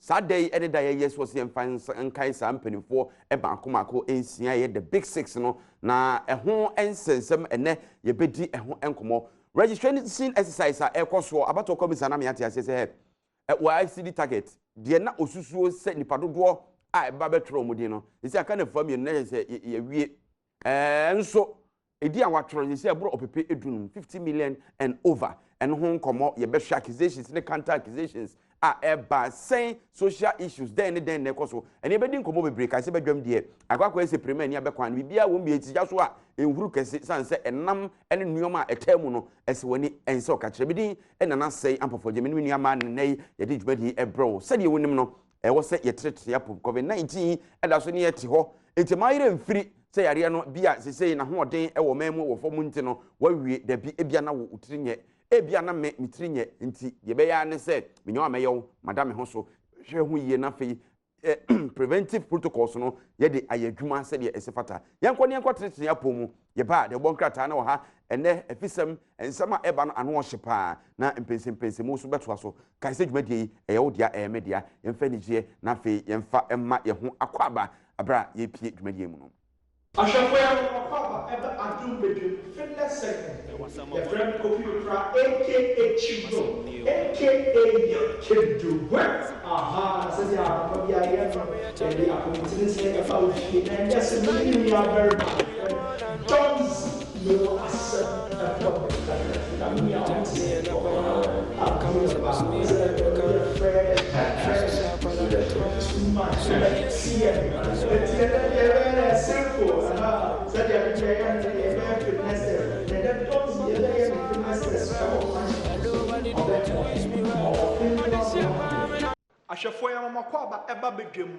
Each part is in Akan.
Saturday any day yes was the fans and kind sampling for a bankomako NCA the big six no na a home and sensum and ne ye bedi a home encomo registration exercise a course for about to come in Sanamiati say why city target the na osusuo set ni padodo a babetro mudino is a kind of form you say ye and so edi an watro you say abro opepe edunum 50 million and over and home komo ye be accusations ne counter accusations eba saying social issues then ne koso and e be din komo be break I say bedwam de akwakwa say premier ni abekwan bibia wo mbe etija so a enhuru kese san say enam ene nuoma etemu no ese woni ense okakire bidin ena na say ampofo je menu nuama ne ye di dwumadi ebro said ye wonim no e wo say ye tretre apop covid-19 eda so ne ye ti ho enti mayire mfiri say yare no bia say na hoden e wo memu wo fom nti no wawie da bi ebia na wo utirinye ebia na me mitrinye nti ye be ya ne se menyo ameyo madam ho so hwe hu yie na fe preventive protocols no ye de ayadwuma se de esefata yenko ne yenko tretre apomu ye ba de bonkrata na wo ha ene efisem ensama eba no ano hyepa na mpensempense mu so beto aso kai se dwumadi yi eye wo dia media yemfa nigye na fe yemfa emma ye ho akwaba abra ye pie dwumadi mu no Ashafoya Papa ever Adom TV fitness segment. The friend computer aka Chigo aka Chido. Aha, says ya Papa ya ya and they are committing say about shit and yes we are very much. Jones no accept a problem that we are on say I'm coming about Ashafoya Mama Kwaba eba bedwam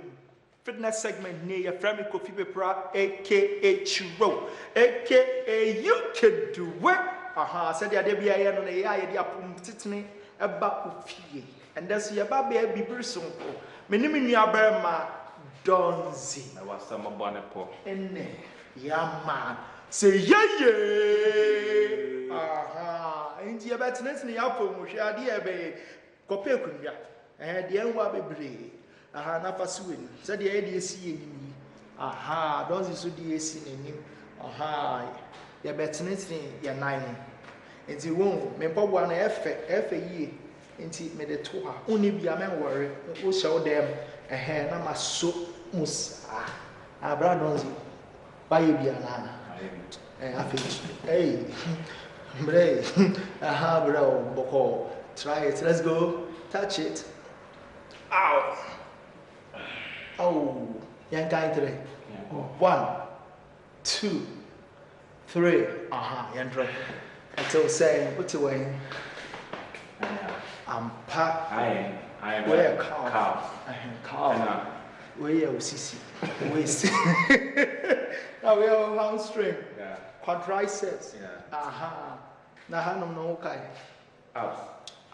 fitness segment near Frami Kofi Pepra aka Chiro aka you can do it. Aha said ya de bia no na ya de apom titene eba ofie and that's your baby be very simple menim nua berma donzi na wasama bone po enne ya man say ye aha enti ya betene ya apom hwe ade ya be kope akunwa de enwa bebre aha na fasuwen said ya de esi enimi aha donzi so de esi nenim aha ya betene ya nine enti won me pogwa na efe yie enti me de to ha oni bia men worry o show them na maso musa abra donzi baye bia na afi bre aha bra boko try it let's go touch it ow oh yan kai 3 1 2 3 aha yan drop until say put away I'm packed. I am where cow. I am cow. Where you see. We see. Now we have hamstring. Yeah. Quadriceps. Yeah. Aha. Now hanum no kai. Abs.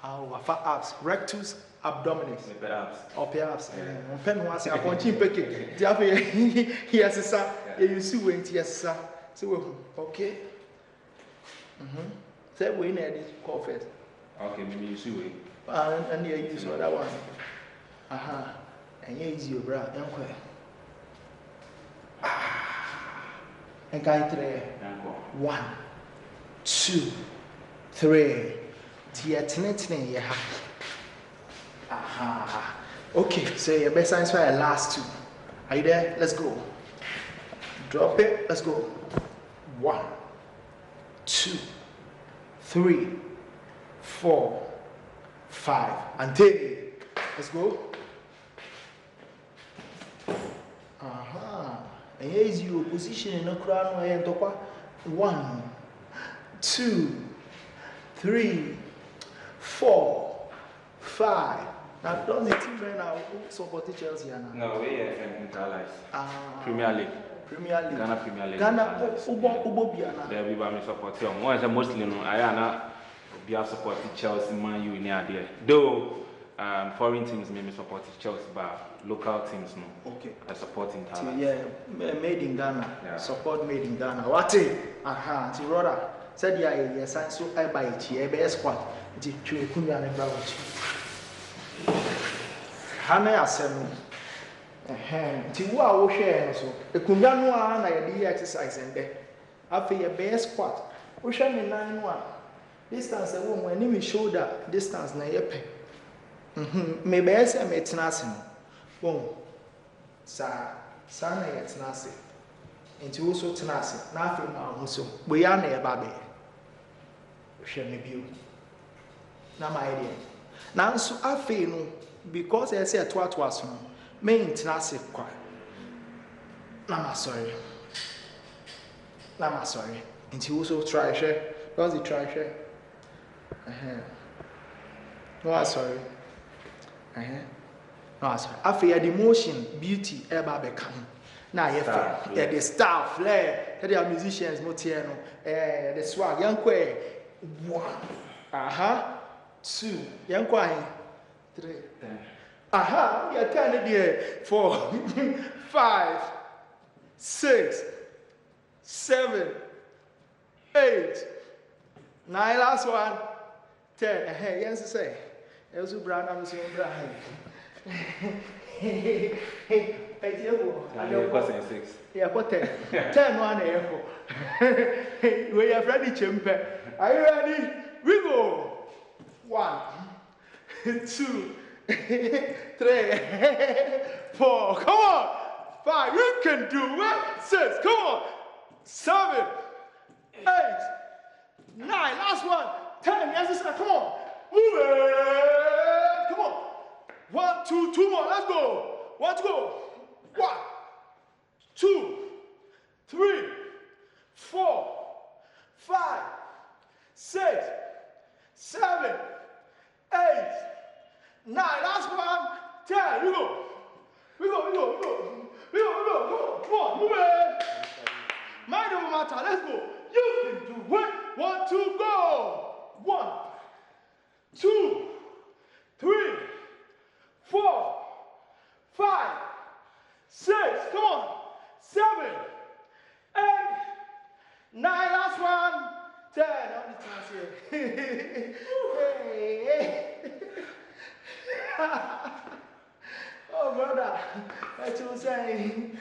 Wafa abs. Rectus abdominis. Maybe abs. Or perhaps. Pen was a punching peke. Yes, sir. You see when yes, sir. So okay. Say we need it call first. Okay, maybe you see way. And you use that one. Aha. And you use your bra. And guy 3. 1, 2, 3. Tiatinity. Aha. Okay, so your best science for your last 2. Are you there? Let's go. Drop it. Let's go. 1, 2, 3, 4, 5, and 10. Let's go. Aha. And here is your position in the crown. 1, 2, 3, 4, 5. Now, don't the team right now support Chelsea now? No, we are interlife. Premier League. Premier League. Ghana Premier League. Ghana Ubo Biana. There we are support him. One is mostly no. I am be supporting Chelsea, Man U, near there. Though foreign teams may support Chelsea, but local teams no. Okay. I support Interlife. Yeah, made in Ghana. Yeah. Support made in Ghana. What? Aha. Ti Rora said yeah, sign so I buy it. Yeah, be squad. Ti twe kunya ne bra wuchi. Hana asem. Ti wo a wo hwe no so. Ekunwa no a na ye dey exercise ende. Afi ye be squat. Wo hwe me nan no a distance e wo mo ani me shoulder distance na ye pe. Me be ese me tena ase no. Bon. Sa na ye tena ase. Enti wo so tena ase. Na afi na ho so. Boya na ye ba be. Hwe me bio. Na my idea. Now so afi no because I say to aso no. Me tena ase kwa. Na sorry. Enti wo so try share. Because you try share. No sorry. No sorry. Afi the motion, beauty, eba become. Na ye fa. The style, flair. The musicians mo tie no. The swag. Yankwe 1. 2. Yankwe 3. You turn it there. 4. 5. 6. 7. 8. 9. Last one. 10. Yes, say. Also, brown. I'm so brown. Hey, you go. 6. Yeah, what 10? 10 1 air. We are ready, Chimpe. Are you ready? We go. 1, 2, 3, 4. Come on. 5. You can do it. 6. Come on. 7, 8, 9. Last one. 10. Yes, sir. Come on. Move it. Come on. 1, 2, 2 more. Let's go. 1 to go. 1, 2, 3, 4, 5, 6, 7, 8, 9. Last one. 10. We go. Come on. Move it. Mind over matter. Let's go. You can do it. 1, 2, go. 1, 2, 3, 4, 5, 6. Come on. 7, 8, 9. Last one. 10. On the chance here. Oh, brother. What you saying?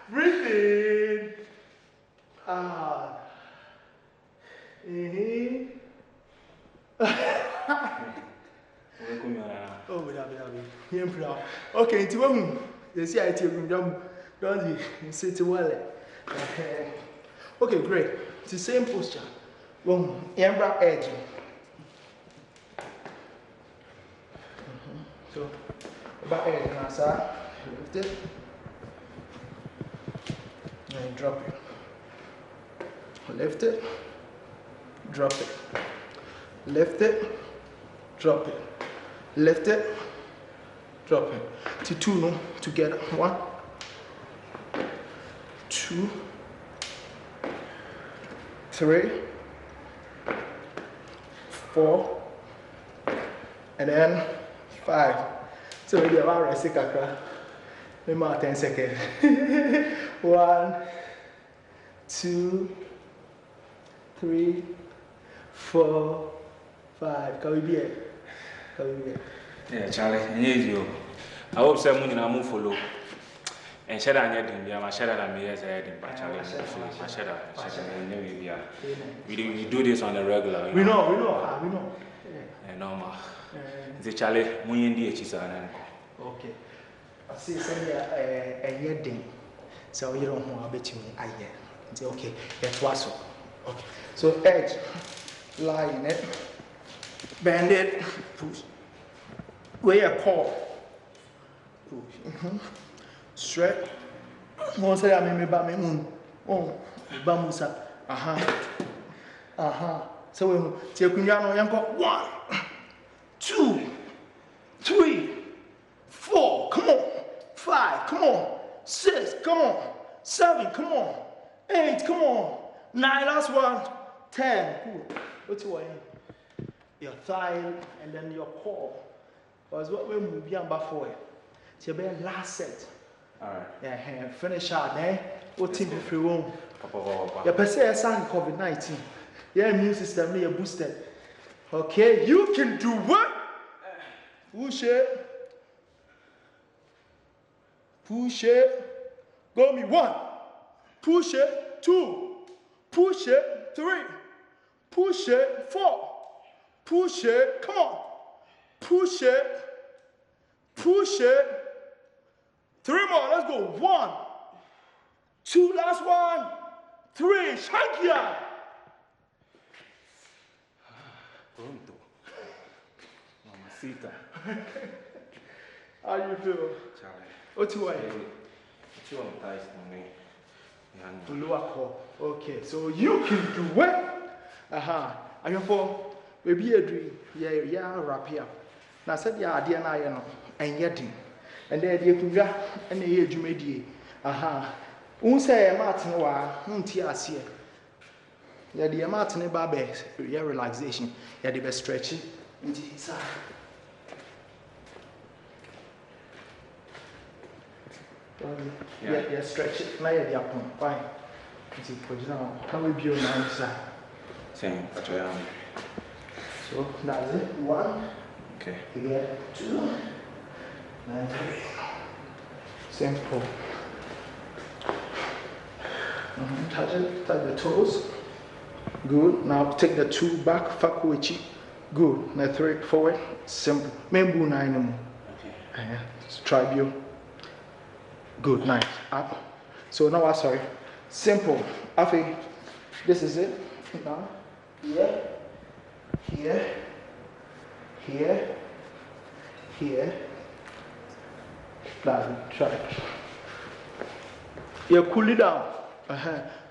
Breathing. Oh, okay, it's one. You see, I tell you, don't you sit well. Okay, great. It's the same posture. Boom, embra edge. So, about edge now, sir. Lift it. And drop it. Lift it. Drop it. Lift it. Drop it. Lift it. Drop it. To 2 no together. 1, 2, 3, 4, and then 5. So we have our second. We mark 10 seconds. 1, 2, 3, 4, 5. Can we be here? Yeah, Charlie, and you. I hope someone in a move follow. And share that I share that I'm here as I had in Charlie. I share that. We do this on the regular. We know. Normal. The Charlie, we in the HSR. Okay. I see a year thing. So you don't want to bet me. I hear. Okay, that was so. Okay. So edge, lie in it, bend it, push. Where a core. Push. Straight. Once I am in my moon. Oh, Bamusa. So we take Kunyano Yanko. 1, 2, 3, 4. Come on. 5. Come on. 6. Come on. 7. Come on. 8. Come on. 9. Last one. 10. What's your your thigh and then your core. Because what we move beyond before it. So be last set. Alright. Yeah, finish out there. What team if you won't? Your person sign COVID-19. Your immune system is boosted. Okay, you can do what? Push it. Push it. Go me 1. Push it. 2. Push it. 3. Push it. 4. Push it. Come on. Push it. Push it. 3 more. Let's go. 1, 2. Last one. 3. Shakia. Pronto. Mamacita. How you feel? Charlie. What's your way? It's your ties for me. Lower core. Okay, so you can do it. I have for baby a dream. Yeah, wrap here. Now said ya dear na and yetting. And there you can go and the age you made. Say Martin wa tia see. Yeah, the Martin babe, yeah, relaxation. Yeah, the best stretching. Yeah, stretch it. Now you're up. Fine. How will you now, sir? Same, but I am. So that's it. 1. Okay. Here, 2. And 3. Simple. Touch it. Touch the toes. Good. Now take the 2 back. Fakuichi. Good. Now 3 forward. Simple. Membu 9. Okay. Tribute. Good, nice. Up. So now I'm sorry. Simple. Afi. This is it. Now. Here. Here. Here. Here. That's it. Try it. You cool it down.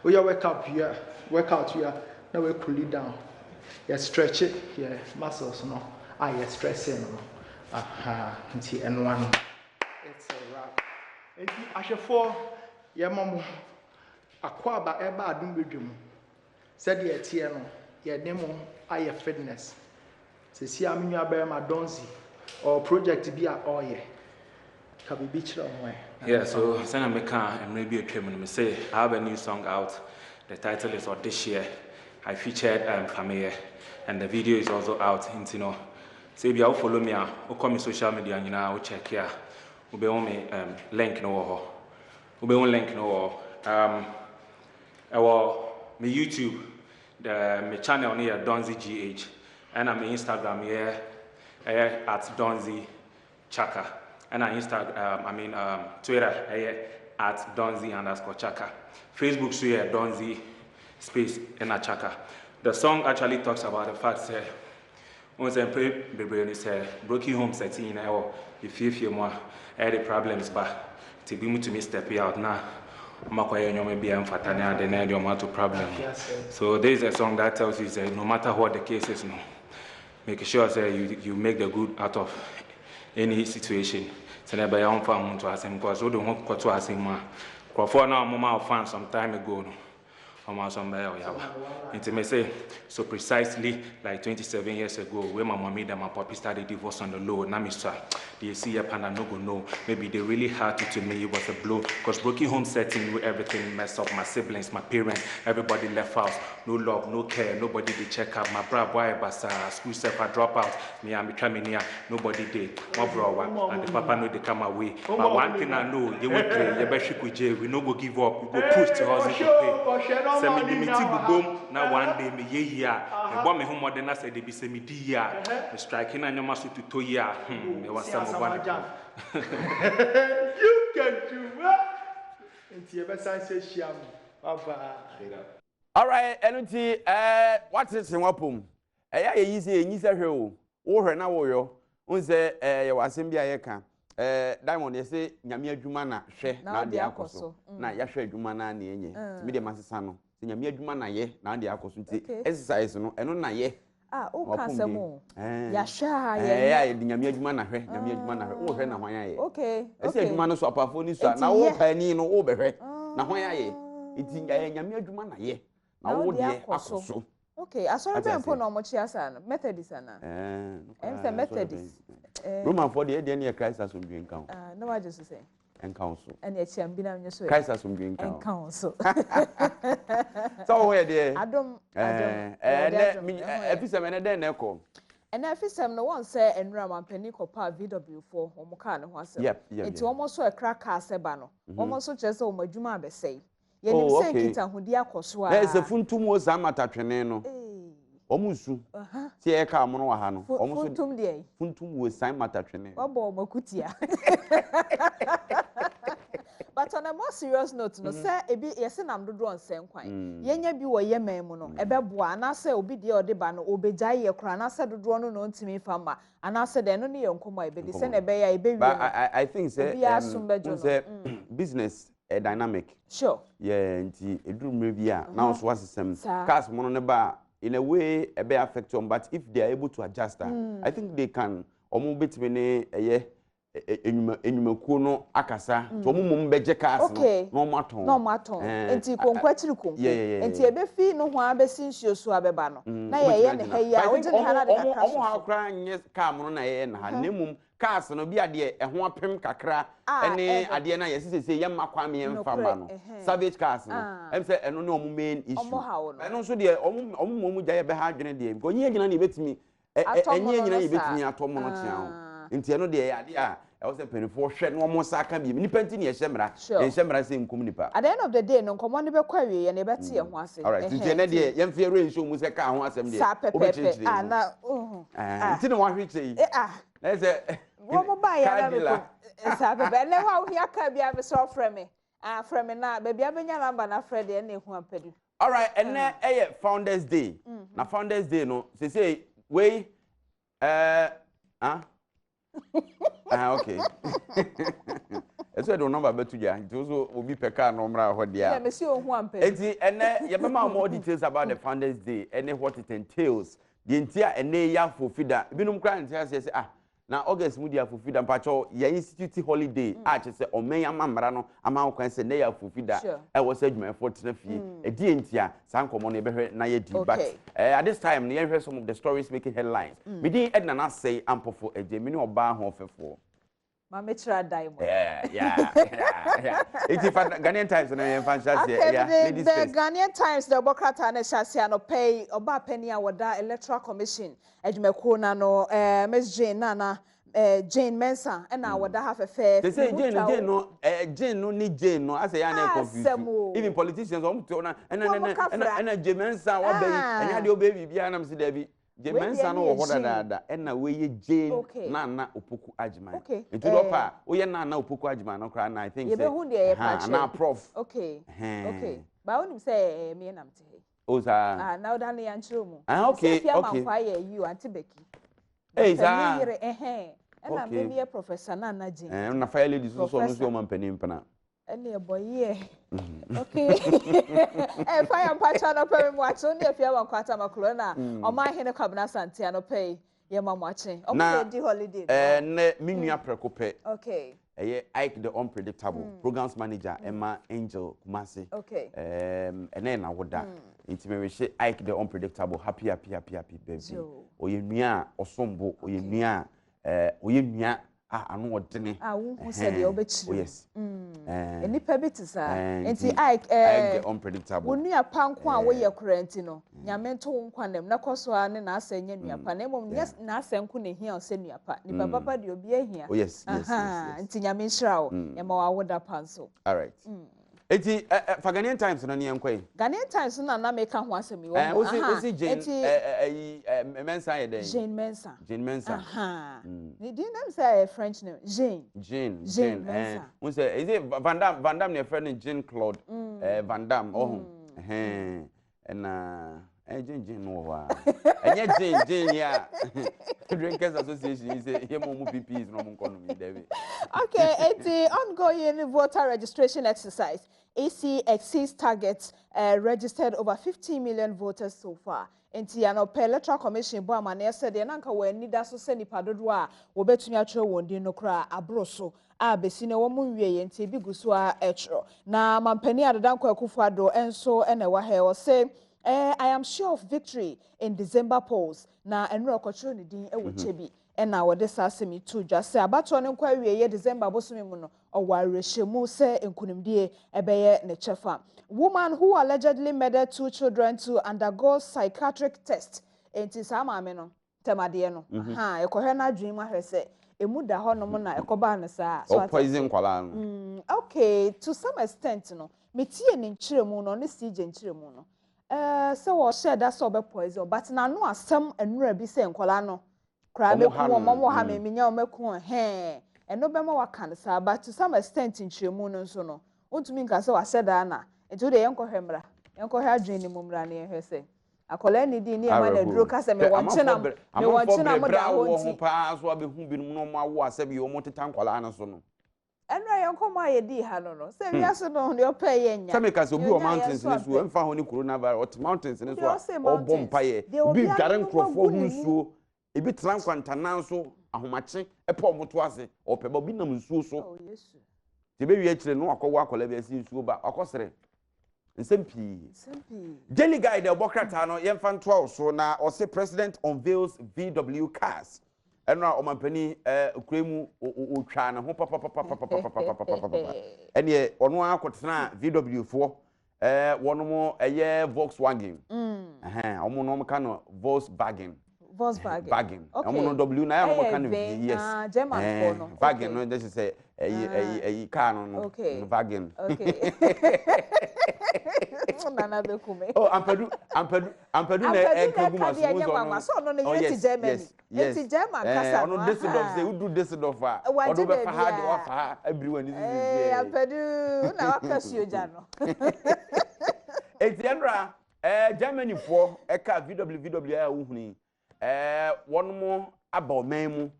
We work up here. Work out here. Now we cool it down. You stretch it. Yeah. Muscles no. You stress it no. And 1. It's a wrap. And I 4, your mom, a quaba eba adum bedum. Said ye tiano, ye demo, I fitness. Se see a minu aberma donzi or project be a oye. Can be beach on way. Yeah, so send a meka and maybe a trim. Say I have a new song out. The title is This Year. I featured Family, and the video is also out. You know, say if you follow me, or call me social media, you know, I'll check here. Ube on me link no ho. Ube on link no ho. Me YouTube, my channel near Donzi GH, and I'm Instagram here at Donzi Chaka, and I Twitter at Donzi_Chaka. Facebook so here Donzi space and a Chaka. The song actually talks about the fact that once I pray, baby, say broken home setting or if you more the problems back to be able to me step out now. Maybe I'm fatania the need your matter problem. So there is a song that tells you that no matter what the case is, no, make sure say you make the good out of any situation. So never young farm to ask him because we don't want to ask him. For now, Mama found some time ago. It may say so precisely like 27 years ago when my mommy and my papi started divorce on the low. Now Mr. They see up and I no go know. Maybe they really hard to me. It was a blow because broken home setting with everything messed up. My siblings, my parents, everybody left house. No love, no care. Nobody they check up. My bra boy basa school self I drop out. Me and me coming here. Nobody did. My bro and the papa know they come away. But one thing I know, you will play. You better go jail. We no go give up. We go push to house to pay. Send me the meeting boom. Now one day me ye here. Me want me home more than I said they be send me here. Me striking and your master to 2 years. Me want some of one. You can do it. It's your best answer, Sham. Bye. All right, energy. What is in wapum? Easy, easy hero. Oh, now warrior. Unse, you are Simbia Yeka. Diamond, you say, Yamia Jumana, she, now the Akoso. Now, Yasha Jumana, Nye, Media Massano. Yamia Jumana, ye, now the Akosunti. Exercise, no, and on Naye. Oh, Casamo. Yasha, Yamia Jumana, Yamia Jumana, oh, Hena, okay. I say, Jumano Swapa for this, now, Penny, no over. Now, why it's in Yamia Jumana, ye. Now, the Akoso. Okay, I saw them for no much as a Methodist. I'm the Methodist. Roman for the idea Christ as we drink. No, I just say. and council. And yet, Chambina, you say, Christ has some green council. So, where dear? Adam, every 7 and then echo. And every time no one say and ram and penny copa VW4 or Mokan was it's almost so a crack cast sebano. Almost just oh my juma be say. Yen say kita hudia koswa. There's a funtum was amata treneno. Omusu. See a car mono hano. Funtum de. Funtum was sign mata trene. Obo mokutia. But on a more serious note, no, sir, ebi yesen am dodo on sen kwan. Yenya bi wo yema mu no, ebeboa na say obi de odeba no obegyae ye kra na say dodo no no ntimi fama. Ana say de no ne yenkomo ebedi say na be ya ebewi. But I think say business a dynamic. Sure. Yeah, nti eduru mrebi a na so wasesem. Cars mono ne ba in a way a be affect them, but if they are able to adjust that, I think they can. Omo betime ne enyumakuo no akasa so mumum beje cars no maton enti konkwatiri konko enti ebefi no ho abesi nsuo so abeba no na ye ne ha ya wo je ne ha na de kakra omo ha kra nye car mo na ye na ha nemum cars no bi ade ho apem kakra ene ade na ye sese ye makwa me emfa ma no savage cars no em say eno ne omo main issue eno so de omo mu jaye be ha adwene de because nye nyina na ebetimi enye nyina ebetimi atomo no tia ho nti eno de ade a I was a penny for shed no more saka be ni penti ne shemra en shemra se nkum nipa at the end of the day no komo ne be kwawe ne beti ye ho ase all right nti ne de ye mfe re show mu se ka ho asem de obechichi na nti ne wa hweche na se wo mo ba ya na me sa pepe ne wa hia ka bia me so frame frame na ba bia benya number na frede e na ehu ampadu all right and na founders day na founders day no say we okay. Eso do number betu ja. Nti so obi peka no mra ho dia. Yeah, me see ohu ampe. Enti ene ye bema more details about the Founders Day and what it entails. The ntia ene ya fofida. Binum kra ntia say na August mu dia fofida mpacho ye institute holiday a che say omen amamra no ama kwan say ne ya fofida e wo say dwuma for tena fie. E die ntia san komo no e behwe na ye di but at this time ne hear some of the stories making headlines. Me din Edna na say ampofo eje me ne oba ho fefo. Mama try die more. Yeah. It's Ghanaian Times and I fancy ladies the Ghanaian Times the Bokrata na Shasia no pay oba penny awada electoral commission ejumekuo na no Miss Jane Nana Jane Mensa and awada have a fair. They say Jane no ni Jane no I say ya na confused. Even politicians and Jane Mensa wa baby and ya de baby bia na msi David Jemensa no wo dada na we ye Jane na opoku agima nti do pa wo ye na opoku agima no kra na I think say na prof okay ba woni say me na mte o sa na oda na yanchiro mu okay kwa ye you antibeki za na me professor na Jane na fire ladies so no so man panim pana ene boy okay fire pacha no pay mo acho ne afia wan kwata makro na o ma hene kwabna santia no pay ye ma mo ache o mo di holiday ne minua prekope okay Ike the unpredictable programs manager Emma Angel Kumasi okay ene na woda nti me we Ike the unpredictable happy baby oye nua osombo oye nua anu odene wo said you obechi yes enipa bitisa enti Ike the unpredictable wonu apanko a wo ye kurenti no nyame nto nkwanem na koso a ne na asanye nuapa na emom na asenko ne hia ose nuapa ni papa de obi ahia yes enti nyame nhyirawo yema wa woda panso all right eti for Ghanaian Times na ne enkwai Ghanaian Times na make ho asemi wo osi Jane Mensa ye den Jane Mensa ni din name say French name Jane Mensa we say is it Van Damme ne friend Jean Claude Van Damme Jane no wa enye Jane ya Drinkers Association say here mo PPs no mo kono mi David okay it's ongoing voter registration exercise AC exceeds targets registered over 15 million voters so far. Enti ya no electoral commission bo amane said de nanka we nida so se nipa dodo a wo betumi atwe won no kra abroso a besine wo mu nwie enti bi guso a etro na mampani adedanko akufado enso ene wa he o say I am sure of victory in December polls na enro okotro ni din e wo chebi ena wo de sa asemi to dwa se abato ne kwa wie ye December bosomi mu no owarehemu se enkunimdie ebeye ne chefa. Woman who allegedly murdered 2 children to undergo psychiatric test enti sa maame no temade no ha ekohwe na adwen mu ahwe se emu da ho no mo na ekoba ne sa so poison kwala no okay, to some extent no metie ne nkyeremu no ne sije nkyeremu no se wo share that so be poison but na no asem enura bi se nkwala no kra be ku mo ha me nya o meku he eno be ma waka sa but to some extent nkyeremu no nso no ontumi nka se wa share da na etu de yenkohwe mra yenkohwe adwen ni mumra ne ehwe se akola ni di ni e ma na duro ka se me wonchena mo da ho nti pa so abehu binum no mo awo asabi o mo tetan kwala na so no enra yenkomo ayedi ha no se wiase no de opa ye nya se me ka se obi o mountains ni so emfa ho ni coronavirus ot mountains ni so o bompa ye bi dware nkrofo hu nsuo ebi tran kwantana so ahomache epa omoto ase o peba bi nam nsuo so oh yesu te be wi akire no akọwa akola bi asi nsuo ba akosere nsempi Daily Guide obokrata no yemfa ntoa so na o se president unveils VW cars enra o mampani kremu otwa na ho papa ene ono akotena VW fo wono mo Volkswagen omo no ka no Volkswagen omo no W na omo ka no yes German for no Wagen no just say car no Wagen okay nana be kume oh ampadu na ekaguma so no no yeti Germany yeti German kasa no Düsseldorf say udu Düsseldorf a odo be fa hard wa fa everyone is ampadu na wakasio ja no etienra Germany for eka VW a uhuni wonmo abaoman mu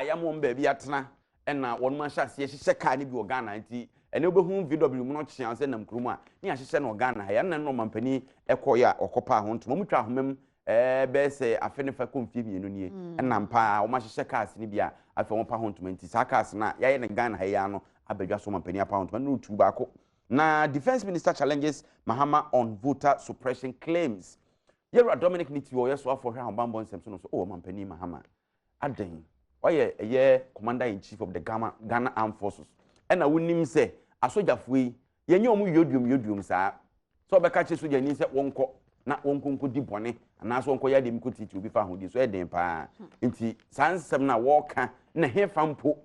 ya mo mba bi atena na wonmo ahase hyehyɛ car ne bi Ghana nti ene obehu VW mu no kyean se nam krumu a ne ahyehyɛ no Ghana ya na no mampani ekoya okopa ho ntoma mutwa ahomem be se afenefa komfie mienu nie na mpa wo mahyehyɛ cars ne bi a afa wo pa ho ntoma nti sa cars na ya ne Ghana ya no abadwa so mampani apa ho ntoma no tu ba ko na defense minister challenges Mahama on voter suppression claims. Yera Dominic Nitio yeso afọ hwe ambambo nsem so no so mampani Mahama aden oye commander in chief of the Ghana Armed Forces ena wonim se asojafo yi yenye omu yodum saa so obeka che soja ni se wonko na wonkonko di bone ana so wonko ya dem ko titi obi fa hodi so eden pa nti sansem na woka na hefampo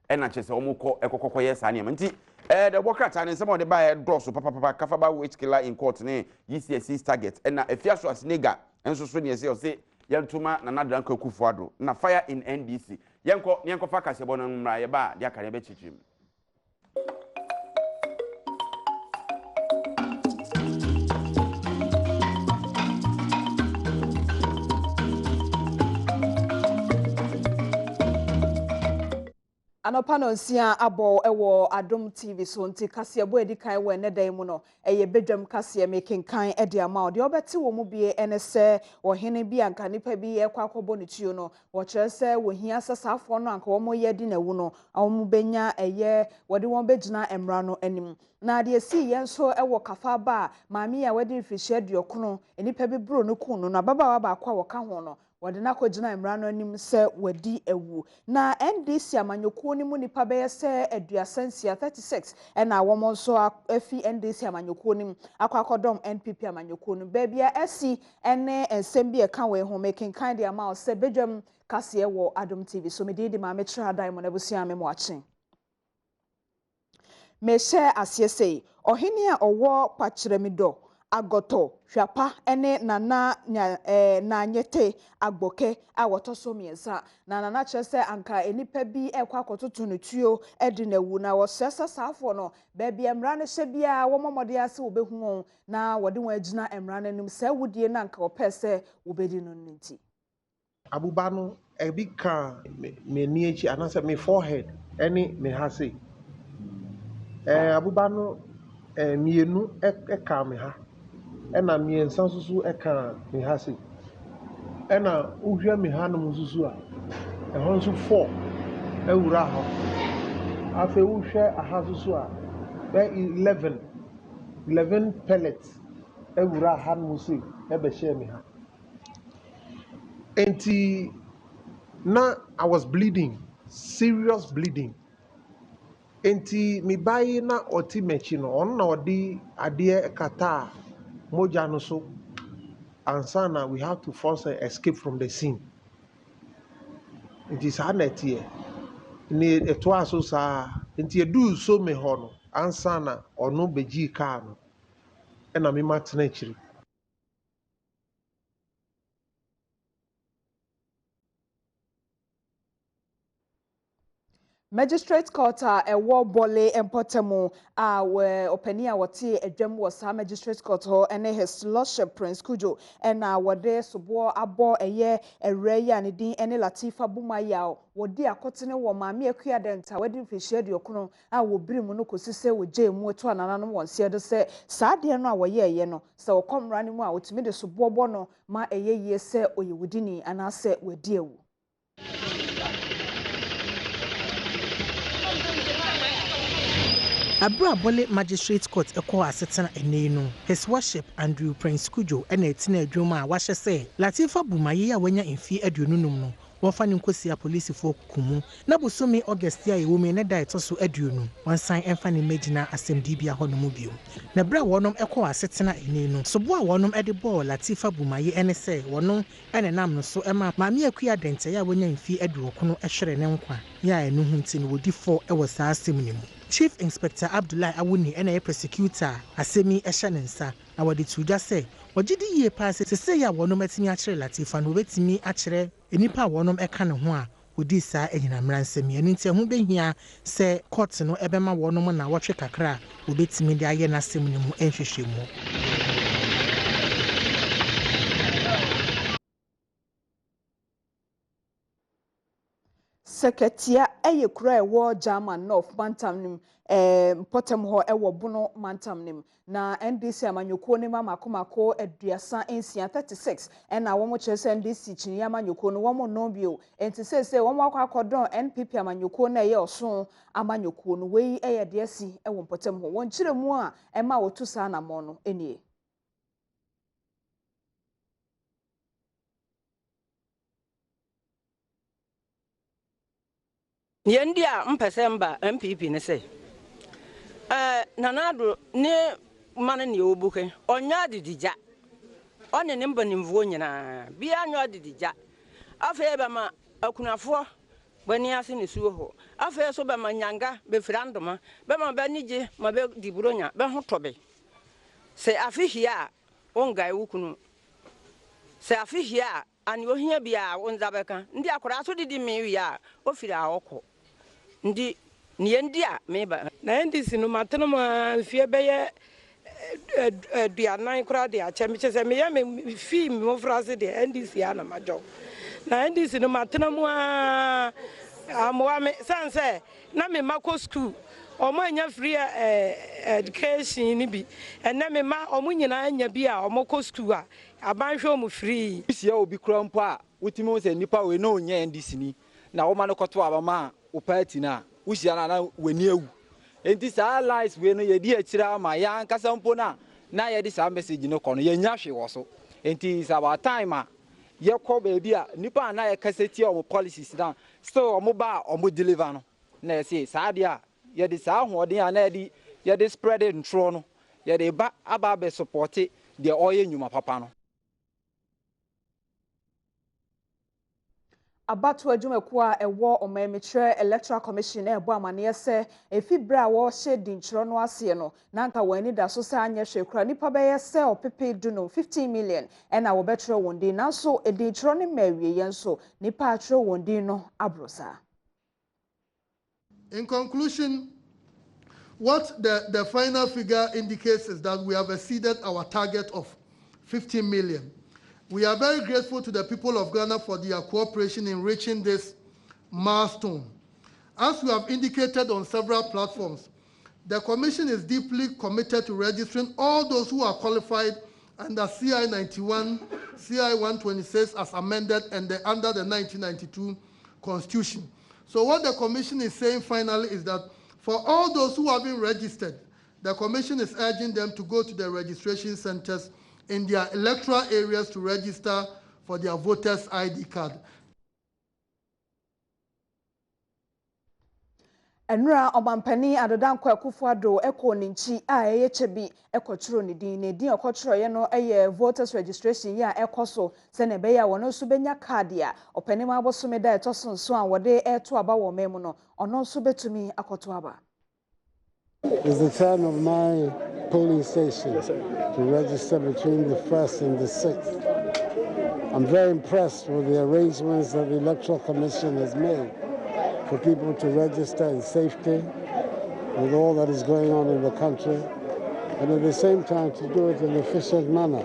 ena che se omukọ ekokoko ye saa ne nti the worker ne nsem o de ba dross papa kafa ba wage killer in court ne UCSC target ena efiaso asnega enso so ne se o se yentuma na nadran kakufo ado na fire in NDC yenko fa kasebo no mra ye ba dia kare be chichim Anopa no nsia abo ewo Adom TV so nti kase abo edikan we ne dan mu no eye bedwam kase mekenkan ede ama de obeti wo mu bie ene se wo hene bi anka nipa bi ye kwa akobo ne tuo no wo kire se wo hia sasafo no anka wo mo ye di na wu no awo mu benya eye wode won begina emra no anim na de esi ye nso ewo kafa ba maami ya wade fihye aduokono nipa bi bro no ku no na baba wa ba kwa wo ka ho no wode na kogina emra no anim se wadi ewu na NDC amanyokuo ni mu nipa be se aduasansia 36 na womo nso afi NDC amanyokuo ni akwakodom NPP amanyokuo no babia esi ene ensem bi e ka we ho making kind the amount se bedwam kase wo Adom TV so medidi ma metra diamond abusia me mo achen me share asiese ohini a owo kwakiremido agoto hwapa ene nana na nyete agboke a wotoso miensa na nana chese anka enipa bi ekwa kototo ne tuo edi na wu na wo sesa safo no ba bia emra ne hye bia wo momode ase wo behu na wode won agina emra nanim se wudie na anka opese wo bedi no nti abuba no ebi ka me ni echi anase me forehead eni me hase abuba no mienu eka me ha ena miensa susu eka me hase ena uhwe me ha no susu a ehon su 4 ewura ho afi uhwe aha susu a 11 pellets ewura ha no musi ebe share me ha Enti na I was bleeding, serious bleeding. Enti mi bayi na oti mechi no on na odi ade kata moja no so ansana we have to force an escape from the scene. It is hard here. Ni eto aso sa nti edu so me ho no ansana ono beji car no e na me matena chiri. Magistrate court ewo bole empotemu we opani a wote adwam wo sa magistrate court ho ene his lordship Prince Kujo ena wode sobo abo eye ewre ya ne din ene Latifa Bumaya wode akotene wo maame akua denta wode fihye de okuno a wo birimu no kosise wo jemu eto anananom wonse de se saade no a wo ye eye no se wo komra ne mu a wotimi de sobo bo no ma eye ye se oyewudini anase wadi ewu. Abra Bole Magistrate Court eko asetena enenu. His worship Andrew Prince Kujo ena etina adwuma a wahye se Latifa Bumaye a wanya mfi aduonunum no wofa ne nkosia police fo kumu na bosomi August ya yewo me ne da etoso aduonu wansan emfa ne magina asɛmdi bia hɔ no mu bio na bra wonom eko asetena enenu sobo a wonom ede ball Latifa Bumaye ene se wono ene nam no so ema maame akua dente ya wanya mfi aduokono ehwere ne nkwa ya enu hunti no wodi fo ewo saa asɛm ne mu. Chief Inspector Abdullahi Awuni ena prosecutor asemi ehye ne nsa na wode tuja se wogidi yie paase se ya wonom atimi akere Latifa no betimi akere enipa wonom eka ne ho a wodi saa enyina mransem ye nti ho behia se court no ebema wonom na wotwe kakra obetimi de aye na asem ne mu enhwehwemu. Seketia eye kura ewo German North Bantam nim potem ho ewo bono mantam nim na NDC amanyoko ne makomako aduasa ensia 36 ena wo mo kyerese NDC chini amanyoko no wo mo no bio enti sese wo mo akwadon NPP amanyoko na eye oso amanyoko no wei eye de asi ewo potem ho won kyeremu a ema wotu sa na mo no enie. Yendia mpesemba MPP ne se nanado ne mane ne obuke onya didija onne ne mbanimvuo nyina bia anya didija afa be ma akunafo bani ase ne suo ho afa so be ma nyanga be frandoma be ma bani je ma be diburonya be ho tobe se afihia ongai wukunu se afihia ani ohia bia wonzabeka ndi akora so didi mewi a ofiri awoko ndi niendia meba na NDC no mateno ma fie beye duanan kura de achemi chese me ya me fi me frase de NDC ana majo na NDC no mateno mu amwa me sanse na me mako school omo anya free education ni bi ena me ma omo nyina anya bi a omo ko school a abanhwe omo free sia obi kura mpo a wotimi wo se nipa we no nya NDC ni na wo ma no koto abama o party na wusia na wani ewu enti saa lies we no ye di akira ma ya nkasa mpo na ye di saa message no kono ye nya hwe wo so enti is about time a ye ko ba bi a nipa na ye kaseti o policies na so o ba o deliver no na say saa dia ye di saa hoden a na ye di spread it ntro no ye di ba aba be support de oye nyuma papa no. Abatu adwumakuwa ewo omemitre electoral commission ebo amane se efibra wo hye dinchiro no ase no nanka wani da so sa anya hwekura nipa be se opepe duno 15 million ena wo betro wondi nanso edinchiro ne mawie yenso nipa atro wondi no abrosa. In conclusion, what the final figure indicates is that we have exceeded our target of 15 million. We are very grateful to the people of Ghana for their cooperation in reaching this milestone. As we have indicated on several platforms, the Commission is deeply committed to registering all those who are qualified under CI 91, CI 126 as amended and under the 1992 Constitution. So what the Commission is saying finally is that for all those who have been registered, the Commission is urging them to go to the registration centers in their electoral areas to register for their voters' ID card. Enra omampani adodan kwakufuado eko ninchi a eyechebi ekotro ni din okotro ye no eye voters registration ya ekoso se ne be ya wono so benya card ya opani ma abosome da etosonso an wode eto aba wo memu no ono so betumi akoto aba. It's the time of my polling station to register between the 1st and the 6th. I'm very impressed with the arrangements that the Electoral Commission has made for people to register in safety with all that is going on in the country, and at the same time to do it in an efficient manner.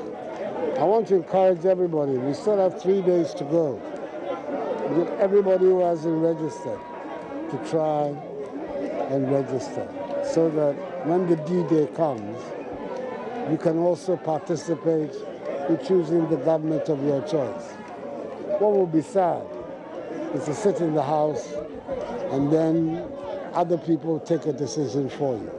I want to encourage everybody. We still have 3 days to go. Get everybody who hasn't registered to try and register, so that when the D-Day comes, you can also participate in choosing the government of your choice. What will be sad is to sit in the house and then other people take a decision for you.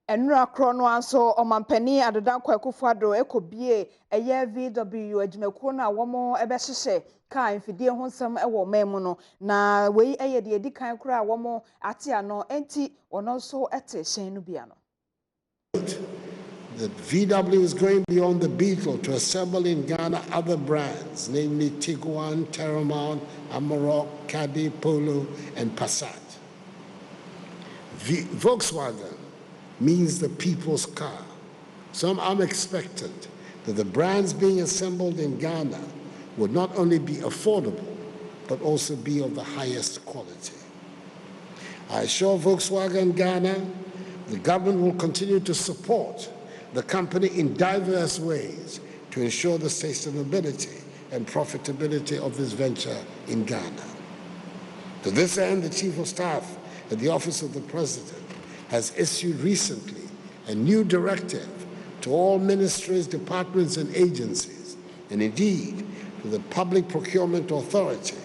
Enra krono anso omampani adodan kwakufuado ekobie eye VW adwumakuo na womo ebehhehye ka mfidie ho nsem ewo memu no na wei eye de edikan kura womo ate ano enti wono so ete hyen no bia no. That VW is going beyond the Beetle to assemble in Ghana other brands, namely Tiguan, Terramount, Amarok, Caddy, Polo, and Passat. Volkswagen means the people's car. So I'm expectant that the brands being assembled in Ghana would not only be affordable, but also be of the highest quality. I assure Volkswagen Ghana the government will continue to support the company in diverse ways to ensure the sustainability and profitability of this venture in Ghana. To this end, the Chief of Staff at the Office of the President has issued recently a new directive to all ministries, departments, and agencies, and indeed to the Public Procurement Authority,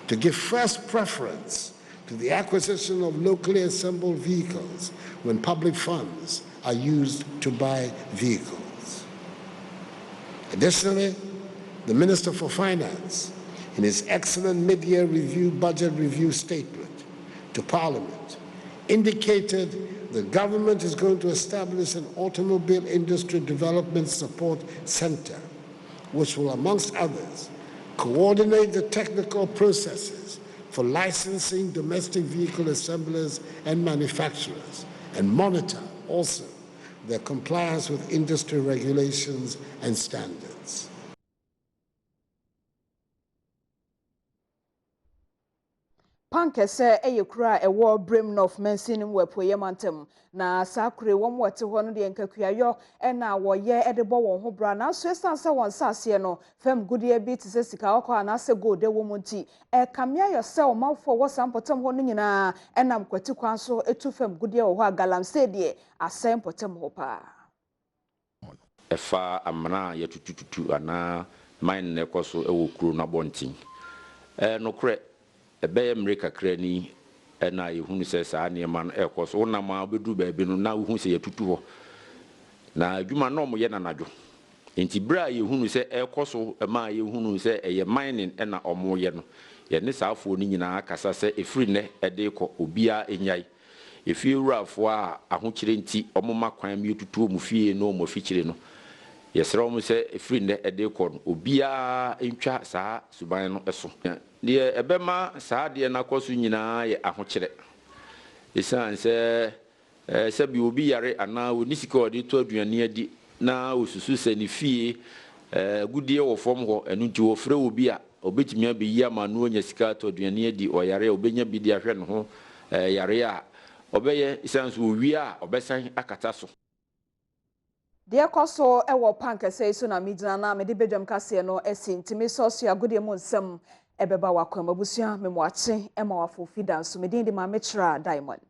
to give first preference to the acquisition of locally assembled vehicles when public funds are used to buy vehicles. Additionally, the Minister for Finance, in his excellent mid-year budget review statement to Parliament, indicated the government is going to establish an automobile industry development support center, which will, amongst others, coordinate the technical processes for licensing domestic vehicle assemblers and manufacturers, and monitor also their compliance with industry regulations and standards. Pankese eyekura ewo Brim North Mensin mwepoye mantem na sakure wom wete ho no de nkakuayo na woye edebo won ho bra na so esanse won sase no fam gudie bi tse sika okwa na se go de womunti kamia yourself manfo wo sampotem ho no nyina enam kwati kwan so etu fam gudie wo ho agalamse de asempotem ho pa efa amana yetututu ana mine ne koso ewo kuro na bontin no kre ebe America krani na yehunu se saa ne man ekoso na ma obedu ba bi no na hu se yetutu ho na adwuma no mo ye na nadwo enti bra yehunu se ekoso ma yehunu se eye mining na omo ye no ye ne saafo ni nyina kasa se efiri ne ede ko obia enyai efi urafo a ahokire nti omo makwan mi yetutu mu fie no mo fikire no yesra omo se efiri ne ede ko obia entwa saa suban no eso de ebema saa de na koso nyina ye ahokire esan se bi obi yare ana oni sika odi to aduane adi na osusu se ni fie gudie wo fom ho enu nti wo frɛ obi a obetimi abeyi ama no onya sika to aduane adi oyare obenya bi de ahwɛ no ho yare a obeye esan so owi a obesan akata so de koso ewo pankese so na midina na me de bedwam kase no esintimi soso agudie mu nsam ebeba wakwa mabusua memwache ema wafo fida so medin de ma metra Diamond.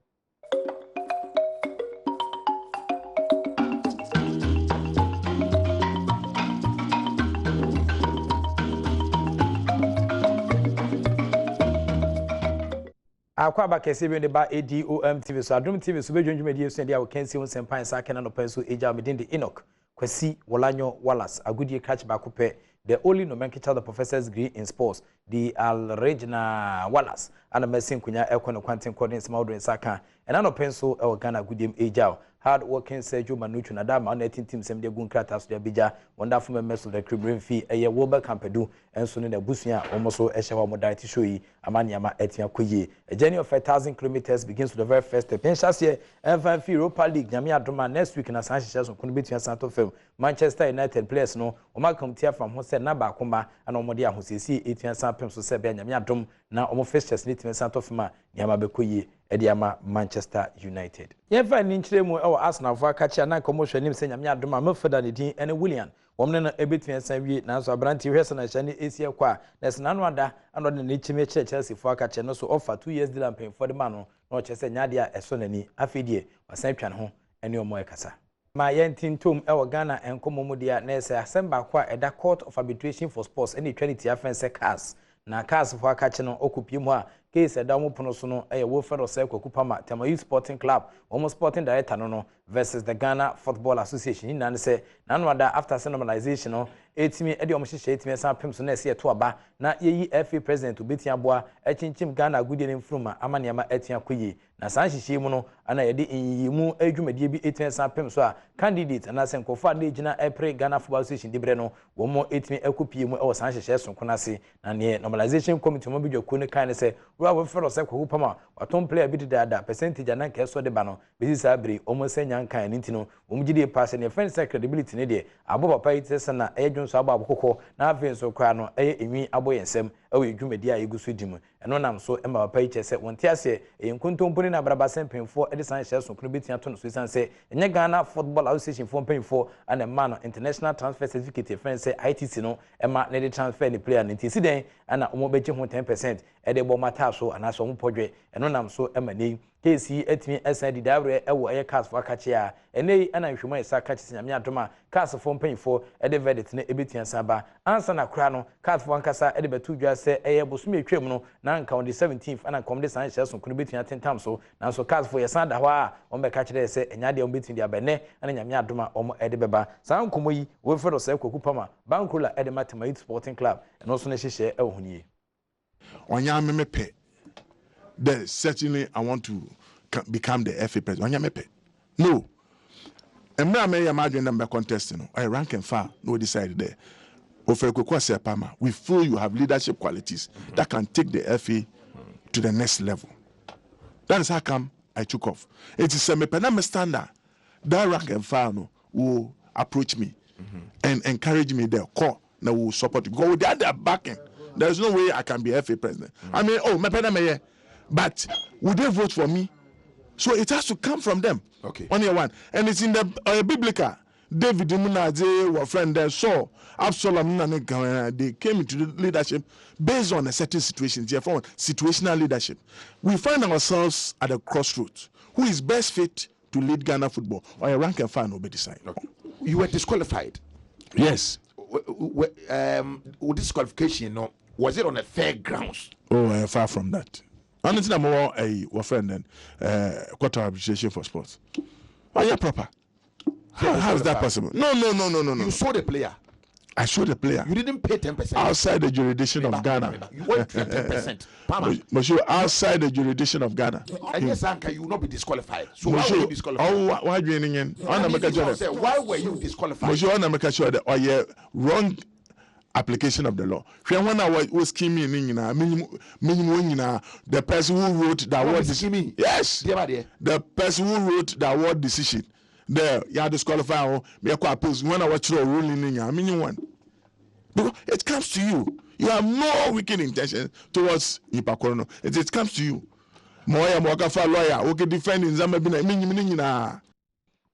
Akwaba kese bi ne ba Adom TV so Adom TV so bedwonwum die so dia wo kansi won sempan sa kana no pan so eja medin de Enoch Kwasi Wolanyo Wallace agudie catch back pe the only nomenclature the professor's degree in sports the Regina Wallace and mesin kunya ekono kwanten coding small do saka and no pen so e Ghana agudie eja hard working Sergio Manuchu na da ma na team sem de gun krata so de bija wonderful members of the Caribbean fee eye Woba Campedu enso ne busua omoso ehye wa modality show yi amaniama etia koye a journey of 1,000 kilometers begins with the very first step penshase FFP Europa League nyame adoma next week na san hyehyɛ so kono betua Santo Fem Manchester United players no oma committee from ho se na ba akoma ana omode ahosesi etua San Pem so se be nyame adom na omo fixtures ne tua Santo Fem a nyama bekoye ediama Manchester United yemfa ni nkyeremu e Arsenal fo akachi na komo hwanim se nyame adom a mafada ne din ene William womne na ebetua san wie na so abranti hwese na hye ne esie kwa na senano ada ano de ne chime Chelsea fo akachi no so offer 2 years deal and for the man no no chese nyade a eso nani afedie wasan twa ne ho ene omo ekasa ma yentintom e Ghana enkomo dia na ese asemba kwa eda Court of Arbitration for Sports any trinity offense cars na cars fo akachi no okupie mu a case da mo pono so no e wo fero se kwakupama Tamayu Sporting Club almost sporting director no versus the Ghana Football Association na se na no ada after normalization no etimi e de omo hyehyɛ etimi san pem so na se to aba na yeyi FA president obetia boa echinchim Ghana agudie ne mfruma amaniama etia koyi na san hyehyɛ mu no ana ye de yimu adwumadie bi etimi san pem so a candidate na se nkofo na egina April Ghana Football Association dibre no wo mo etimi ekopie mu e wo san hyehyɛ so konase na ne normalization committee mo bi dwako ne kan ne se wo fero se kwakupama waton player bi dada percentage na nke so de ba no be sisa bere omo senya kan ne ntino omo gide pass ne friend credibility ne de abo papa yi tese na edwonso abo abokoko na afen so kwa no enwi abo yensem ewe dwumadi a yeguso dimu eno nam so ema papa yi chese wonte ase enkontomponi na braba sempemfo edisan hye so kono betia to no so isan se enye Ghana Football Association fo mpemfo ana ma no international transfer certificate friend say ITC no ema ne de transfer ni player ne ntisi den ana omo beje ho 10% ede bo mata so ana so omo podwe eno nam so ema nei KC etimi SND dabre ewo eye cast for akachi a enei ana nhwemo esa akachi nyame adoma cast for mpanyfo ede verdict na ebetia saba ansa na kra no cast for ankasa ede betu dwa se eye bosumi etwem no na nka on the 17th ana kom de san hye so kono betia tentam so na so cast for yesa da ho a on be kachi de se enyade on betia dia bene ana nyame adoma omo ede beba san komo yi we fero se kwakupama bankula ede Tamayu Sporting Club eno so na hyehyɛ ewo huniye onya memepe. Then certainly I want to become the FA president. No. And now I imagine them by contesting. I rank and file. No decided there. We feel you have leadership qualities that can take the FA to the next level. That is how come I took off. It is a me standard. That rank and file will approach me and encourage me there. Call now will support you. Because without their backing, there is no way I can be FA president. I mean, me but would they vote for me? So it has to come from them. Okay. Only one. And it's in the biblical. David Munaze were friend there saw Absalom they came into the leadership based on a certain situation. Therefore, situational leadership. We find ourselves at a crossroads. Who is best fit to lead Ghana football? Or a rank and file will be decided. Okay. You were disqualified. Yes. With disqualification, was it on a fair grounds? Oh, far from that. Honestly, I'm more a friend than Court of Arbitration for Sports. Oh, yeah, proper. How is that possible? No. You saw the player. I saw the player. You didn't pay 10%. Outside the jurisdiction of Ghana. You went to 10%. Monsieur, outside the jurisdiction of Ghana. And yes, Anka, you will not be disqualified. So why were you disqualified? Why were you disqualified? Monsieur, I make sure that you wrong application of the law. When I was scheming, the person who wrote the award decision. Yes, the person who wrote the award decision. There, you are disqualified. When I watch your ruling, I mean one. Because it comes to you. You have no wicked intention towards Ipakorono. It comes to you. Moya Mwakafa lawyer, okay, defending Zambia.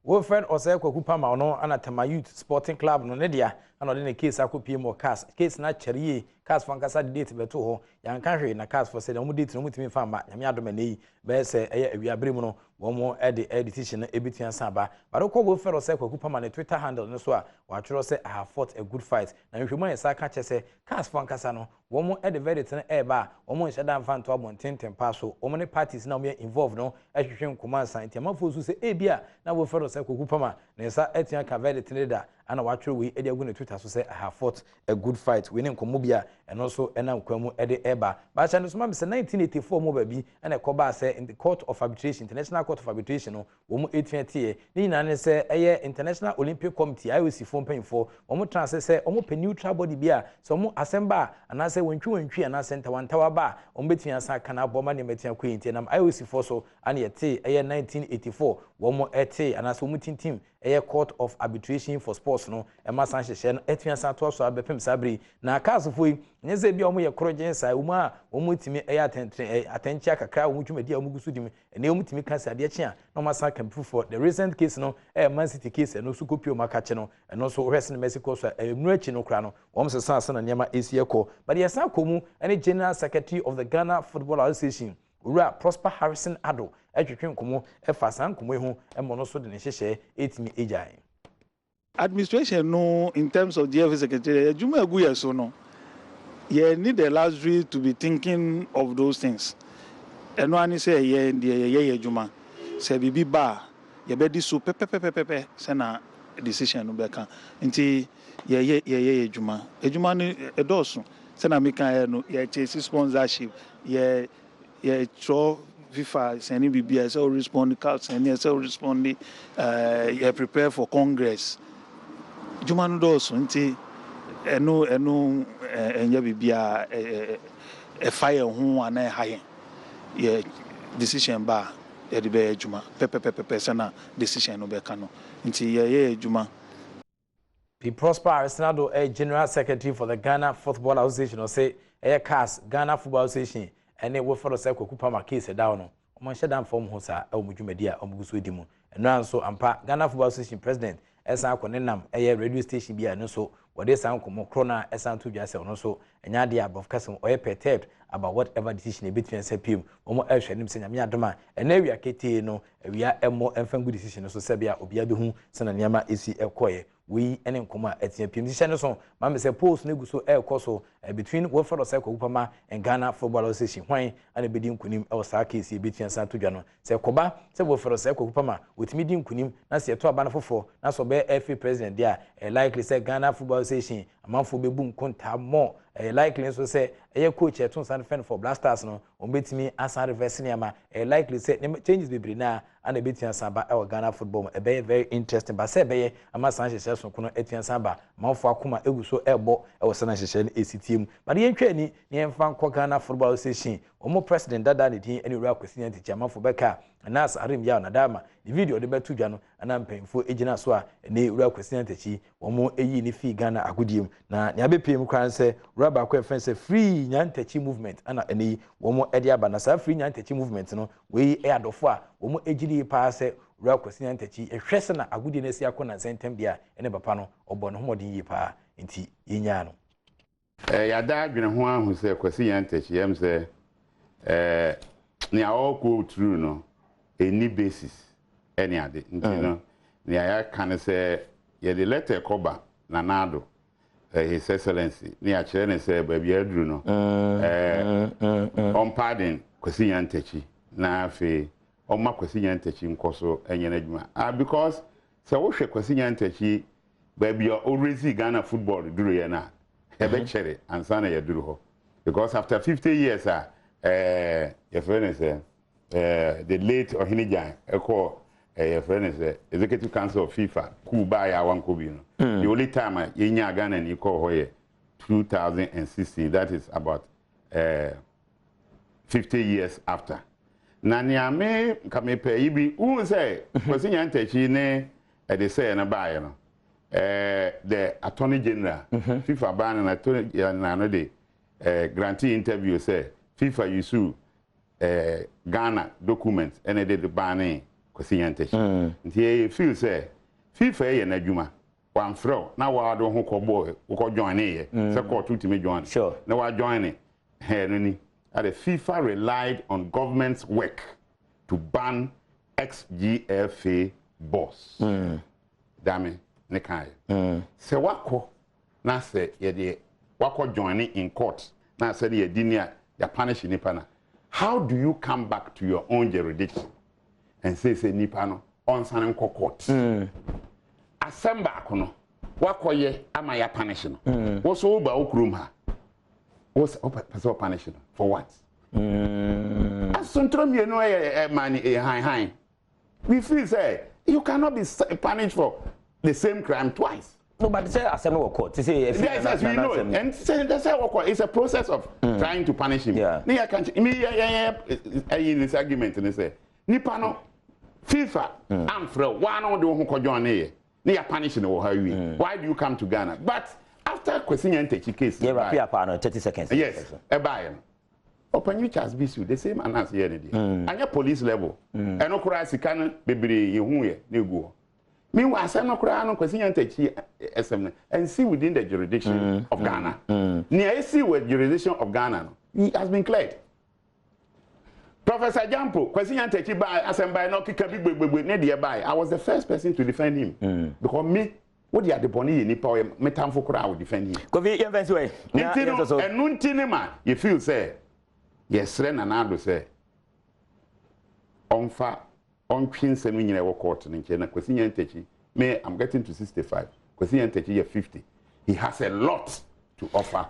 Wo friend Osei Kwakupama ono ana Tamayu Sporting Club no ne dia ana ɔde ne case akɔpie mo cars case na kyereye cars fankasa de date beto ho yanka hwe na cars for say no date no mutimi fa ma nyame adom na yi be say eye awiabre mu no wo mo edition na ebitua saba but ko go fero say kwaku pama ne Twitter handle no so a wa twero say I have fought a good fight na nhwemu yesa ka che say cars fankasa no wo mo verdict na eba wo mo nheda mfa nto abontentem pa so wo mo ne parties na mo involved no ahwehwe nkoma san tiamafo so say ebia na wo fero say kwaku pama na yesa etia ka verdict ne da ana wa twero we edi agu ne Twitter so say I have fought a good fight we ne nkomo bia and also enam kwamu eba ba cha no so ma say 1984 mo ba bi na ekoba say in the court of arbitration international court of arbitration no wo mo etuatie ni nyina ne say eye international olympic committee IOC fo mpanfo wo mo trans say wo mo pe neutral body bia so mo assemble ana say wontwi ana center wantawa ba wo mo betua sa kana bo ma ne metua kwenti nam IOC fo so ana yete eye 1984 wo mo ete ana so mo tintim eye court of arbitration for sports no e ma san hyehye no etua sa to so abepem sabri na case fo nyeze bia wo mo ye krogen sai wo ma wo mo timi eye atentia kakra wo mo twumadi a wo mo gusu dim ene wo mo timi kasa ade chia no ma san camp for the recent case no Man City case no so kopio makache no eno so hwese no Mexico so enuachi no kra no wo mo sesa asa na niam esi ekọ but yes san komu ene general secretary of the Ghana Football Association Ura Prosper Harrison Ado etwetwe nkomo efa san nkomo ehu emo no so de ne hyehye etimi ejai administration no in terms of the DFA secretary ejuma agu yeso no you need the luxury to be thinking of those things eno ani say ye ye ejuma say bibi ba ye be di so pepe say na decision no be kan nti ye ejuma ni edoso say na me kan no ye chase sponsorship ye throw FIFA sending BBS so respond cards and so respond you prepare for Congress juma no do so nti eno enya bibia fire ho ana hayen ye decision ba ye de be juma pepe sana decision no be kano nti ye juma the Prosper Arsenal General Secretary for the Ghana Football Association or say CAS Ghana Football Association and it will follow cycle Kupama case down no man shut down from Hosa El Mujumedia or Mugusudimu and now so ampa Ghana Football Association President Esa Konenam a radio station be no so what they sound como crona Esan to yourself no so and yadia above custom or perturbed about whatever decision between Sepim or more elsewhere him saying Yadama and area Kate no we are a more and good decision so Sabia Obiabu Sananyama is a koye. We and in Kuma at the PMC so Mamma say post neguso air coso between Wolford Cycle Upama and Ghana Football Association wine and a bidding kunim or Saki between Santo Jano. Say Koba, say Wolford Cycle Upama with medium kunim, Nancy a 12 banner for Naso Bear FA president there, a likely say Ghana Football Association, a month for boom conta more. A likely so say a coach at Tons and Fan for Blasters no, or beat me as a reverse cinema, a likely say changes be now and a bit Samba our Ghana football, a very interesting, but say Bay, a mass Sanchez from Kuno Etian Samba, Mouthwa Kuma Eguso Elbow, or Sanchez ACTM, but the entraining near Fan Ghana Football Association, or more president that did he any real question to Chairman for Becca, and as Arim Yao Nadama, the video the Betu Jano, and I'm paying for Agent Swa, and they real question to chi, or more a yini Ghana Agudium, na Yabe PM Cran say, Rabba Quefence free Yantechi movement, and any one more Ediaba Nasa free Yantechi movement, no, we air the four, one more AGD pass. Real question techi a hwesena agudi na sia kona sentem bia ene papa no obo no homodi yi pa nti yenya no ya da adwene ho ahu se kwasi yan techi yem se ni all go through no any basis any ade nti no ni ya kan se ye the letter koba na nado his excellency ni a kire ne se ba bia aduru no on pardon kwasi yan techi na afi Oma kwasi nyantachi nkoso enyena adwuma because se wo hwe kwasi nyantachi baby already Ghana football duru ye na e be chere ansa na ye duru ho because after 50 years your friend say the late Ohinijan eko your friend say executive council of FIFA ku ba ya wan ko bi no the only time ye nya Ghana ni ko ho ye 2016 that is about 50 years after na niame kamepe yibi un say kwasi nyantachi ne e de say na bae no the attorney general FIFA ban na attorney na no de grantee interview say FIFA you sue Ghana document and they the ban kwasi nyantachi nti feel say FIFA ye na adwuma one throw. Now wa do ho ko boy, ko join here. Say court to me join. Sure. Now wa join it. Hey, the FIFA relied on government's work to ban ex-GFA boss. Dame ne kai. Se wako na se ye de wako joining in court. Na se ye dinia ya punish nipa na. How do you come back to your own jurisdiction and say nipa no on sanen court? Assemble kono wako ye ama ya punish no. Wo so ba okrum ha. What's person punishment for what? We feel say you cannot be punished for the same crime twice. No, but say assembly court. Say yes, we know it. And say that's it's a process of trying to punish him. Yeah. In this argument and say nipa no FIFA am for one on the who ko join here. They are punishing why do you come to Ghana? But after question and take case, yeah, 30 seconds. Yes, a buyer. Open you chance be sued the same as here. And your police level. And no cry, can be you go. Meanwhile, I no cry, no question and take and see within the jurisdiction of Ghana. Near see what jurisdiction of Ghana has been cleared. Professor Jampo, question and take by assembly no kick a big nearby. I was the first person to defend him because me. What you the boni in power metamfo kura will defend him. Kofi events way. And nun man, you feel say yes, ren and ado say on queen semi in our court in Kenya, question techi. Me, I'm getting to 65. Question techi 50. He has a lot to offer.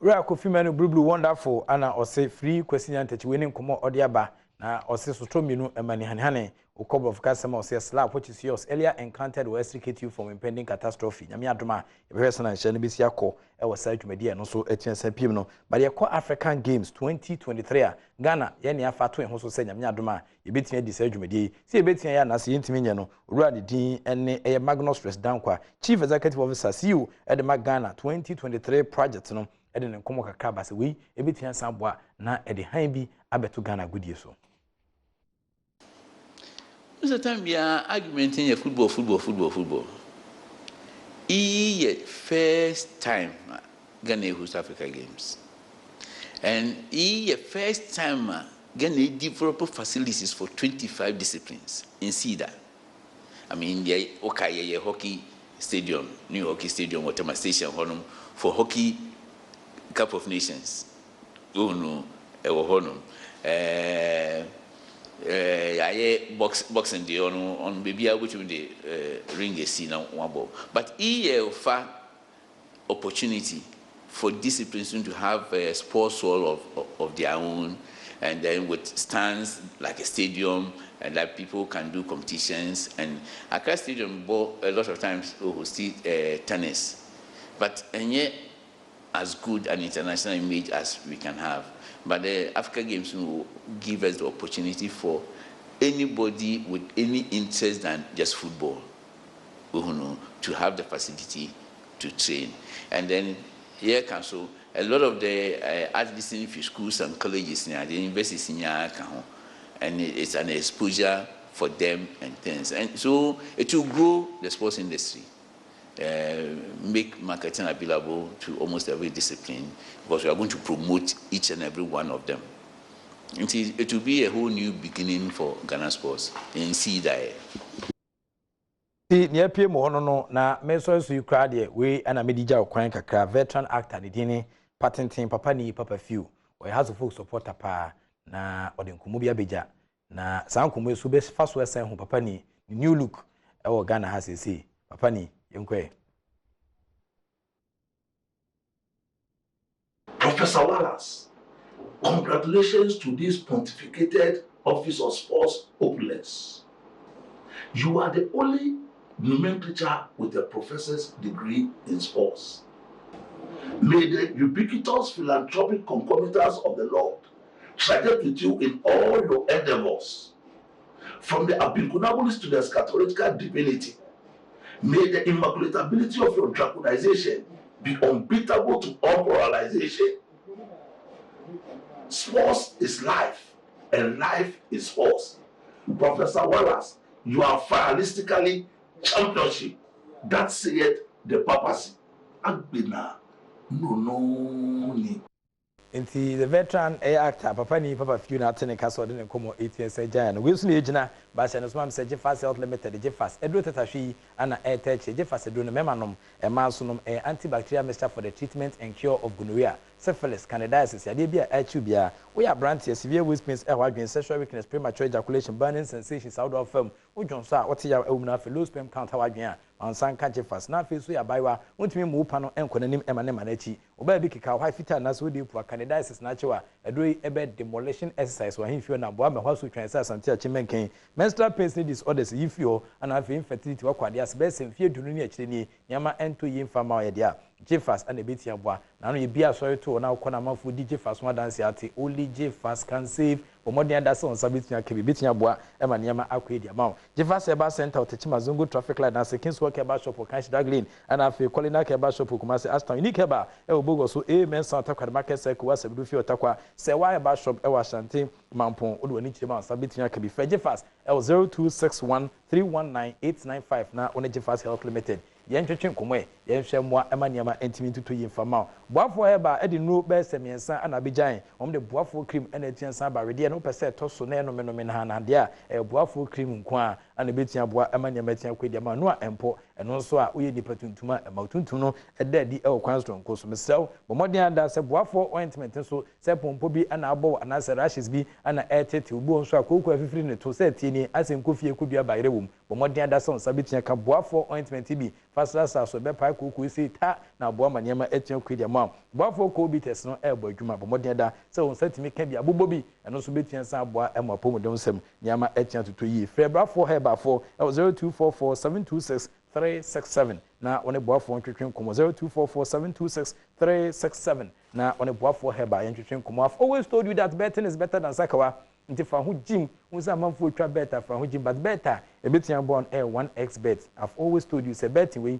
Rare Kofi Manu Blue wonderful Anna or say free question techi winning komo odiaba na or say so minu emani hanhane. A couple of customers say slap which is yours earlier encountered will extricate you from impending catastrophe. Nyame adoma e person and shall be sia call e was side media no so etien no but ye call African Games 2023 Ghana ye ne afato en ho so say nyame adoma e betia di side media see e betia ya na se yintimi nye no owura de din ene e Magnus Stress Dankwa Chief Executive Officer CEO e de Ghana 2023 project no e de nkomo kakra ba se we e betia sanboa na e de han bi abeto Ghana godie so. Most time we are argumenting football. First time Ghana host Africa Games. And first time Ghana develop facilities for 25 disciplines in SIDA. I mean, hockey stadium, new hockey stadium, whatever station for hockey Cup of Nations. Oh no, honum. Boxing the on baby which the ring a scene one ball. But offer opportunity for disciplines to have a sports hall of their own, and then with stands like a stadium, and that people can do competitions. And Accra Stadium a lot of times host tennis, but and yet as good an international image as we can have. But the Africa Games will give us the opportunity for anybody with any interest than just football to have the facility to train. And then here comes so a lot of the athletes schools and colleges now, they invest in and it's an exposure for them and things. And so it will grow the sports industry. Make marketing available to almost every discipline because we are going to promote each and every one of them. It will be a whole new beginning for Ghana sports and see that. Near PM no na me so you crowd here we and a medija okwan kakra veteran actor the dini patenting papa ni papa few we has folk supporter pa na odinkumu bia beja na sankumu so be fa so esen ho papa ni new look e wo Ghana has say papa ni yenkwe. Professor Wallace, congratulations to this pontificated office of sports opulence. You are the only nomenclature with a professor's degree in sports. May the ubiquitous philanthropic concomitants of the Lord strike with you in all your endeavors, from the Abinkunabulist to the eschatological divinity. May the immaculatability of your draconization be unbeatable to all moralization. Sports is life, and life is sports. Professor Wallace, you are fatalistically championship That said, the papacy. Agbena no ni. Inti the veteran actor papa ni papa few na tene ka so de ne komo 8 years agya no we so na ejina ba se no so am se Jeffas Health Limited Jeffas edro tatahwi ana airtech Jeffas edro no memanom e ma so nom antibacterial mixture for the treatment and cure of gonorrhea, syphilis, candidiasis, yade bia achu bia we are brand severe waist pains e wadwen sexual weakness, premature ejaculation, burning sensations out of film udwon so a wote ya ewumna fe low sperm count wadwen a ansan ka Jeffas na fe so ya baiwa wontumi mu pa no enkonanim emane manachi oba bi kika hwa fita na so de pu candidiasis na chewa edro ebe demolition exercise wa himfio na boa me hwa so twan sa asante a chimenken menstrual pains disorders yifio ana afi infertility wa kwade asbes mfie dunu ni akire ni nyama ento yi mfa ma yede a Jeffas and ebeti aboa na no ye bia sorry to na ukona mafu di Jeffas one dance ati only Jeffas can save omodin da se on sabiti aka bibeti aboa e ma nyama akwedi ama Jeffas eba center otechima zongo traffic light na sekins work eba shop cash daglin and afi kolina ke eba shop kuma se aston unique eba e obogo so amen santa kwad market circle wa sebudu fi otakwa se wa eba shop e wa shante mampon odo ani chima sabiti aka bi fe Jeffas e 0261319895 na one Jeffas Health Limited yen twetwe nkomwe yen hwemwa ema niama entimi tutu yimfama boafo heba edi no be semiensa ana bejan omde boafo cream ana tiansa ba rede no pese toso na eno menome na na de a boafo cream nko a ana betia boa ema niama tian kwedi ama no a empo eno nso a oye nipa tuntuma ema tuntum no eda di e okwan stron ko so mesew bomodin ada se boafo ointment nso se pompo bi ana abo ana se rashes bi ana etete ubo nso akoko afifiri ne to se tieni asenkofie kudua bayre wom bomodin ada se on sabitia ka boafo ointment bi fasasa so be pai kuku isi ta na boa maniema etian kwedi ama boafo ko bi tes no ebo adwuma bomodin da se on satimi ka bi abobo bi eno so betian sa boa ema pomodon sem niama etian tutu yi frebrafo hebafo 0244726367 na one boafo ntwetwe nkomo 0244726367 na one boafo heba ntwetwe nkomo. I've always told you that betting is better than sakawa nti fa ho gym unsa manfo twa better fa ho gym but better e betian born 1x bet. I've always told you say betting we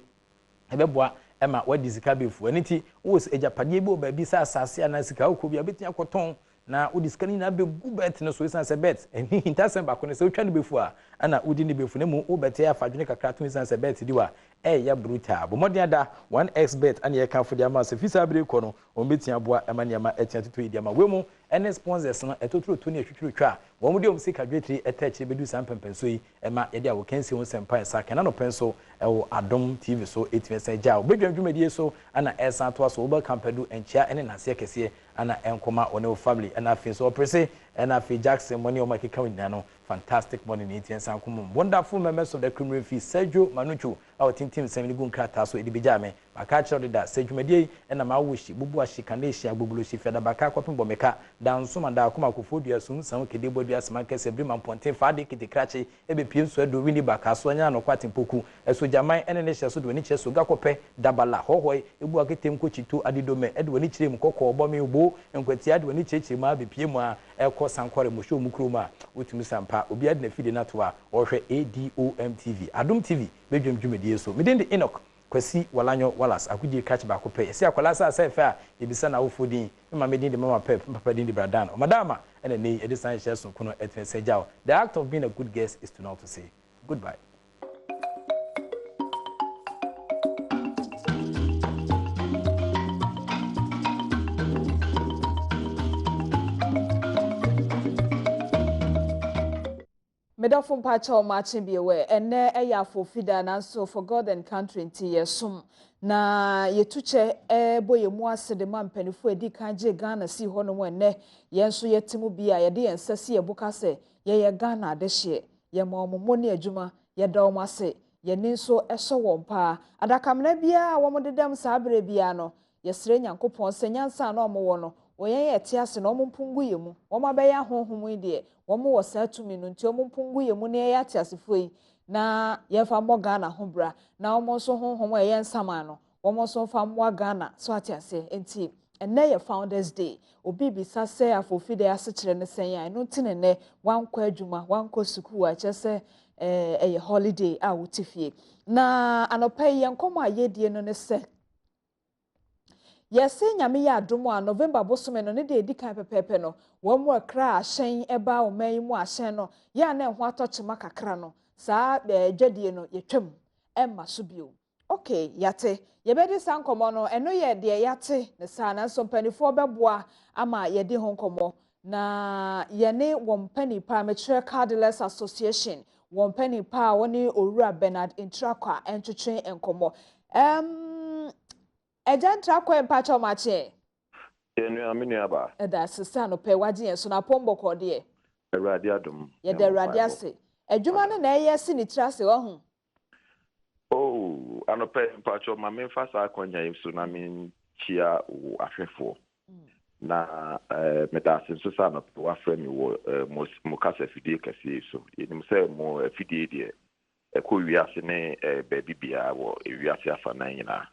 ebeboa ema wadi sika befu aniti wo ejapade bi oba bi sa asase ana sika ko bi abetian koton na udi skani na be gu bet no so isan se bet eni hintasem ba ko ne se utwa ne befu a ana udi ne befu ne mu wo bet ya fadwene kakra to isan se bet diwa ya brutal bomodin ada 1x bet ana ye kan fo dia ma se fisa bre ko no o betian boa ema ne ma etian tutu dia ma we mu ene sponsors no etotro to ne atwitwiro twa wo mu de o sika dwetri etachi bedu san pempenso yi ema ye dia wo kansi ho sempa sa kana no penso ewo Adom TV so 8 ja obedwandwumedie so ana esa to so oba kampadu enchia ene nase kese ana enkoma one family ana afi so prese ana afi Jackson money o makeka wina no fantastic money ni tiensa kom wonderful members of the criminal fee Sergio Manuchu our team semi gun krata so edibija me baka chiro da sedwumadie ena ma woshi bubu ashikane shi agbobulo shi feda baka kwapin bomeka danso manda akoma kofodua sun san kede bodua sman kese brima ponten fade kiti krache ebe pienso edo wini baka so anya no kwatin poku eso jaman ene ne hye so do ni hye so gakope dabala hohoi ebu aketem ko chito adidome edo ni chire mu kokko obo me obo enkwati ade ni cheche ma be pie mu a ekọ sankore mo show mu kroma otumi sampa obi ade na fide na to a ohwe Adom TV Adom TV bedwamdwumedie so midin de Enoch kwasi walanyo walas akudi catch back ko pe ese akwala sa fa a ebisa na wofodin ma medin de mama pep papa din de bradan o madama ene nei edisan share so kuno etwense jaw. The act of being a good guest is to know to say goodbye. Medafo mpacha o machin biwe ene eya fo fida na so for God and country nti yesum na yetuche boye mu asede mampanifo edi kanje Ghana si ho no mo ene yenso yetimu bia yede yensase yebuka se ye Ghana adehye ye ma omomo ne adwuma ye da omo ase ye ninso eso wompa adakamna bia wo mo dedam sabre bia no yesre nyankopon se nyansa na omo wo no oyen ye te ase na omo mpungu yemu wo ma be ya honhom ide wo mo wo sa tumi no nti omo mpungu yemu ne ya te ase foi na ye fa mo Ghana ho bra na omo so honhom ye nsama no omo so fa mo Ghana so ate ase enti ene ye Founders Day obi bi sa se afofide ase kire ne sen ya no tinene wankọ adwuma wankọ suku a chese eye holiday a wotifie na anopa ye nkomo ayedie no ne se yesi nyame ya adomo a November bosome no ne de edikan pepepe no wo mu akra ahyen eba o man mu ahyen no ya na ho atochema kakra no saa dwadie no yetwam emma so bio Okay, yate. Yebedi san komo no eno ye de yate ne sa na so mpanifo beboa ama ye de ho komo na ye ne wompani pa Mature Car Dealers Association wompani pa woni Owura Bernard Intrakwa entwetwe enkomo. Ejan Trakwa empacho mache. Enu amini aba. Eda sisa no pe waje enso na pombo kode. Awurade adom. Ye de awurade ase. Adwuma no na eye si ni trase wo ho. Oh, anope mpacho ma me fasa akonya yesu na me chia ahwefo. Na medase so sa no wa frame wo mo kasa fidie kase so. Yenim se mo fidie de ko wiase ne baby bia wo wiase afa na nyina.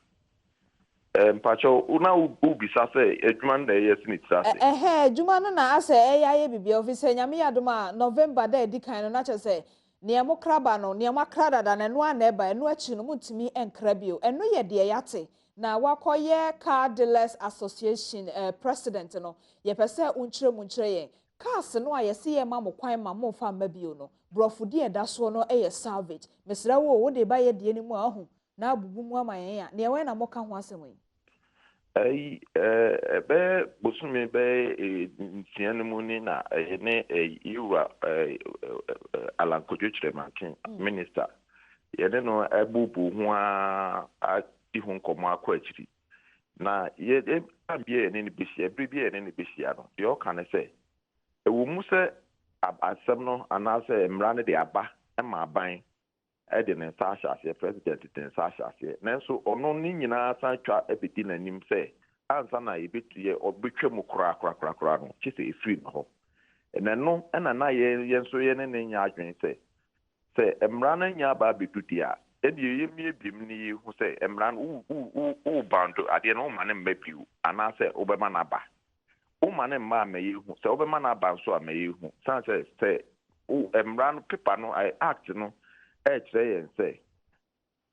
Mpacho una ubisa se adwuma na eye si ni trase. Adwuma no na ase eyaye bibia ofise nyame yadoma November da edikan no na chese niamo kraba no niamo krada da na no aneba eno achi no mutimi enkra bio eno ye de yate na wakoye Car Dealers Association president no ye pese unkyere ye cars no ayese ye ma mo kwan ma mo fa ma bio no brofudi eda so no eye salvage mesra wo de ba ye de ni mu ahu na abubu mu amayen ya ne we na mo ka ho asem be busumi be ntianumuni na ne Iwa Alankojo Chiremankin minister yene no ebubu ho a ihu nkomo akwachiri na ye abie ne bisia bribie ne bisia no de o kan se ewu mu se asem no anase mra ne de aba ma aban de ne sa ahase president de sa ahase nanso ono ni nyina san twa ebedi nanim se ansa na yebetuye obetwam kura no chise efiri no ho enano na ye nso ye ne nya adwen se emra na nya ba bedudia edi yemie bim ni hu se emra u bando ade no ma ne mbabiu anase obema na ba o ma ne ma ma yehu se obema na ba nso ma yehu san se emra no paper no I act no kire say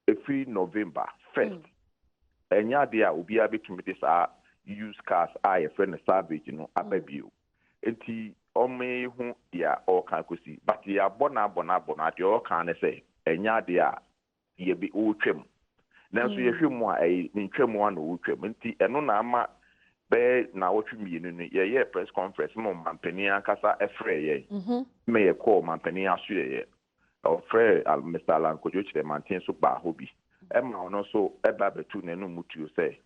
every November 1st enya dia obi abetumi de sa use cars a friend savage no ababio enti ome hu dia o kan kosi but ya bona de o kan ne say enya dia ye bi o twem nanso ye hwemu a ntwemu a no twem enti eno na ama be na wotwemi no ye press conference mo mampani akasa efre ye me ye call mampani asu ye Fred Mr. Alankojo Chiremantin so ba hobi emma ono so eba betu nenu mutuo say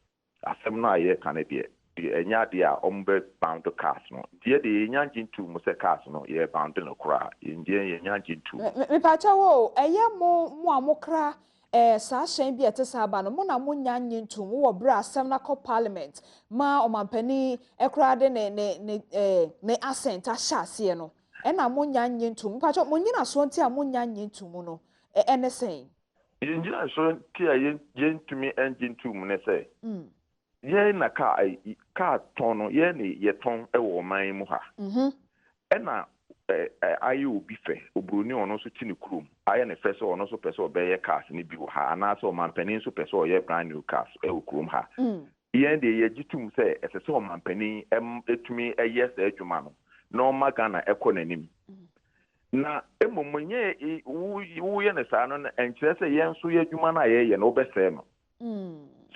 asem no aye kan de enya de a ombe bound cars no de enya gintu mu say cars no ye bound no kra ye enya gintu me pacha wo eye mo amokra sa shen bi etesa ba no mo na mo nya gintu mo wo bra asem na ko parliament ma omampani ekra de ne assent a hyase no ena mo nya nyintum pacho mo nyina so nti a mo nya nyintum no ene sen nyina so nti a yentumi engine tum ne say ye na ka ton no ye ne ye ton e wo man mu ha ena ayi obi fe obroni ono so ti ne krom aye ne fe so ono so pese obeye cars ne bi wo ha ana so mampani so pese oye brand new cars e wo krom ha ye de ye gitum say ese so mampani etumi eye sa adwuma no no magana ekononim na emomonye wo ye ne sa no enkyere se yen so ye adwuma na ye no obese no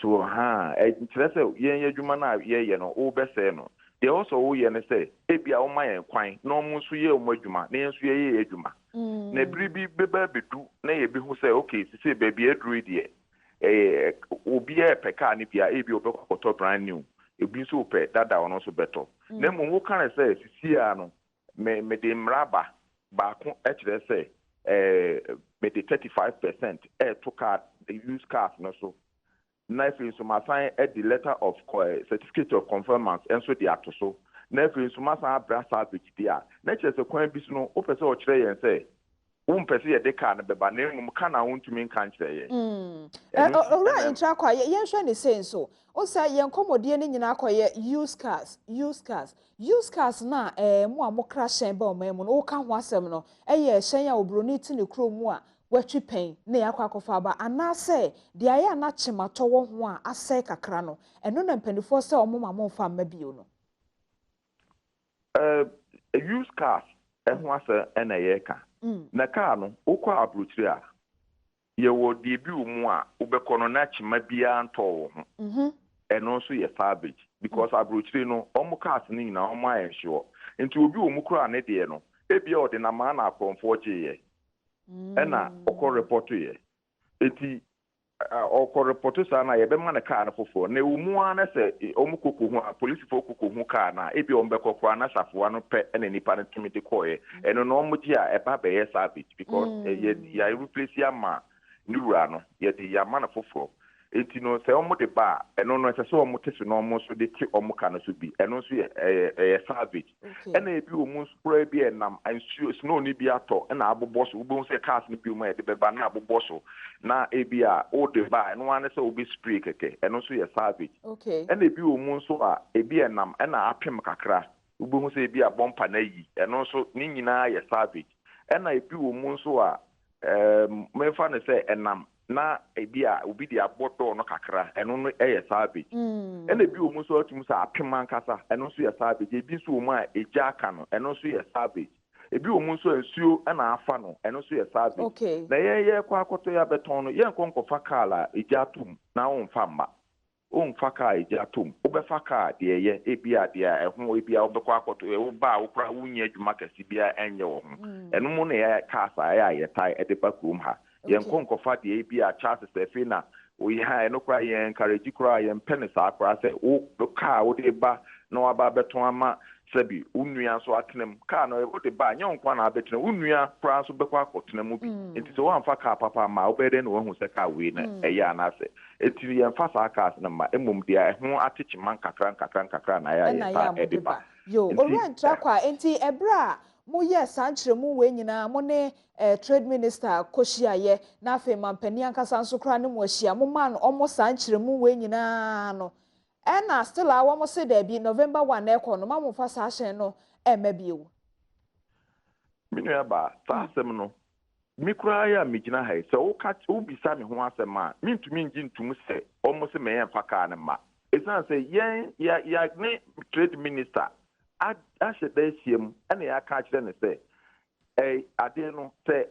so ha enkyere se yen ye adwuma na ye no obese no de also wo ye ne se ebia wo mayen kwan no mo so ye o adwuma na yen so ye adwuma na bribi beba bedu na ye bi hu se okay se baby edru de obi e peka ni bia ebi obekwato brand new ebi so pe dada ono so beto na mo wo kan se sisia no me de mraba ba ko ekire se me de 35% to car use cars no so na if so ma sign the letter of certificate of conformance and so the ato so na if so ma sign brasa bidia na kire se kwan bi so no o pese o kire yen se pese ye de car na beba na mu ka na wontumi kan kire ye ora intrakwa ye hwe ne sense so o sa ye nkomodie ne nyina akoye use cars na mo amokra hyen ba o mamu no o ka ho asem no ye hyen ya obroni ti ne kro mu a watwi pen na yakwa akofa ba anase de aye na chemato wo ho a asai kakra no eno na mpanifo se o mo mama fa mabio no use cars ho asa na ye ka na car no okwa abrochire a ye wo de bi umu a ubekọ no na chima bia nto wo ho eno so ye savage because abrochire no omo cars ni na omo aye sure nti obi omu kura ne de no ebia ode na ma na akonfo che ena okọ report ye eti okọ report sa na ye be ma na car na fofo na umu a na se omu koko ho police fo koko ho car na ebia ombekọ kwa na safoa no pe ena nipa na timi de koye eno no omu ji a eba be ye savage because ya replace ya ma niwura no ye de ya ma na fofo eti no se omu de ba eno no se so omu tese no omu so de ti omu ka no so bi eno so ye savage ena ebi omu spray bi enam ansuo snow ni bi ato ena abobọ so ubo se cars ni bi omu e de beba na abobọ so na ebi a o de ba eno ane se obi spray keke eno so ye savage ena ebi omu so a ebi enam ena apem kakra ubo se ebi a bompa na yi eno so ni nyina ye savage ena ebi omu so a mefa ne se enam na ebia obi di abodo no kakra eno no eye savage ena bi omu so atum sa apema nkasa eno so ye savage ebi so omu a eja aka no eno so ye savage ebi omu so ansuo na afa no eno so ye savage na ye kwa akoto ya beton no ye nkonkofa kala eja atum na onfa mma onfa ka eja atum obefa ka de ye ebia de ehun ebia obekwa akoto e ba okra wunya adwuma kasi bia enye wo ho eno mu na ye kasa ya ye tai edepa krom ha yen konkofa de bi a chances efe na we ha eno kra yen encourage kra yen penisa akra se o ka o de ba na wa ba beton ama sebi unua so atenem ka no o de ba nya nkwa na abetenem unua kra so bekwa akotenem bi enti so wan fa ka papa ma obede na wo hu se ka we na eya na se enti yen fa sa ka na ma emum dia ho atechi man kakra na ya ta ediba yo oran trakwa enti ebra mo yes anchiremu we nyina mo ne trade minister koshiaye na afi mampani ankasa nso kra ne mo ahia mo man omo sanchiremu we nyina no na still awo mo se da bi November 1 ekọ no ma mo fa sa hyen no mabiewu minu ya ba ta asem no mikura ya migina ha se o ka o bisa me ho asem a mintumi ngintum se omo se me yen fa ka ne ma esan se yen ya ne trade minister ashe da siem ene ya ka kire ne se ade no se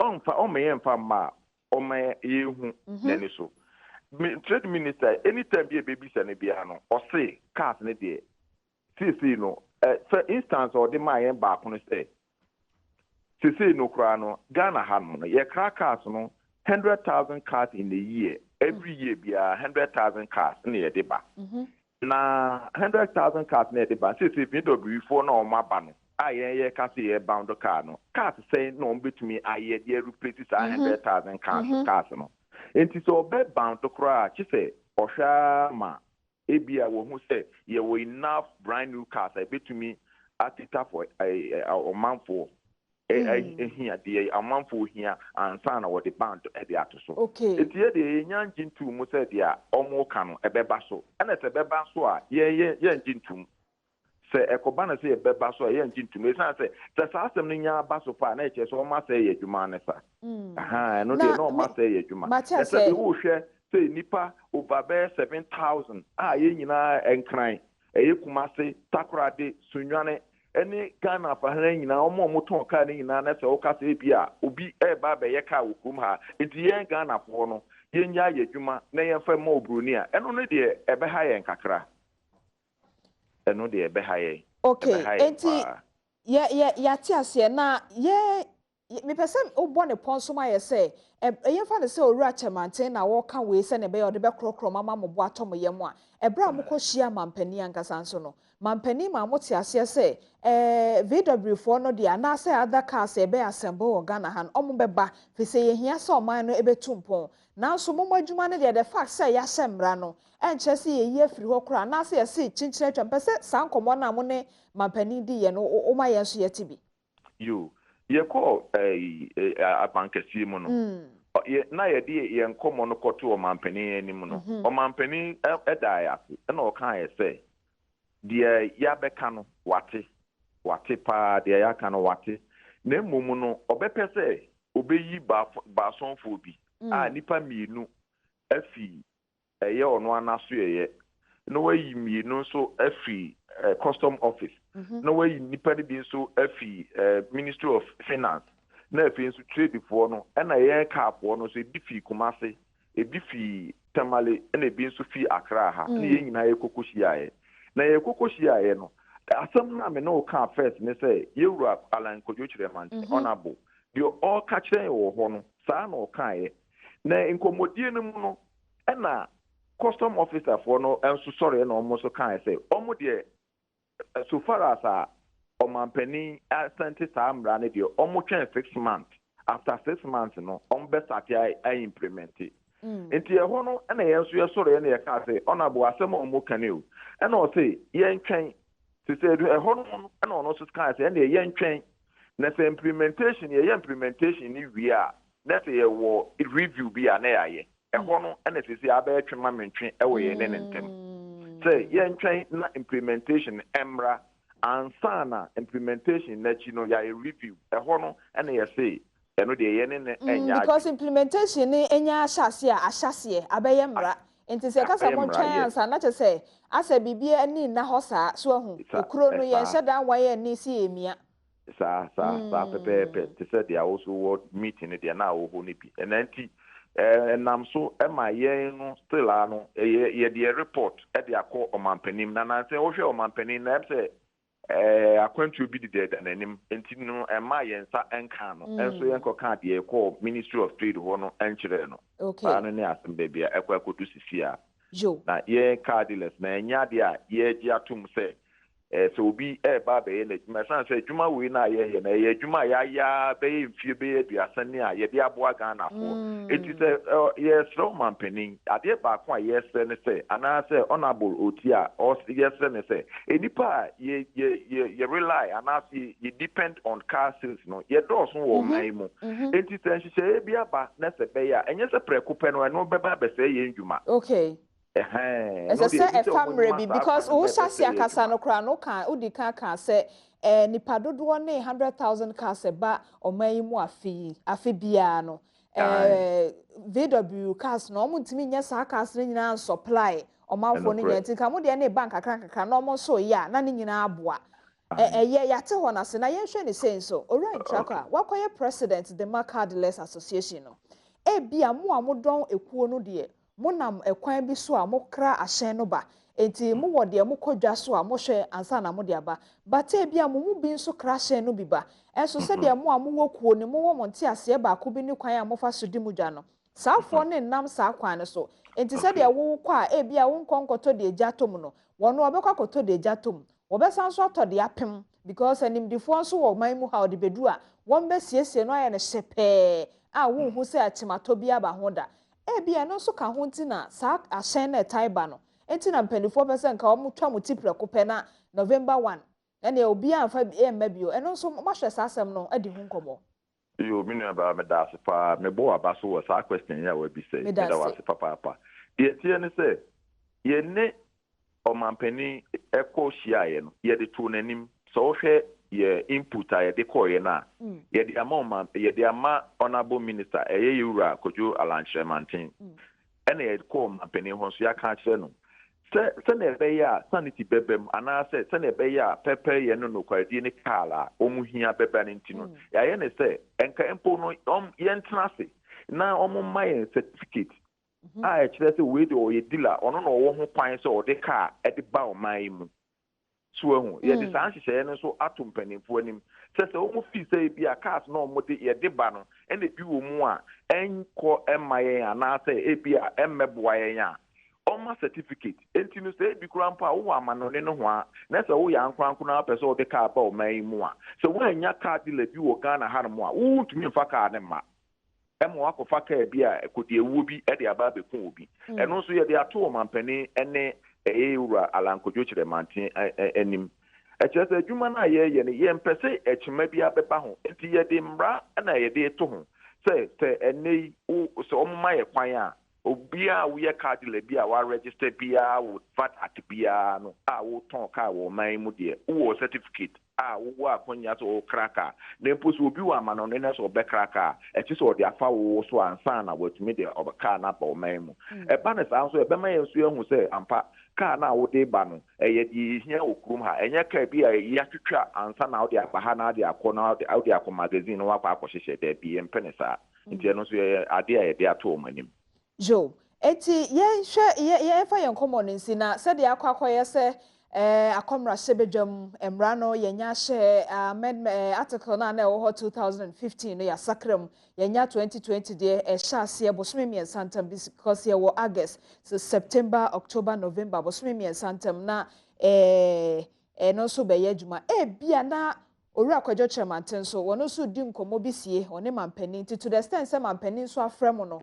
onfa o me yen fa ma o me yehu nani so trade minister anytime be baby se ne bia no o se cars ne de see no for instance or the my yen ba ko no se see no kra no Ghana ha no ye kra cars no 100,000 cars in a year every year bia 100,000 cars ne ye de ba na 100,000 cars ne de ba see VW4 na o ma ba no ye ka se ye bound car no cars say no betumi aye de replace 100,000 cars no enti so be bound to cry chi say ohwa ma ebia wo hu say ye we enough brand new cars I betumi atita for a manfo here the amanfo here and sana what the bound e de ato so enti ye de nyanjintu mu say dia omo ka no ebeba so na se beba so a ye nyanjintu se ekoba na se ebeba so ye nyanjintu me san se sa asem no nya ba so fa na e che so o ma say ye dwuma ne sa aha no de no ma say ye dwuma se wo hwe say nipa over 7,000 ye nyina enkran eye kumase takrade sunwane eni Ghana fa han nyina omo ton ka ni nyina na se o ka se bia obi ba be ye ka wokum ha enti ye Ghana fo no ye nya ye dwuma na ye fa ma obroni a eno no de ebe ha ye nkakra eno de ebe ha ye enti ya ti ase na ye me pese obo ne ponso ma ye se ye fa ne se owura chamanten na wo ka we se ne be ode be krokro mama mo bo atom ye mo a ebra mo ko hia mampani ankasa nso no mampani ma mo ti ase se VW4 no dia na se other cars e be assemble o Ghana han omo be ba fi se ye hia se o man no e be tumpon na so mo adwuma ne the fact say ya semra no enche se ye afiri ho kra na se ye se chinchire twam pese sankomo na mo ne mampani di ye no o ma ye nso ye tibi you ye call abankasi mu no na ye di ye nkomo no koto o mampani anim no o mampani eda ya na o kan ye say dia ya beka no wate pa dia ya kan wate na mmom no obepese obeyi ba sonfo bi nipa mienu afi eye ono anaso ye no wayi mienu so afi custom office no wayi nipa bi so afi Ministry of Finance na efi nso trade for no na yen cap no so ebi fi Kumasi ebi fi Tamale na ebi nso fi Accra ha na yen nyina ye kokohia na ye kokohia no asem na me no ka first ne say yewura Alan Kojochire man honorable the all catch them wo ho no saa na o kan na inkomodie no mu no na custom officer for no enso sorry na omo so kan say omo de so far as omampani asante samra ne de omo twen 6 months after 6 months no omo be start I implement it enti e ho no na yenso ye sorry na ye ka say honorable asem omo kaneu na o say yen twen to say e ho no na ono so kan say na yen twen na say implementation ye implementation ni wi a na say ye wo review bi a na ya ye e ho no na say say aba etwe mamentwe e wo ye ne ntem say yen twen na implementation emra ansana implementation na chi no ya review e ho no na ye say eno de ye ne enya because implementation ni enya ahyase abaye mra enti se kasa mo twan ansa na che say asa bibie ani na ho saa so ahu ekuro no ye hyedan wa ye ni si emia sa pepe to say they also what meeting there na wo ho ni bi enanti nam so e ma ye no still ano ye the report e dey akọ omampanim na say wo hwe omampanim na say akwantu bi dey da nanim enti no e ma ye nsa enka no enso ye nkoka de ekọ Ministry of Trade ho no enkyere no ano ne asembe bia ekwa kodu sisia na ye cardless na enya de a ye gi atum say so obi ba be na juma san say juma we na ye na ye juma ya be mfie be aduasa ni a ye de aboa Ghana for eti say yes no man penin ade ba kwa yes ne say ana say honorable oti a or yes ne say enipa ye rely ana say ye depend on car sales no ye do so wo man mu eti say hye bi aba na say be ya enye say preko pe no no be ba be say ye njuma okay as I say a family because who sasia kasa no kra no kan udi kan say nipa dodo ne 100,000 cars ba oman mu afi bia no VW cars no mo ntimi nya sa cars ne nyina supply omanfo ne nya tinka mo de na bank kakra no mo so ya na ne nyina aboa ya te ho na se na yen hwe ne senso alright traka wakoye president the Cardless Association no bia mo amodon ekuo no de monam ekwan bi so a mokra ahyen no ba enti mo wode mo kodwa so a mo hwe ansa na mo de aba bata bia mo mu bi nso kra ahyen no bi ba enso se de mo amowo kuo ni mo wo monte ase ba ko bi ni kwan a mo fa so di mudwa no saafo ne nam saa kwan no so enti se de wo kwa bia wo nkonkoto de ajatom no wono obekwa koto de ajatom obesan so to de apem because animdifo nso wo man mu ha de bedu a won be siesie no aye ne hyepe a wo hu se atimato bi aba ho da bia no so ka ho ntina sa ahyen na taiba no enti na mpanifo percent ka omo twa mo tipreko pe na November 1 ene obi anfa mabio eno so mahwe sa asem no adi ho nkomo yo minu aba me da sepa me bo aba so was a question ya we bi say me da was papa ye tie ne say ye ne omampani eko hia ye no ye de to nanim so hwe ye input a ye de ko ye na ye de ama honorable minister ye yura kojo alanche mantin ene ye ko omampani ho so ya ka kire no se na be ya sanity bebem ana se na be ya pepper ye no kwadi ni kala omuhia beba ne ntino ya ye ne se enka empo no ye ntrase na my certificate a kire se we de o ye dealer ono no wo ho kwan se o de car e de ba o man mu so hu ye de san hye ne so atom panimfo anim se o mu fi se bia cars no mo de ye de ba no e na bi wo mu a enko emaye ana se e bia emmeboa ye ya oma certificate enti no say bi kura mpa wo amanone no ho a na se wo ya nkranko na pese wo de car ba o man mu a se wo anya car dealer bi wo Ghana ha no mu a wo tumi mfa car ne ma emo akofa car bi a ekodi ewu bi e de aba be kun obi eno so ye de ato o mampani ene ewura alankojo kire mantin enim eche se adwuma na ye ne ye mpese echima bi abeba ho enti ye de mra na ye de to ho se ene o so omma ye kwan a obia we card le bia wa register bia wo VAT at bia no a wo ton car wo man mu de wo certificate a wo akonya so kraka na mpo so obi wa ma no ne so be kraka e ti so de afa wo so ansa na watumi de obaka na ba o man mu e ba na sa so e be ma yen so ehu se ampa car na wo de ba no e ye di hia okrum ha enye ka bia ya twetwa ansa na wo de aba ha na de akona wo de akọ magazine no wa kwa akọhyehyẹ de bi empenesa nti no so ade a ye de ato manim Jo, eti ye fa yen common nsi na se de akwakoye se akomra sebedwam emra no yenya hye amendment article na na wo 2015 no ya sakram yenya 2020 de hye bosome mi santam because ye wo August so September October November bosome mi santam na no so be yadwuma bia na owura kwadwo chairman so wono so di nkomo bisie one mampani to the extent say mampani so afrem no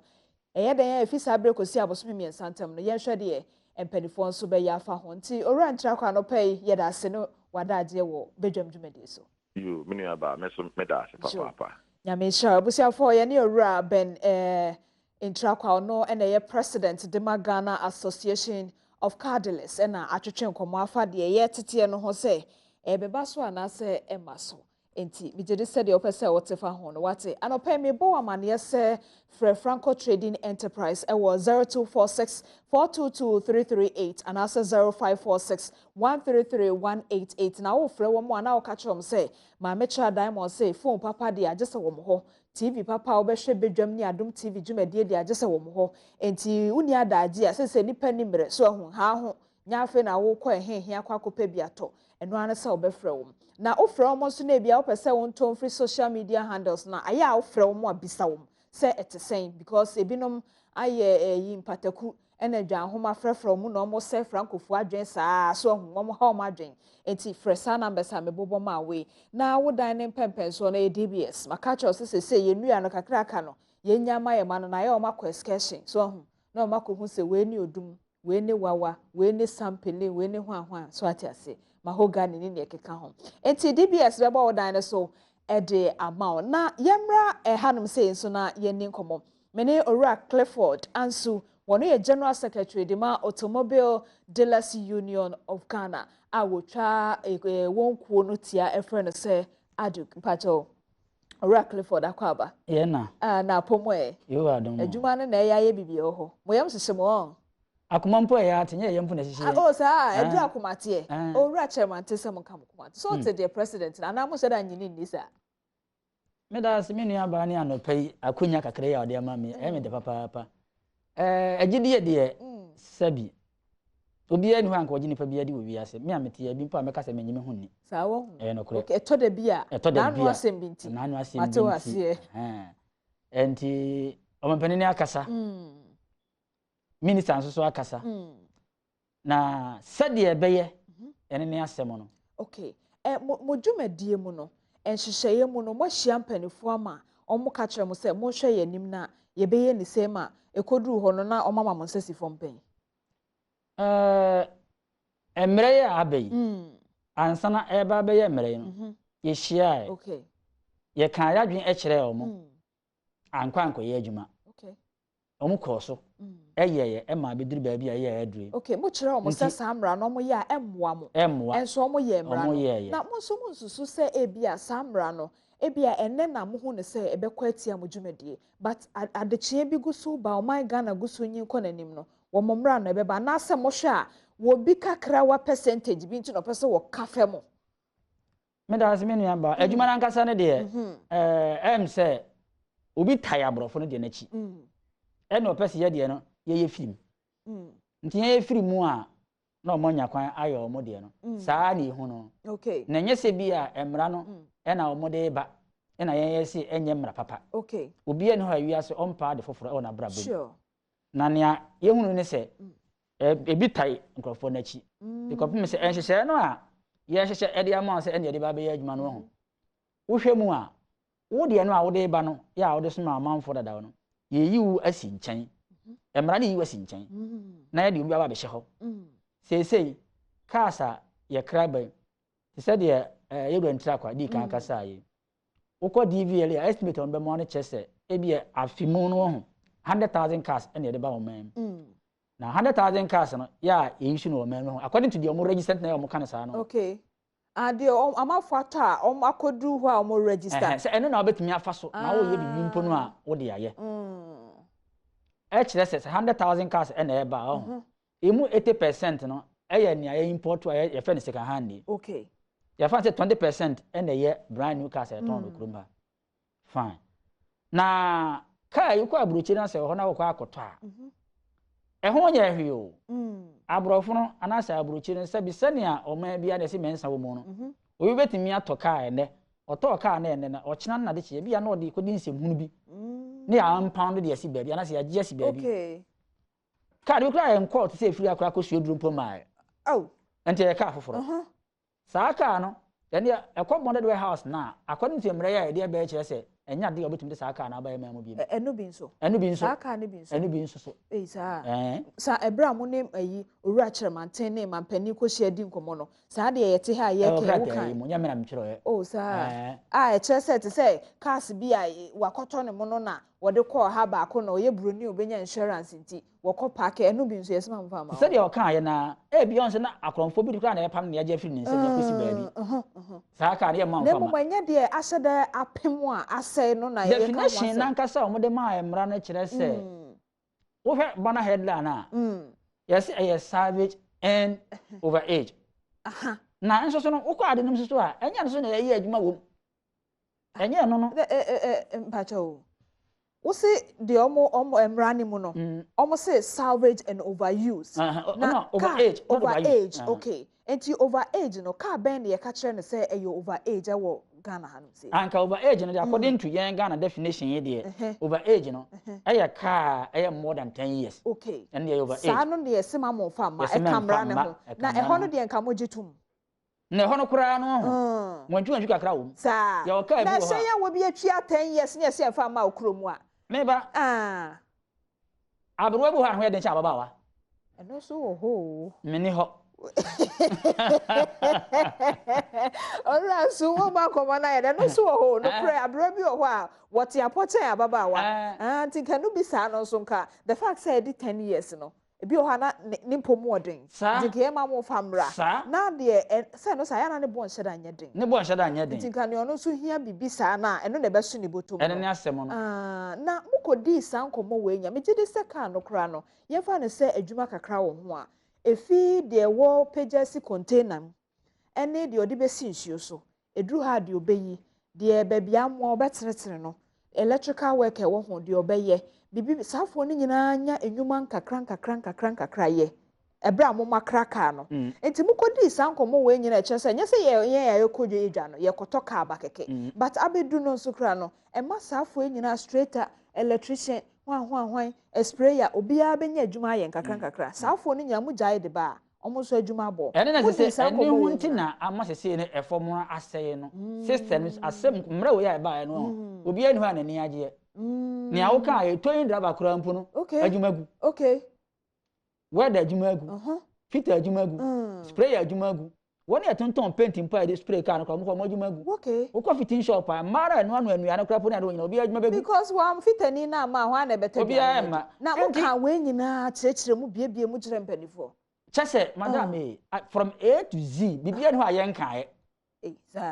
den efisa brekosi abosome mi santam no yenhwe de empanifo nso be ya fa ho nti owura ntra kwa no pay ye da se no wadaje wo bedwam dwumade so you mini aba meso meda se papa nyame sha busiafo ye ne owura ben ntra kwa no ene ye president de Ghana Association of Car Dealers na atwetwe nkomo afa de ye tete no ho se beba so anase emaso enti mi jede se de opese wotefa ho no wate anopa mi bo amane se Franco Trading Enterprise was 0246 422338 and also 0546 133188 na wo frɛ wo mo ana wo ka kyerɛm sɛ ma metra diamond say phone papa de agye sɛ wo mo ho TV papa wo bɛhwɛ bedwam ni Adom TV dwumadie de agye sɛ wo mo ho enti uni adagye a sɛ nipa ni mmerɛ so ho ha ho nya afi na wo kɔ ehehia kwa kopa bi ato eno ana sɛ wo bɛfrɛ wo na wo frɛ wo mo so na bia wo pɛ sɛ wo ntom free social media handles na aya wo frɛ wo mo abisa wo say etesen because ebinom aye yimpataku ena dwan homa frɛfrɛ mu na ɔmo sɛ frankofu adwen saa so ɔmo ha ɔmo adwen enti frɛsa number sa mebobɔ ma we na wo dan ne pempen so na DBS makacho sɛ yenua no kakraka no yenya ma ye ma no na ye ɔmo akɔ excursion so na ɔmo akɔ hu sɛ we ni odum we ni wawa we ni sampele we ni hwanhwan so atiase mahogany ni ne keka ho enti DBS bɛbɔ wo dan ne so ede amount na yemra hanum say so na yeni nkomo mene owura Clifford ansu wono ye general secretary de ma Automobile Dealers Union of Ghana a wotwa wonkuo no tia efre no say adu pacho owura Clifford akwaba ye na na pomoe yo adom adwuma no na ye bibie ho moyam sesemo akomampo ya atenye ye mpo na hihie oh sa edu akomate owura chairman tesem kam komate so te the president na na mo se da nyini ni sa meda se menu aba ne anopai akonya kakra ya ode ama me me de papa agidi de sabi obi ani ho anka ogini pa bia de wo wiase me amete ya bi mpo ameka se menyime ho ni sa wo no kro okay eto de bia na anu asem binti na anu asem binti enti omampani ne akasa minister nso so akasa na sade ebeye ene ne asem no okay mo dwumadie mu no enhyehyeye mu no mo hia mpanifo ama omo ka kire mo se mo hwe yanim na ye beye ni se ma ekoduru ho no na omama mo nsesi fo mpan emre ya abai ansana eba beye emre no ye hia okay ye kan yadwen e kire omo ankwanko ye adwuma okay omo kɔ so ye ma beduru ba bi a ye adure okay mo kire omo se samra no mo ye a emmoa mo enso omo ye emra no na mo so mo nsusu se ebia samra no ebia enne na mo hu ne se ebekɔ atia mo dwumadie but adechie bi guso ba o my Ghana guso nyin kɔ nanim no wo momra no ebeba na se mo hwe a wo bi kakra wa percentage bi nti no pese wo kafe mo me da se menu aba adwuma na nkasa ne de se obi taya abrofo no de na chi ene opese ye de no ye film nti ye film mu a na omonya kwan ayo omo de no saa na ihu no okay na nyese bi a emra no ena omo de ba ena ye se enye mra papa okay obi ene ho awia se ompa de foforo e na bra bom sure na nea ye hunu ne se ebi tai nkrofo na chi ikopim se enhyehyɛ no a ye hyehyɛ ede ama se ene de ba be ye adwuma no ho wo hwɛ mu a wo de no a wo de ba no ya wo de so ma amanfo dada no ye yiwu asi nkyɛn emra ne yiwu asi nkyɛn na ye de obi aba be hye ho sei kasa ye kraban ti se de ye gwantra kwa di kan kasa ye wo kɔ DVL estimate on be mo ne chese ebi afimu no ho 100,000 cars and the ba man. Now 100,000 cars no yeah you should know man according to the registered na kind of okay and amafata akodu ho a register say eno na obetumi afa so na wo ye bibi mpo no a wo de aye kire say 100,000 cars and e ba oh emu 80% no eye ni aye import aye ye fe ni second hand okay ya fa say 20% and ye brand new cars e ton do kurumba fine na car you ko abrochi na say ho na wo ko akoto a ho nya hwe o abrofo no anasa abrochi no se bi sania o ma bia na se mensa wo mu no obi betimi atoka ene otoka na ene na ochina na de che bia na odi kodi nsem hunu bi ne ya pound de esi baabi anasa ya gye esi baabi okay ka de kra en court se free akra ko suoduru mpo mai oh ente ya ka foforo saa ka no ene ekọ bonded warehouse na according to emre ya de be kire se enya de obetumi de saa ka na abaye mamu bi enu bi nso saa ka ne bi nso enu bi nso so saa ebra mu ne ayi owura kyermanten ne mampani ko hia di nkomo no saa de yete ha ye ke wo kan mo nya mena mkyerɛ oh saa e kire se te se cars bi a wakoto ne mo no na wode call ha ba ko na oye broni obenya insurance nti wokɔ park enu bi nso yesema mfa ma se de o kan ye na e bi on se na akronfo bi dikra na ye pam ne ya je firi ne nse ya kosi baabi saa ka ne ye ma mfa ma ne mo manya de ahyeda apem a asɛ no na ye ka definition na nkasa o mo de ma emra na kyerɛ se wo hwɛ bana headline na yes a savage and overage na nso so no wo kɔ ade nim so a enya nso na ye adwuma wom enya no no mpacho wo se de omo emrani mu no omo say salvage and overuse na overage okay enti overage no car ben ye ka kire ne say e overage e wo Ghana hanu say anka overage no according to yen Ghana definition ye de overage no e car e more than 10 years okay and ye overage sa no de sema mo fa ma e camera ne ho na e ho no de nka mo gitum na ho no kura no wantu kakra wo sa ya o ka bi ho na say ya wo bi atwa 10 years ne se fa ma okromu a meba abro bu ha ho ye de cha baba wa eno so ho meni ho ora so wo ba ko na ye de no so ho no pray abro bi ho a what ya pochen ababa wa anti kanu bi sa no so nka the fact say di 10 years no ebi o ha na nimpo mu odin dike ma mo famra na de say no sa ya na ne bon hyeda anya den ne bon hyeda anya den tinka ne ono so hia bibi sa na eno na be so ne botom ene ne asem no na mukodi sankomo we nya me gide seka no kra no ye fa ne say adwuma kakra wo ho a efi de wo pagesi container ene de odi be sinsuo so edru ha de obeyi de babia mo obeteretere no electrical worker wo ho de obeye bibi safo ni nyina nya enwuma nkakra ye ebra mo makraka no enti mukodi sankomo we nyina eche nya se ye kodwo edwa no ye kotoka abakeke but abedu no so kra no e ma safo nyina straighter electrician hwan sprayer obia benya adwuma ye nkakra safo ni nyina mu jae de ba omo so adwuma bo ene na se ene hu ntina ama se ne efom no aseye no system asem mra we ya ba no obia ni ho anani agye ni awuka e toyin driver kura mpu no adwumagu okay weda adwumagu filter adwumagu sprayer adwumagu woni etonton painting pa de spray car no kwa mo adwumagu okay wo ko fitting shop a mara no anu anuane kura po na do nyina obi adwumagu because wa fitani na ma ho na beta obi ma na mo ka we nyina kyerɛkyerɛ mu biebie mu kyerɛ mpanifo chese madam from A to Z bibia ni ho aye nkae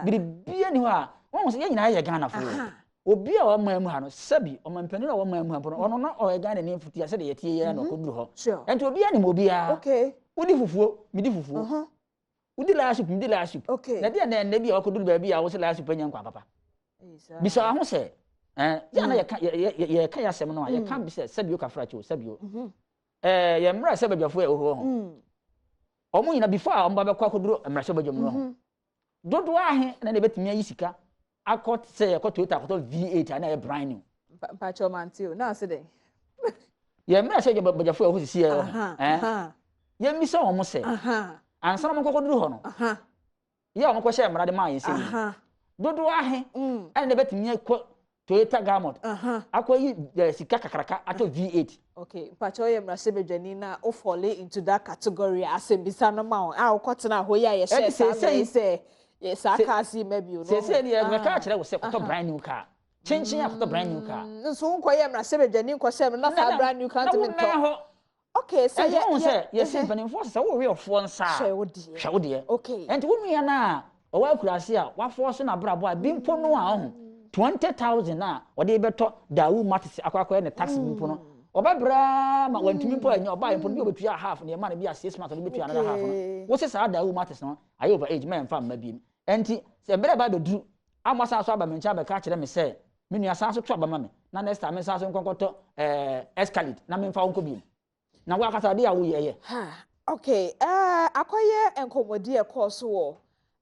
bibia ni ho a won se nyina aye Ghana fo obi a wama mu ha no sabi o mampani na wama mu ha no ono no o Ghana ni futi ase de yetie ye na koduru ho enti obi a ni mo bia okay udi fufuo midi fufuo udi laship midi laship na dia na na bia wakoduru ba bia wo se laship anya nkwa papa bisa ho se ya na ye ka ya sem no ye ka bi se sabi o ka fra che sabi o ye mra sabi bafo e ho omo nyina before a omba be kwa koduru mra sabi bajom no dodo ahe na ne betimi ayi sika akot say akot Toyota akot V8 ana e brand new pacho mantio na se den ye mra say bajafo e ho sisi e ye mi say omo say ansa mo kokoduru ho no ye omo ko share mra de ma yin say dodo ahe ana ne betimi akot Toyota Gamut akwa sika kakraka ato V8 okay pacho ye mra se bedwani na o fall into that category asembisa no ma a okotena ho ya ye share say yes aka si maybe you know say say me ka kire wo say koto brand new car Chin after brand new car. So unko ye mra sebe dwani nko se na fa brand new car to me to. Okay, so yes simple force so we of one sa. Hwe de. Okay. And wo nua na o wa kurase a wa force na brabo a bi mpo no a ho 20,000 na o de beto dawu matis akwa ne tax bi mpo no. Obabra ma wantumi mpo anya oba mpo bi obetua half ne ma na bi a 6 months no betua na half no. Wo se sa dawu matis no ayo over age man fa ma bi. Enti se bere ba do du amasa so aba me ncha be ka kire me se me nua san so to aba ma me na next time san so nkonkoto escalate na me mfa wonko bi na wa kasa de a wo ye ha okay akoye enkomodi e course wo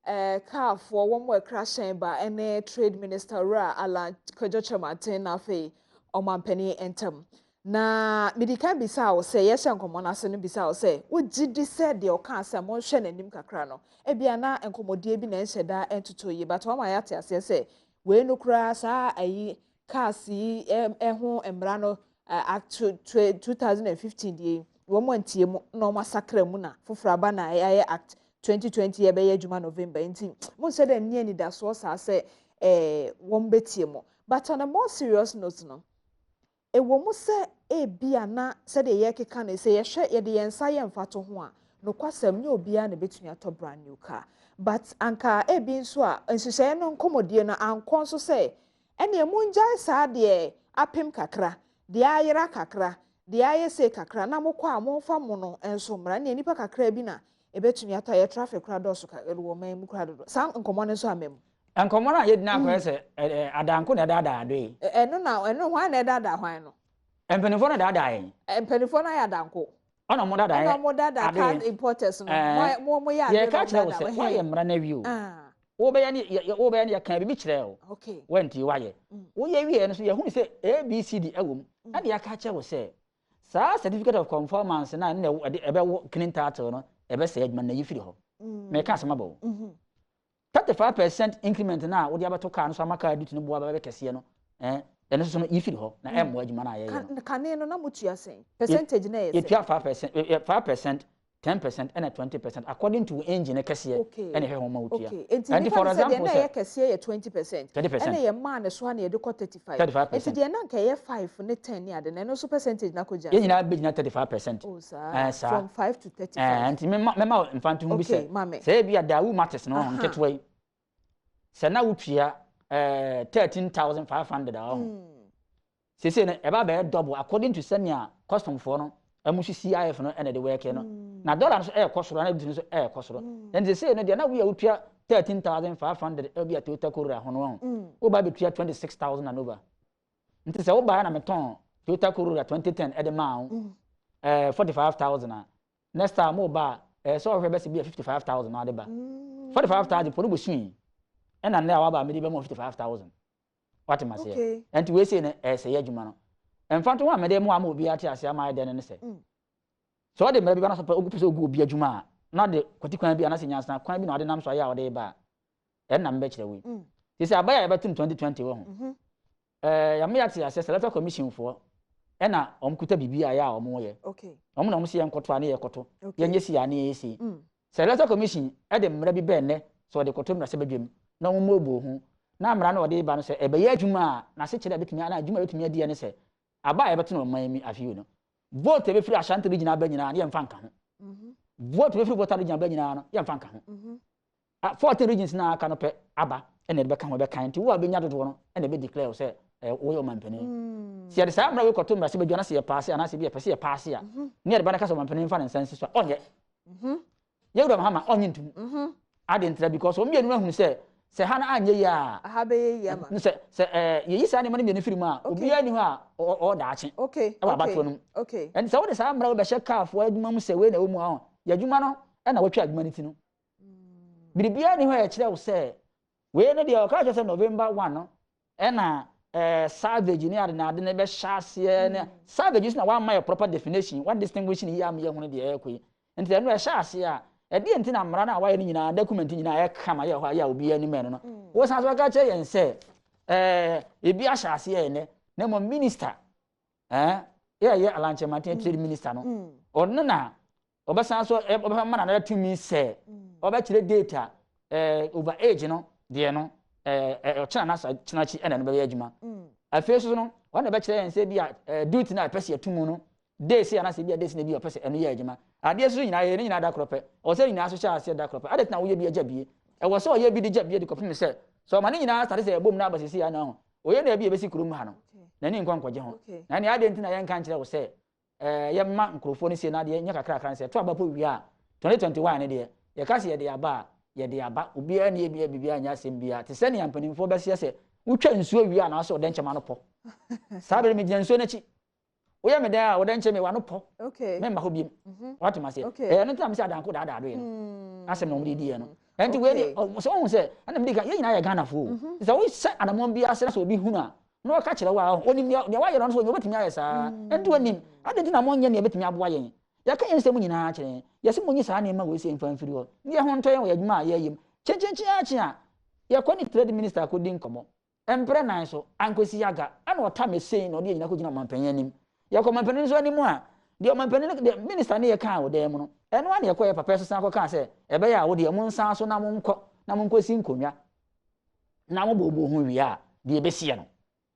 careful one more crashing ba ene trade minister ra ala Kojo Chamaten na fe omampani entem na medika bisa wo se yehye nkomo na se no bisa wo se wo gidi se de o kan se mo hwe nanim kakra no e bia na enkomodie bi na enhyeda entoto yi but wa ma ya te ase se we no kura sa ayi kasi ho emra no act 2015 die wo mo antie mu no masakra mu na fofora ba na ayi act 2020 ye be ye juma November enti mo se de ni da so sa se wo mbetie mu but on a more serious note no ewo mu se bia na se de ye keka na se ye hwe ye de yensa ye mfato ho a no kwasam nye obia na betumi ato brand new car but anka bi nso a nhyehyɛ no nkomodie na ankon so se ene mu njai sa de apem kakra de ayera kakra de ayese kakra na mokɔ a monfa mo no enso mra ne nipa kakra bi na ebetumi ato ye traffic kra do so ka wo man mu kra do sa nkomo ne so amem nkomo na ye dina akɔ se adanko na dada ado yi eno hwan na dada hwan no empenifo na dada yi empenifo na ya danko ona mo dada yi ona mo dada card importers no mo ya ye ka kire wo se wa ye mra na wi o be ya ni ya kan bi kire o okay wanti wa ye wo ye wi no so ye hu se abcd awom na de ya ka kire wo se sa certificate of conformance na na ebe clean title no ebe se adman na yifiri ho me ka sama bo 35% increment na wo de abeto ka no so amaka duty no bo aba kese no ene so no yifiri ho na emo adwuma na ye kan no na mutua sen percentage na ye se 5% 10% and 20% according to engine kese ene he ho ma wutua and for example na ye kese ye 20% ene ye man ne so na ye de 35 enti de na nka ye 5 ne 10 ne ade na no so percentage na ko ja ye nyina be nyina 35% from 5 to 35 enti me ma infantu mu bi se se bia dawu matters no nketwe yi se na wutua 13,500 se se ne eba be double according to senior custom for no amushi CIF no ene de work no na dollar so e kosoro na bi so e kosoro and se no de na we wutua 13,500 e bia Toyota Corolla ho no wo ba betua 26,000 and over nti se wo ba na meton Toyota Corolla 2010 e de ma 45,000 next time mo ba so we be se bia 55,000 na de ba 45,000 for no bo sui e na na wa ba me de be mo 55,000 what am I say and we say ne se ye adwuma no emfanto wa me de mo ama obi ati ase ama de ne se so de mra bi ba na so ogu pese ogu obi adwuma na de kwati kwan bi ana se nyansa kwan bi na de nam so ya de ba na mbe kire wi ti se abaya ya betum 2020 wo ho ya me ati ase selector commission fo na omkuta bibia ya omo ye omo na omo se yenkoto ani ye koto yenye si ya ni yesi selector commission de mra bi be ne so de koto mra se bedwem na omo obo ho na mra na de ba no se ebe ye adwuma na se kire betumi ana adwuma betumi adi ne se aba ya beto no mami afiu no vote be free Ashanti region aba nyina na ye mfa nka ho vote be free voter region aba nyina no ye mfa nka ho 14 regions na aka no pe aba ene de be ka ho be kan ti wo abenya dodo no ene be declare say wo ye omampani si ade sa mra we koto mra se be dwana se ye pass ana se be pese ye pass ya ne ade ba na ka so omampani mfa ne sense so onye ye wura mahama onye ntum ade ntra because o mienu ahunu se hana anye ya ha be ye ya ma se ye yisa ne mane firi ma obi ani ho a o da ache okay e ba bato no okay and se wo de sa mra wo be hye kaafo adwuma mu se we na wo mu ho ya adwuma no e na watwa adwuma ni ti no biribia ni ho ya kire wo se we ne de o ka se November 1 no e na savage ni ade na ade ne be hyase ne savage is na one my proper definition one distinguishing here am ye ho ne de e koi enti eno e hyase a e de enti na mra na wa ye nyina document nyina e kama ye ho ya obi ani men no wo san so ka che yen se ebi ahyase ye ne mo minister ye alanche matin trade minister no onno na obasan so oba ma na to me say oba kire data over age no de no ochana na sa chinachi ena no be adwuma afi so no wa na be kire yen se bia duty na pese atumu no days ya na se bia days na bia pese eno ye adwuma ade so nyina ye nyina da krope o se nyina so cha se da krope ade na wo ye bia jabie e wo se o ye bi di jabie di kopim se so ma ne nyina start se ebom na abasisi ya na ho o ye na bia be si kurum ha no na ni nkwankwaje ho na ne ade ntina ye nka nkire wo se ye ma nkrofo ni se na de nya kakra kakra se to abapo wi a 2021 ne de ye ka se ye de aba ye aba obi a ne bia bibia anya asem bia te se ne ampanimfo be se wutwa nsuo wi a na so de nchema no po sabe me gyan nsuo na chi oya me da o de nchema wa no po me ma ho biem what ma se no tam se adanko da do ye no asem no mdi ye no enti we so on se ana mdi ka ye nyina ye Ghana fo se wo se anamon bia se so obi hunu a no ka kire wa oni ne wa ye no so obetimi aye saa enti woni ade na mon ye ne obetimi aboa ye ya ka yen se mu nyina kire ye se mu nyi saa ne ma we se mfa mfiri ho ne ho ntoye wo adwuma ye yim chenchenchi a ye ko ni trade minister ko din komo empre nan so ankosi yaga ana ota mesin no de nyina ko gina mampanyin nim ye ko mampanyin so animu a de mampanyin de minister ne ye kan wo de mu no eno ana ye ko ye papa so san ko kan se ebe ya wo de mu nsan so na mu nkosi nkonwa na mu bobo hu wi a de be sie no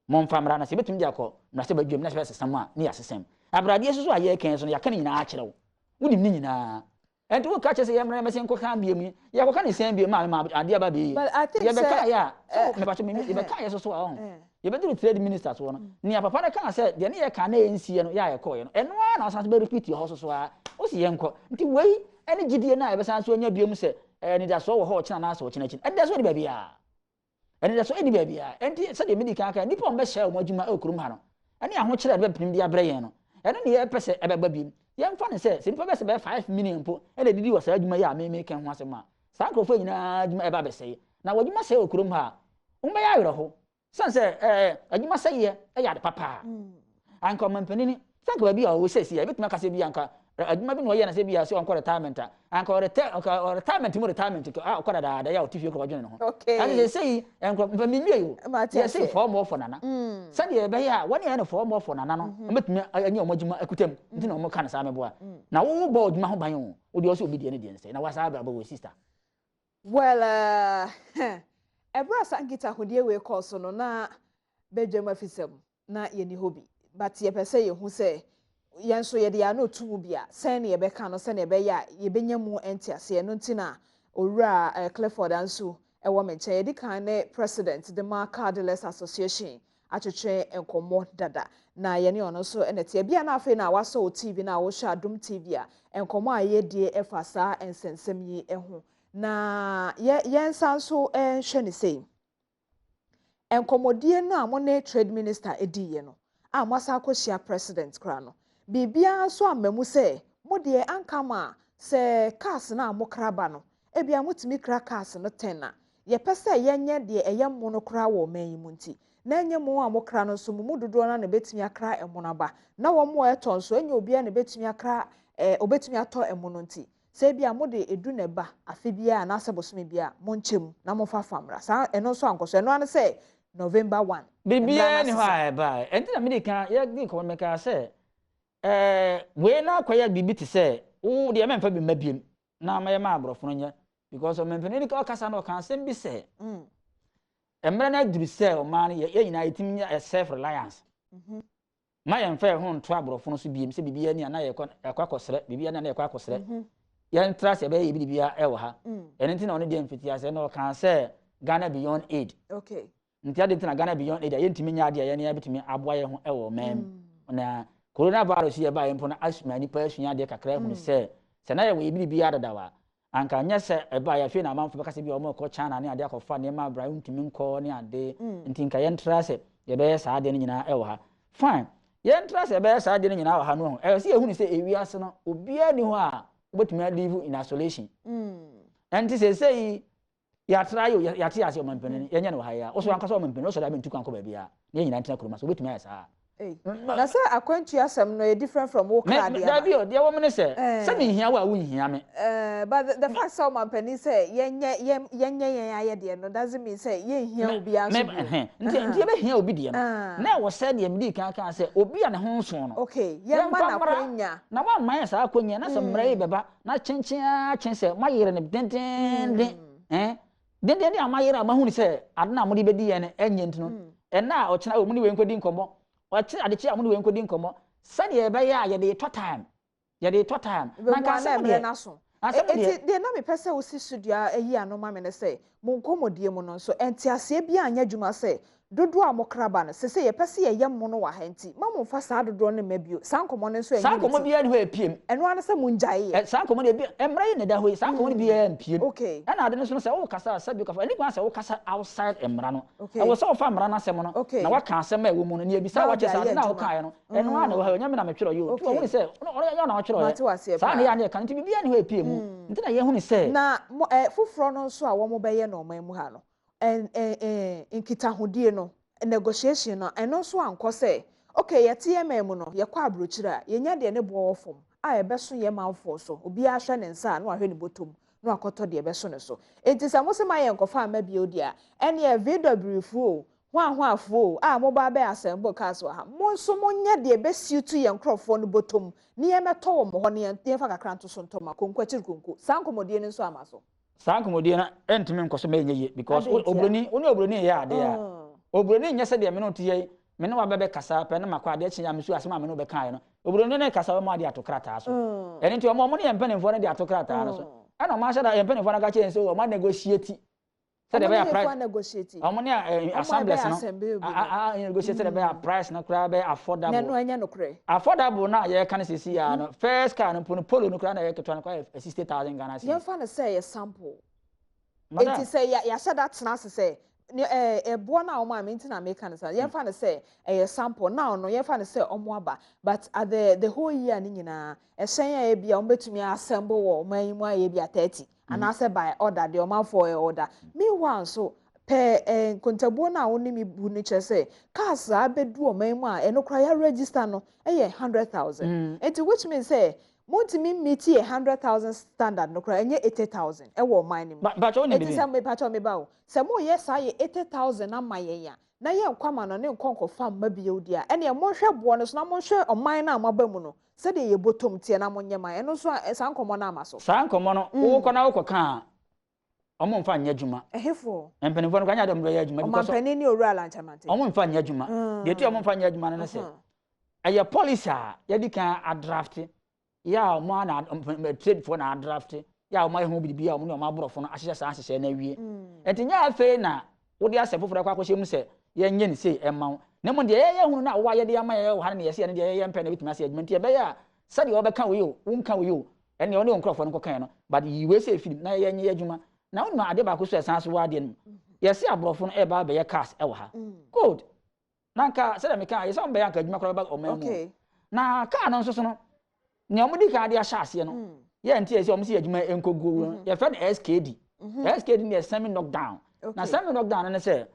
mo mfamra na se betum de akọ na se badwem na se sesam a ne ya sesam abrade so so aye kan so ya kan nyina a kire wo wudi ni nyina enti wo ka chese ye mra mesen ko kan biem ye ko kan ni sen biem ma ade aba be ye be ka ya so me ba cho me ye be ka ye so a ye be do trade minister so no ni papa na kan se de ne ye kan na ye nsie no ya ye ko ye no eno na asan be repeat ho so a o si ye nko nti wei ene gidie na ye be san so anya biem se ni da so wo ho china na so china china ede so ni ba bia ene da so edi ba bia enti se de me di kan kan nipa on be share o madwuma e okurum ha no ene ya ho kire de be pnim dia bre ye no ene ne ye pese e be ba biem ye mfa ne se nipa be se be 5 million po ene didi wo sa adwuma ya me kan ho asema sa nkrofo nyina adwuma e ba be se na wadwuma se okurum ha umbe ya yero ho sanse adwuma se ye e ya de papa anka mampanini sanka ba bia wo se se ya betuma ka se bia anka adwuma bi no ye na se bia se on ko retirement anka retirement mo retirement ko da ya otifie ko wadwene no ani se anka mpamini yo ye se for more for nana sade ye be ya woni ya no for more for nana no betuma anya omajuma akutam nti na omo kan sa me boa na wo bo adwuma ho ban wo wo de o se obi de ne de nse na wasa abra bo sister well ebra sankita hodie we course no na bedwam afisem na ye ni hobi but ye pese ye hu se yen so ye de ya no tumu bia sen ye be kan no sen ye be ya ye benyamu entiase no ntina owura Clifford anso e wo menche ye di kan ne president the Market Dealers Association atwetwe enkomo dada na ye ne ono so enete bia na afi na waso TV na wo hwa Adom TV a enkomo a ye die efasa ensensem yi eho na ye sanso hwe ne sei enkomodie no amone trade minister ediye no amasa akohia president kra no bibia so amamu se modie ankama se cars na amokraba no ebia mutimi kra cars no 10 na ye pese yenye de eyemo no kra wo manyimu nti na enye mo amokra no so mu dodo na betimi akra emonaba na wo mo eton so enye obia na betimi akra obetimi ato emono nti se bia mode edu ne ba afi bia na asebosome bia monchem na mofa famra sa eno so ankoso eno an se November 1 bibia ni ho ba enti na me de kan ye di ko me ka se we na kwaya bibi ti se wo de memfa bi mabiem na ma ye ma abrofo no nye because o memfa ni ka kasa na kan sem bi se emre na duru se o man ye nyina yitim nya self reliance ma ye mfa ho nto abrofo no so biem se bibia ni na ye kwa kosere bibia na ye kwa kosere ye ntra se be ye bibia e wo ha ene nti na ono de mfiti ase na o kan se Ghana Beyond Aid okay nti ade nti na Ghana Beyond Aid ye ntimi nya ade ye ne ya bitimi aboa ye ho e wo mem na coronavirus ye ba ye mpo na asuma ni pa asua de kakra hu se na ye we bibia dadawa anka nya se e ba ya fe na manfo beka se bi o mo ko China ne ade akofa ne ma bra ntimi nko ne ade nti nka ye ntra se ye be sa ade ne nyina e wo ha fine ye ntra se be sa ade ne nyina wo ha no e se ehu ni se ewi ase no obia ni ho a obetumi live in isolation nti se ya try ya ti ase o mampeni ye nya no ha ya o so anka so o mampeni o so da be ntukan ko ba bia ne nyina ntina kuruma so obetumi asa na say akwantu asem no different from wo card ya da bi o de wo me say me hia wa wo hia me but the fact so mampeni say yenye aye de no doesn't mean say ye hia obi aso nti be hia obi de no na wo say de me di kan say obi a ne ho nso no okay ye ma na kwanya na wa man sa kwanya na se mra beba na chenchen say mayere ne denden den den amayera ma hu ni se ade na amudi bedi ye ne enye ntino na ochina omuni we nkodi nkomo ochi ade chi amudi we nkodi nkomo sade ye be ya ye de to time na ka se de na so de na me pese wo si studio eyi anoma me ne se mo nkomodie mu no so entiase bia anya dwuma se dodo a mokraba no se ye pese ye yem no wa ha nti ma mo fa saa dodo no mabio sankomo no so enye sankomo bia ne ho epiem eno an se mo njae sankomo ne bia emra ye ne da ho sankomo ne bia empiem okay na ade no so se wo kasa sabi ka fa ni kwa se wo kasa outside emra no e wo se wo fa emra na se mo no na wa ka se ma e wo mu no ne ebisa wa che sa na wo ka ye no eno an wo ha nya me na me twero yo wo ni se no ya na wo twero ye sa ne ya ne kan nti bia ne ho epiem nti na ye hu ni se na fufuro no so a wo mo be ye no man mu ha no nkitahodie no negotiation no eno so anko se okay ye TMM mu no ye kwa abrochira ye nya de ne bo fom a ye beso ye manfo so obi a hwe ne nsa na ahwe ne botom na akoto de beso ne so enti sa mo se ma ye nkofa ma bi odi a ene VW fu ho afu a mo ba be assemble cars wa ha mo so mo nya de besi tu ye nkrofo no botom ni ye meto wo mo ho ne ye fa kakra nto so ntoma konko chirkonko sankomodie ne so amaso sankomodie na entimi nkoso me nye because obroni ye ade a obroni nya se de me no tie me no wa bebe kasa pe na makwa ade chi ya me su asema me no be kan no obroni ne kasa mo ade atokrata so eni nti mo ne yempenefo ne de atokrata no so ana ma sha da yempenefo na ga che so mo negotiate se de be a price mo ne assembly no negotiate de be a price na kra be affordable no anya no kre affordable na ye kan sisi ya no first car no polo no kra na ye ketwa na kwa 60,000 Ghana cedis ye fa na say ye sample enti say ya sha that na say bo na o ma me ntina make kan say ye fa na say e sample now no ye fa na say omo aba but at the whole year ni nyina e hyen ya bia o betumi assemble wo man mu aye bia 30 and I say by order the man for order meanwhile so pe kontabuo na woni mi bu ni che say cars abedu o man mu a enokra ya register no 100,000 which means say Montimi meet 100,000 standard no kra enye 80,000 e wo man ni but only be say me pacho me ba o say mo yes aye 80,000 amaye ya na ye nkwama no ne nkonko fam mabie odi a ene mo hwe bo no so na mo hwe oman na amaba mu no se de ye botom tie na mo nyema eno so sankomo na amaso sankomo no wo ko na wo ko kan omo mfa nya djuma ehefo empenifo no kwanya dem do ya djuma because omo ni oru ala nchamante omo mfa nya djuma de ti omo mfa nya djuma no se aye policy a ye di kan a draft ya mo na trade for na draft ya mo ehu bibia mo ne mo aborofo no ahyehye sa ahyehye na wie entinya afe na wo di asefo fura kwa kwahye mu se ye nye ne sei ema ne mo de ye hunu na wo ye de ama ye wo ha ne ye se ne de ye mpe na bituma se adwuma nti e be ya sade wo be kan we o wo nkan we o ene one onkrofo no kokan no but yiwe se film na ye nye adwuma na wo ma ade ba ko so esan so wa ade no ye se aborofo no e ba be ye cars e wo ha good nanka se da me kan ye so be ya kan adwuma kro ba o ma mu na car no so no ne omudi ka ade a hyase no ye nti ese omsi adwuma enkogo ye fe na SKD SKD ne semi knockdown na semi knockdown ne se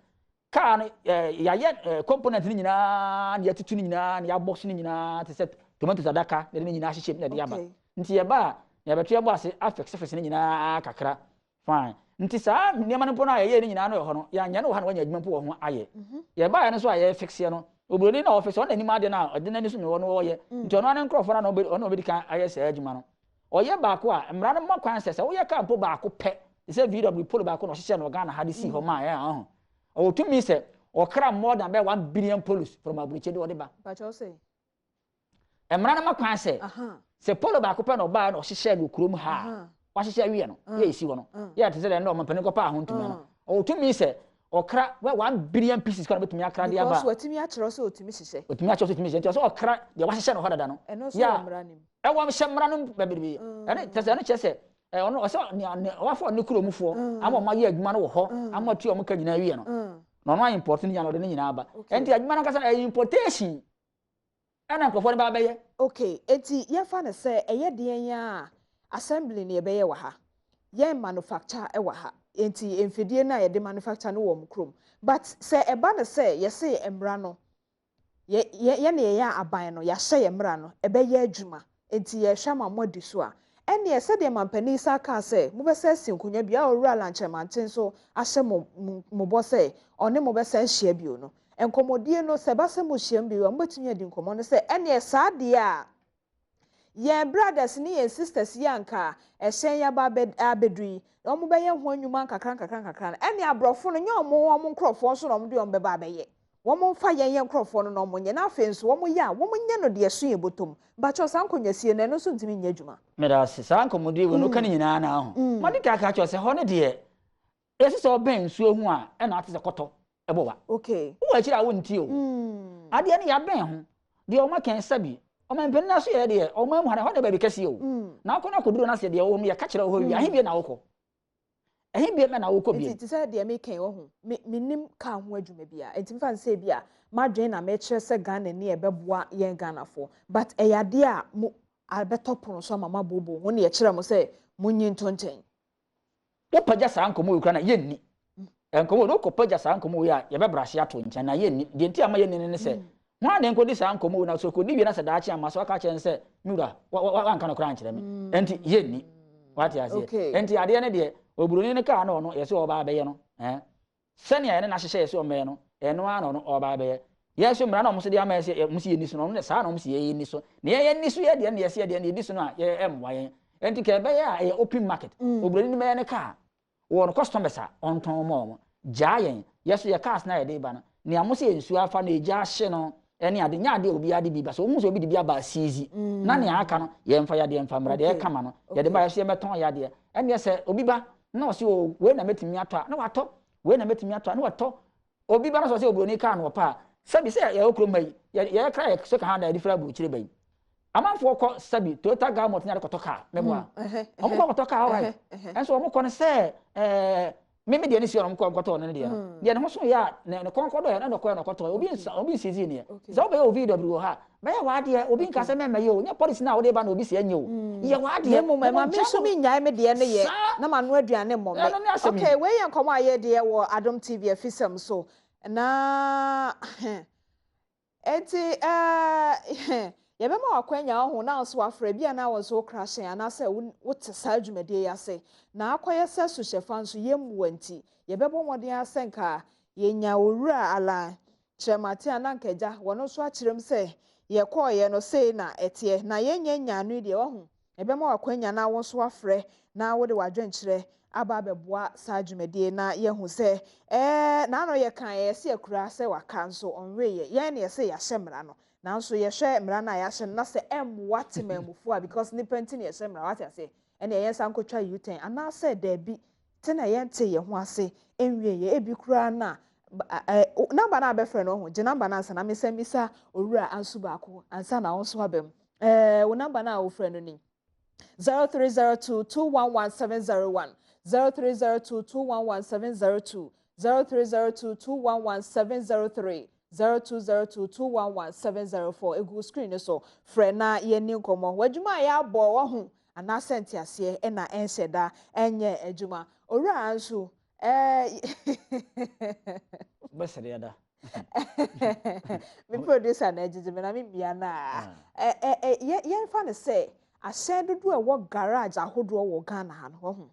car ya ye component ni nyina ne yatutu ni nyina ne ya box ni nyina te se tomato sadaka ne nyina hyehye ne de yaba nti ye ba ya betu ye bo ase affix ni nyina kakra fine nti sa ne ma no na ye ni nyina no ho no ya nya no ho na wanya adwuma po ho aye ye ba ya no so aye fix ye no obroni na office on anim ade na ode na ni so ne wo no wo ye nti ono na nkrofo na ono obedi kan aye sa adwuma no oye ba ko a mra no makwan sese wo ye kampo ba ko pe se VW polo ba ko no hyehye no Ghana hade si ho ma ya ho o to me say o kra more than 1 billion polos from abuche de ba cho say mra no makwan se polo ba ko pe no ba no hyehye no kurom ha wa hyehye wie no ye isi wo no ye te se de no mampani ko pa ho ntumi no o to me say okra 1 billion pieces kana betumi akra dia ba because watimi akero so otimi hihye otimi akero so otimi hihye so okra de wa hihye no hoda no ya mranim e wa hihye mra no bebebe ene tese no chese ono o se wa fo ne kuro mufo ama ma ye adwuma no wo ho ama tu o mo ka nyina wie no no no import ni ya no de nyina ba enti adwuma no kasa na importation ena nkofo ne ba be ye okay enti ye fa na se eye de ya assembly ne be ye wa ha ye manufacture e wa ha enti emfedie na ye de manufacture no wo mkrom but se eba na se ye se emra no ye na ye ya aban no ya hye ye mra no ebe ye adwuma enti ye hwa ma modi so a ene ye se de mampani sa ka se mo be se sinkunya bia o rural anchemanten so ahye mo bo se one mo be se hye bio no enkomodie no se ba se mo hye bio mo betumi adi nkomo no se ene ye sa de a ye brothers ni ye sisters yanka ehyen ya ba abedui omo be ye ho anwuma kakran ene abrofo no nye omo nkrofo so no omo de omo be ba abeye womo fa ye nkrofo no omo nye na afenso womo ya womo nye no de so ye botom ba cho sankonyasie na no so ntimi nya adwuma me da se sankomodi we no kan nyina na ho modi kaka cho se ho ne de esi so ben nsuo hu a e na ate se koto ebowa okay wo akira wo nti o ade ne ya ben ho de o ma ken sabi o ma mpeni na so ye de o ma mu ha de ba bi kase o na akona koduro na se de o mu ye ka kire ho wi ahi bi na woko ehi bi me na woko bi ti se de me ken wo ho menim ka ho adwuma bia enti fa nse bia madwen na me kire se Ghana ni e beboa ye Ghana fo but e yade a mu albetopono so mama bobo ho ne ye kire mo se munyi ntonten wo pagya sankomo wi kra na ye ni enkomo no ko pagya sankomo wi a ye be brahye ato ncha na ye ni de nti ama ye ni ne se ho na enkodi sankomo na so ko ni bi na se daachi ama so aka kire se nura wa nka no kra nkire me enti ye ni wati ase enti ade ne de oburoni ne ka na ono ye se oba abeye no sene ya ne na hyehye ye se omeye no eno a na ono oba abeye ye so mra na omo se de ama se mo se ye ni so no ne sa na omo se ye ni so ne ye ni so ye de ne ye se de ne di so no a ye emwa ye enti ke be ya e open market oburoni ne me ne ka wo no customers a onton mo ja yen yeso ye cars na ye de ba no ne amo se ensu afa na eja hye no ene ade nya ade obi ade bi ba so wo so obi de bi aba sizi na ne aka no ye mfa ya de mfa mra de kama no ye de ba yeso ye meton ya de ene ye se obi ba na o se o we na metimi ato na wato we na metimi ato na wato obi ba na so se obroni ka no pa sabi se ye okro mai ye kra ye so ka ha na different bu chire bai amanfo ko sabi total gamot nya ko to ka meboa omo ko to ka alright enso omo ko ne se meme de ne si omo ko to ne de no de ne ho so ya ne konko do ya na ko ko to obi sizi ne za obe o video bru ha ba ya wa de obi nka se meme ye o nya policy na wo de ba na obi se anye o ye wa de mo ma me so mi nyae me de ne ye na ma no aduane mo me okay we ye nkomo aye de wo Adom TV afisam so na eti ye be ma akwanya ho na so afra bia na wo so crash ana se wo te sa adwumade ya se na akoye se so shefa nso ye muwanti ye be bo modin asenka ye nya owura ala chemate anankaja wono so akirem se ye koye no sei na etie na ye nya anu de wo ho ye be ma akwanya na wo so afra na wo de wadwenkire aba beboa sa adwumade na ye hu se na no ye kan ye se akura se waka nso onwe ye ne ye se ya hyemra no nanso ye hwe mra na ya hye na se what mamufu a because ni penti ne ye hye mra what ya say ene ye sankotwa U10 ana se da bi te na ye nte ye ho ase enwie ye ebi kura na number na be friend no ho je number na ansa na misa owura ansu baako ansa na wonso abem wo number na wo friend no ni 0302211701 0302211702 0302211703 0202211704 egu screen so frena ye ni nkomo wadwuma ya abo wo ho ana senti ase e na enhyeda enye adwuma owura anso besere ya da mi producer na ejije na mi bia na ye fa ne say ahye dodo e wo garage ahodo wo Ghana ha no ho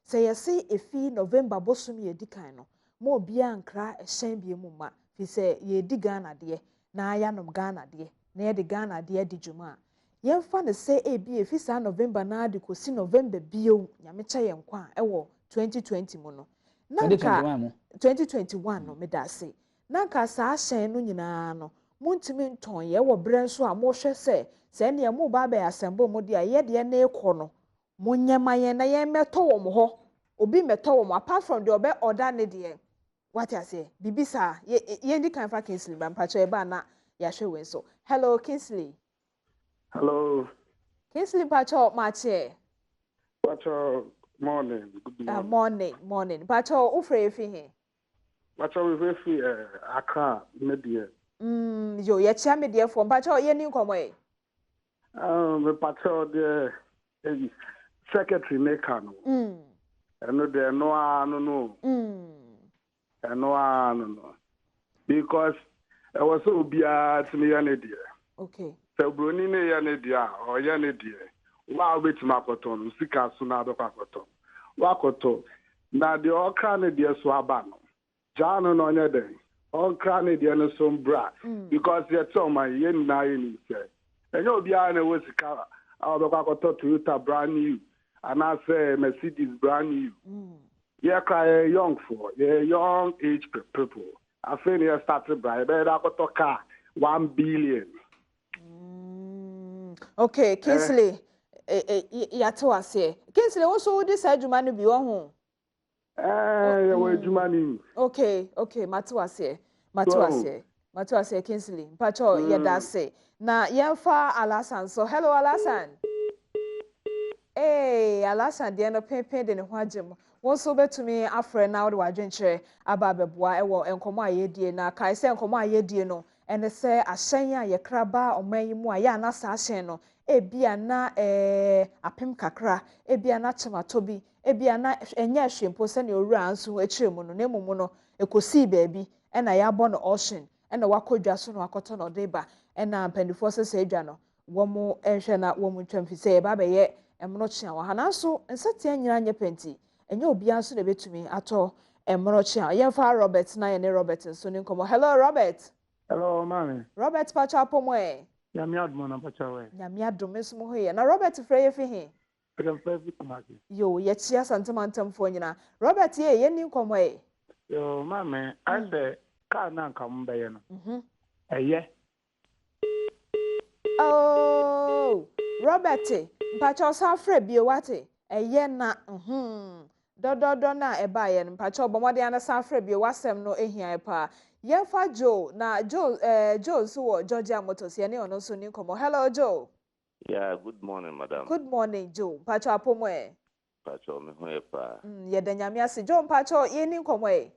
say ye say efi November bosum ye dikan no mo bia nkra ehyen bia mu ma fi say ye di Ghana de na ya nom Ghana de na ye di Ghana de di dwuma ye fa ne say ebi efi sa November na de kosi November bio nyame kye ye nkwa e wo 2020 mu no na nka 2021 no me da say na nka sa ahyen no nyina no muntimi nton ye wo bre nso a mo hwe se ne mo ba ba asembo mo de ye de na ekọ no mo nyama ye na ye meto wo mo ho obi meto wo mo apart from the obe order ne de what I say bibisa ye ndi kan fa Kingsley ba mpacho e ba na ya hwe we so hello Kingsley hello Kingsley pacho mache pacho morning good morning morning pacho ufre fi he pacho we fi Akan media yo ye chia media for pacho ye ni nkomo e me pacho the secretary maker no eno de no because I was so bia to me there. Okay. So broni ne ya ne dia o ya ne dia. Wa obeti makoton sika so na do pakoton. Wa koto na de o kra ne dia so aba no. Ja no no nya den. O kra ne dia no so mbra because ye tell my ye na ye ni say. Enyo bia na wo sika I'll be Toyota brand new, and I say Mercedes brand new. Yeah, cry young for young age people. I think you started by better got a car 1 billion. Okay, Kingsley. Kingsley also this adwuma bi wo ho. We adwuma Okay, Matuase Kingsley. Mpacho yedase. Na yemfa Alasan. So hello Alasan. Alasan de no pepe de ne ho agem. Won so betumi afre na wo wadwenkyere aba beboa ewo enkomo ayedie na kai se enkomo ayedie no ene se ahyen a yekraba omanyimu a ya na sa ahyen no ebia na apem kakra ebia na chematobi ebia na enya hwempo se ne owura anso akiremu no nemumu no ekosi baabi ena ya bɔ no ocean ena wakodwa so no akoto no deba ena mpandifo se adwa no womo enhwe na womo twamfi se eba be ye emno chia wa hananso nsatia nyina nye penti enye obia nso na betumi ato emro chia yemfa Robert na ye ne Robert nso ne nkomo. Hello Robert. Hello mami. Robert pacha apomoe. Nyame adom na pacha we. Nyame adom nso mo hoye na Robert freye fi he. Yo ye chia santamantamfo nyina. Robert ye ni nkomo e. Yo mami, I say ka na nka mbe ye no. Eye. Oh, Robert, mpacha osa frɛ bio wate. Eye na do na eba ye mpacha obomode ana sa frɛ bio wasɛm no ehia pa. Yemfa Joe na Joe so wo Georgia Motors ye ne ono so ni nkomo. Hello Joe. Yeah, good morning, madam. Good morning, Joe. Mpacha apomo e. Mpacha me ho e pa. Ye da nyame ase Joe mpacha ye ni nkomo e.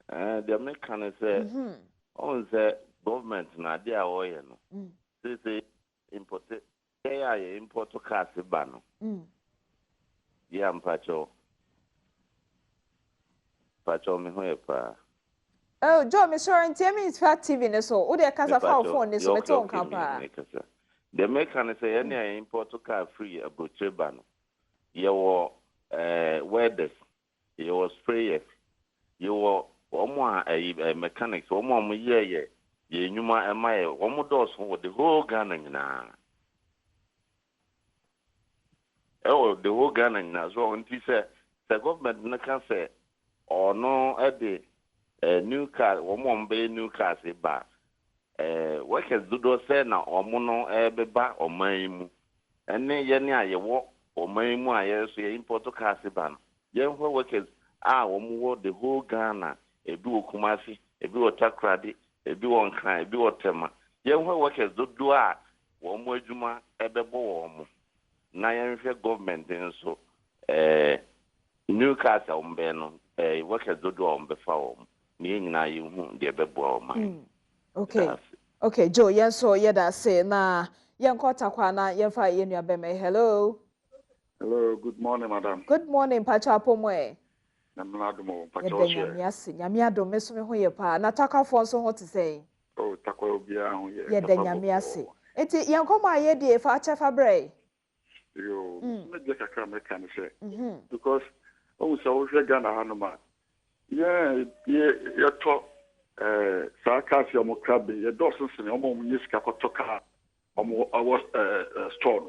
The American say on the government na dia wo ye no. Say import import cars ba no. Yeah, mpacha me ho e pa. Oh, Joe, me sure ntemi Fat TV ne so. Wo de kasa fa phone ne so beto nka pa. The American say any import car free abroad ba no. Ye wo welders, ye wo sprayers, ye wo omo mechanics, omo ye nyuma emaye, omo doors for the whole Ghana nyina. The whole Ghana nyina so until say the government na can say or no new car, omo mbe new cars e ba. Workers do say na omo no beba omanyimu. Ene ye ne ayewo omanyimu aye so ye import cars ba no. Ye workers omo the whole Ghana, ebi Kumasi, ebi Takrady, ebi Nkran, ebi Tema. Ye workers do omo adwuma ebebo omo. Na ye government nso new cars ombe no workers do ombe fa omo. Ni nyina ye hu de bebo omo. Okay, Joe, yenso yeda say na yenkota kwa na yemfa yenu abeme. Hello. Hello, good morning, madam. Good morning, Pacha Apomoe. Namnadumo, Pacha Oswe. Nyame adom meso me ho ye pa. Na takafo nso ho te say. Oh, takwa obia ho ye. Ye da nyame ase. Enti yenkoma ayedie fa achefa bre. Yo, me de kakra me kan say. Because o so wo hwe Ghana hanoma. Ye to Sarkas Yamokrabe, your Dawson, Omomuska Kotoka, our store.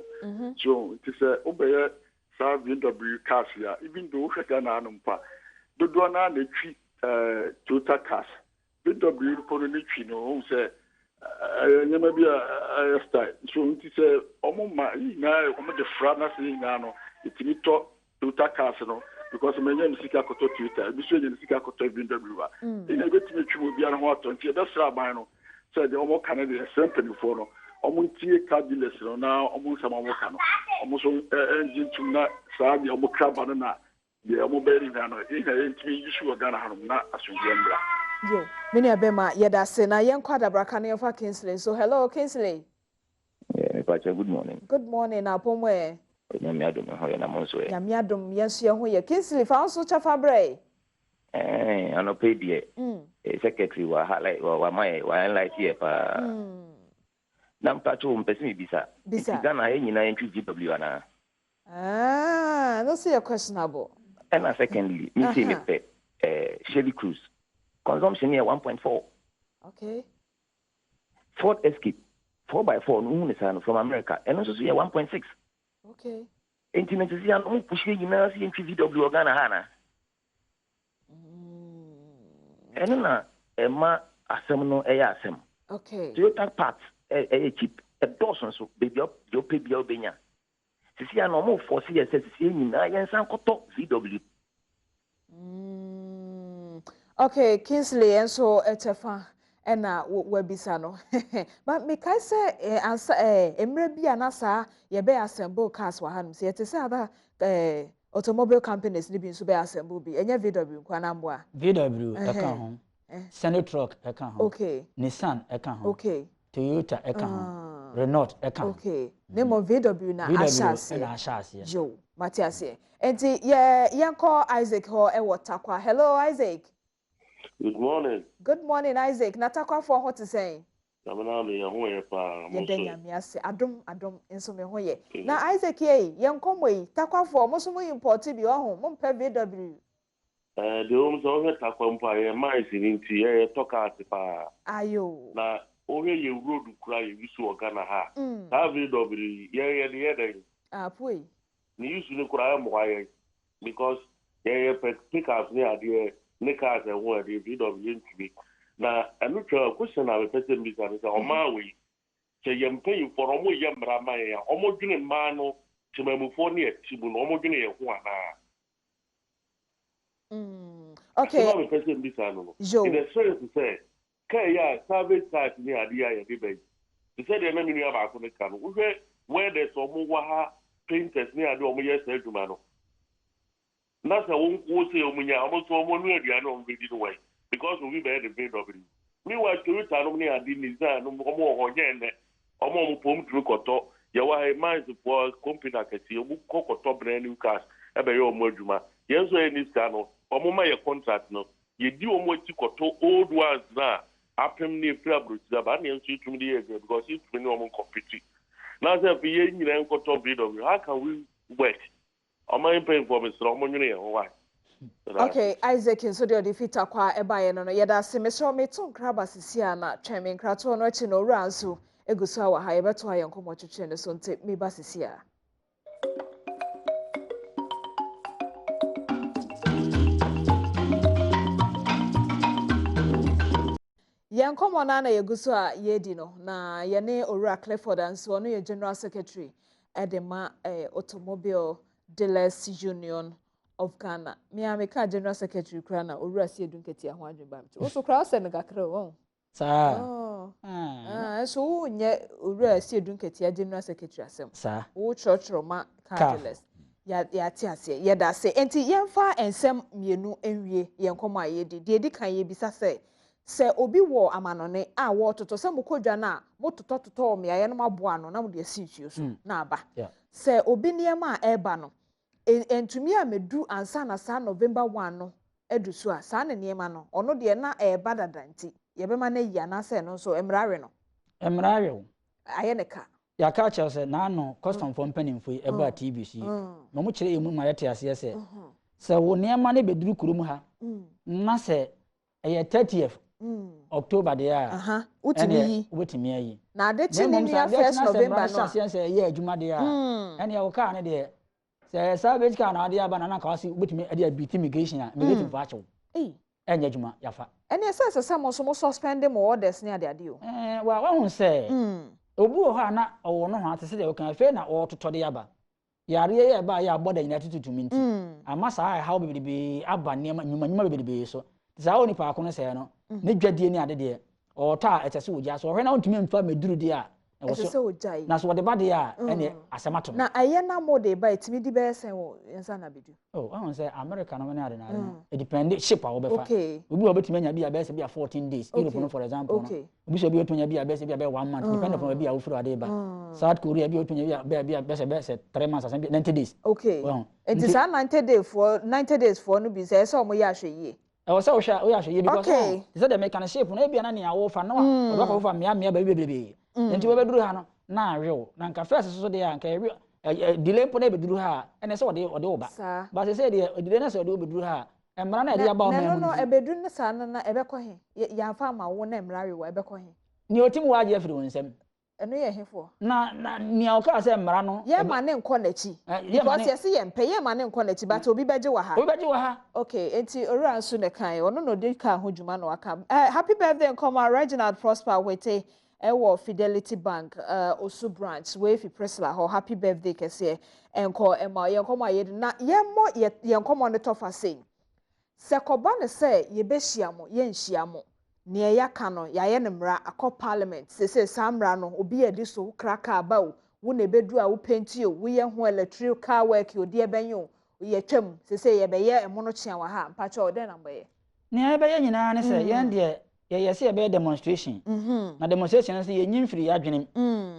So it is a Obey W Cassia, even though Shagana Numpa, the Dwana, the tree, Toyota Cass, BW Pononichino, who say, never be a style. So it is a Omoma, the Franas in Nano, it's Toyota Cassino. Because my name is Sika Koto Twitter, this is Sika Koto Bindabuwa. In a bit to make you be on what on that's Rabino said the Omo Canada Assembly for almost car dealers now, almost some Omokano, almost engine to not Sabi Omo Crabana, the Omo Berry Nano, in a issue of Ghana, not as you remember. Yeah, many abema yeda se na yen kwada brakane of Kingsley. So hello Kingsley. Yeah, good morning. Good morning, Apomwe. Nyame adom ho ye na monso ye. Nyame adom yenso ye ho ye. Kingsley fa nso chafa bre. Anope die. Secretary wa highlight wa my wa highlight here pa. Na mpacho mpesi bisa. Ghana ye nyina entry GW ana. That's your questionable. And secondly, me say me pe Chevy Cruise. Consumption here 1.4. Okay. Ford Escape 4x4 no from America. And also here 1.6. Okay. Intimacy and push you now see VW organ hana. And Emma asem asem. Okay. Toyota parts a cheap a dozen so baby up your baby obenya. See a normal for CSS in VW. Okay, Kingsley and so etefa ena webisa no. But me kai say answer emre bia na sa ye be assemble cars wa hanum. Se say other automobile companies ni bi so be assemble bi. Enya VW kwa na mbo a. VW Akan ho. Senate truck Akan ho. Okay. Nissan Akan ho. Okay. Toyota Akan ho. Renault Akan. Okay. Name VW na ashase. Na ashase. Jo, Matiase. Enti ye call Isaac ho e watakwa. Hello Isaac. Good morning. Good morning, Isaac. Natakwa for what to say? Namana me ho ye pa. Yedenya me ase adom enso me ho ye. Na Isaac ye nkomo yi takwa for mo so mo import bi ho mo mpa VW. De o so he takwa mpa ye mai sininti ye toka atipa. Ayo. Na o he ye road kura ye wisu ogana ha. Ta VW ye den. Ah poi. Ni yusu ni kura mo ye because ye pick up ni ade Nikas and one the VW TV. Now, I'm not sure question I will tell you because on my way. So you pay for almost Yamramaya, almost in Mano, to Memophone, Tibun, almost in a one. Okay. I will tell you this animal. In the serious to say, Kaya, Savage side near idea debate. They said the enemy of Akan, where there's some more painters near the Omoya Sedumano. That's a won't say almost one way the other way because we bear the VW. Meanwhile, Toyota Romney didn't design no more again. Almost pump through Koto. You are a mind for company that you cook top brand new cars. Ebe yo mojuma. Yes, we need to Omoma your contract no. You do almost Koto old ones now. Apem ni Fabro Zaban and see to me because it's been normal competition. Now, if we ain't Koto VW, how can we work? Am I paying for Mr. Omonye why? Okay, Isaac so the defeat akwa ebaye no yeda se mesro meto nkraba sisia na tweme nkrato no chi no ranso egusu awa ha yebeto aye nkomo twetwe ne so nte me ba sisia. Yankomo na yegusu a yedi no na ye ne Owura Clifford anso no ye General Secretary edema Automobile Dealers Union of Ghana. Me ameka General Secretary Krana Owura Siedu nketi ho adweba mti. Wo so kra se ne gakra won. Sa. So nye Owura Siedu nketi General Secretary asem. Sa. Wo churchro ma Dealers. Ya ti ase ye da se enti yemfa ensem mienu enwie yenkomo ayedi. De edi kan ye bisa se obi wo amanone a wo toto se mokodwa na mo toto me aye no maboa no na mo de asituo so na aba. Se obi niema a eba no entumi a medu ansa na sa November 1 no edu so a sa ne niema no ono de na eba dadanti ye be ma na yi na se no so emrawe no emrawe aye ne ka ya ka che se na no custom for mpanimfo eba TBC no mo kire emu ma yete ase se wo niema ne beduru kurum ha na se eye 30th October there wotimi yi na de chi ni ya 1st November no se ye adwuma de a ene ya wo ka ne de se savage ka na de aba na ka wasi wotimi ade abit immigration a immigration virtual enye adwuma yafa ene se mo so mo suspend mo orders ni ade o wa hu se obu ho ana owo no ho atese de wo kan fe na o toto de aba yare ye ba ya border united to minti ama sa how be aba niam nyuma be so za oni pa akono se no ne dwadie ni ade de o ta etese wo ja so hwe na ontumi mfa meduru de a na so de ba de a ene asemato na aye na mo de ba etimi di be sen wo ensa na bedu ahun say America no na ade na it depend ship a wo be fa obi wo betimi anya bi a be se bi a 14 days Europe no for example obi so bi otonya bi a be se bi a 1 month depend on bi a wo furu ade ba South Korea bi otonya bi a be se 3 months asan 90 days it is 90 days for no bi se so mo ya hwe I say we are sure because is that the mechanic na bia na ne awo fa na wa oba fa mia ba bebebe enti we beduru ha no na awe na nka first so de anka delay po na beduru ha ene se ode oba but say de delay na se ode beduru ha emra na de aba o ma no ebedu ne sa na ebekọ he ya fa ma wo na emra we wa ebekọ he ni otim wa je afiri wonsem eno ye hefo na nia o ka se mmara no ye ma ne nkọ nachi because yes ye mpe ye ma ne nkọ nachi but obi beje wa ha okay enti ora nso ne kan ono no de ka ho dwuma no aka happy birthday nkoma Reginald Prosper wete ewo Fidelity Bank Osu branch we fi Presla ho happy birthday kese enko ema ye nkoma ye na ye mo ye nkoma no tofa sei se koba ne se ye behia mo ye nhia mo ne ya ka no ya ye ne mra akọ parliament se samra no obi edi so kraka aba wo na bedu a wo penti o wo ye ho electrical work o de benyo ye twam se ye be ye emono chia wa ha mpacha o de na mbe ye ne ye be ye nyina ne se ye de ye se be demonstration na demonstration se ye nyimfiri adwenem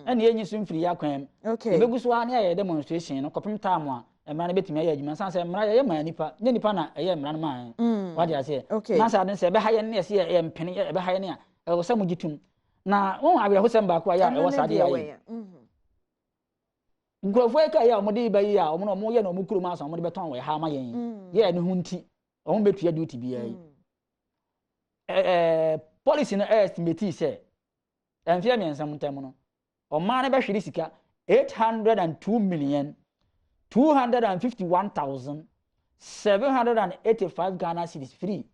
ene ye nyisu mfiri akwan ye begu so na ye demonstration no kopim time a emra na betimi aye adwuma san se emra ye ma nipa nye nipa na ye emra na ma wadi ase na sa den se be ha ye ne se ye mpene ye be ha ye ne a wo se mu gitum na won awere ho se mba ko ya e wo sade aye nkrofo ka ya omode ba yi a omo no mo ye na omo kuro ma so omode beton we ha ma yen ye ne hunti omo betua duty bia yi policy no estimate say enfia mi ensam ntam no o ma na be hwere sika 802,251,785 Ghana cedis free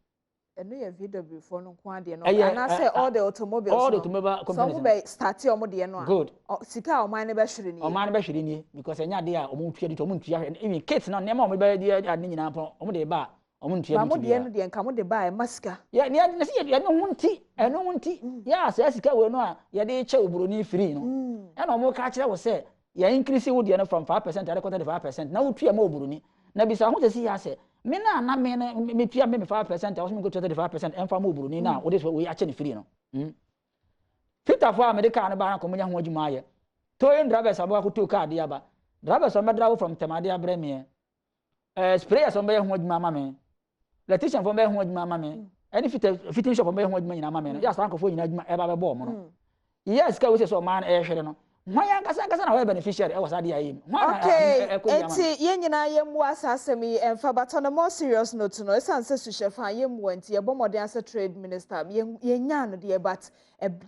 eno ye VW for no kwa de no ana say all the automobile companies some be start omo de no good sika o ma na be hwere ni o ma na be hwere ni because enya de a omo tua de omo ntua even kit na nema omo be de ade nyina pon omo de ba omo ntua de de no de nka mo de ba e masika ya ne na se ye no hunti eno hunti ya se sika we no a ye de che oburo ni free no ya na omo ka kire wo se ya increase wo de no from 5% to 5% na wo tua ma oburo ni na bisa ho se si ya se me na me tua me 5% I was me go to 35% emfa ma oburo ni na wo de so we ache ni free no Peter for America na ba na komunya ho adwuma aye towing drivers abo akoto car de aba drivers on drive from Temade abreme sprayers on be ho adwuma ma me electrician for be ho adwuma ma me any fitting shop on be ho adwuma nyina ma me no ya san kofo nyina adwuma e ba be bo mo no yes ka we say so man e hwere no hwan kasa na we beneficiary e wasade aye okay enti ye nyina ye mu asasem yi emfa but on a more serious note no esanse suhyefa ye mu enti ye bomode as trade minister ye nya no de but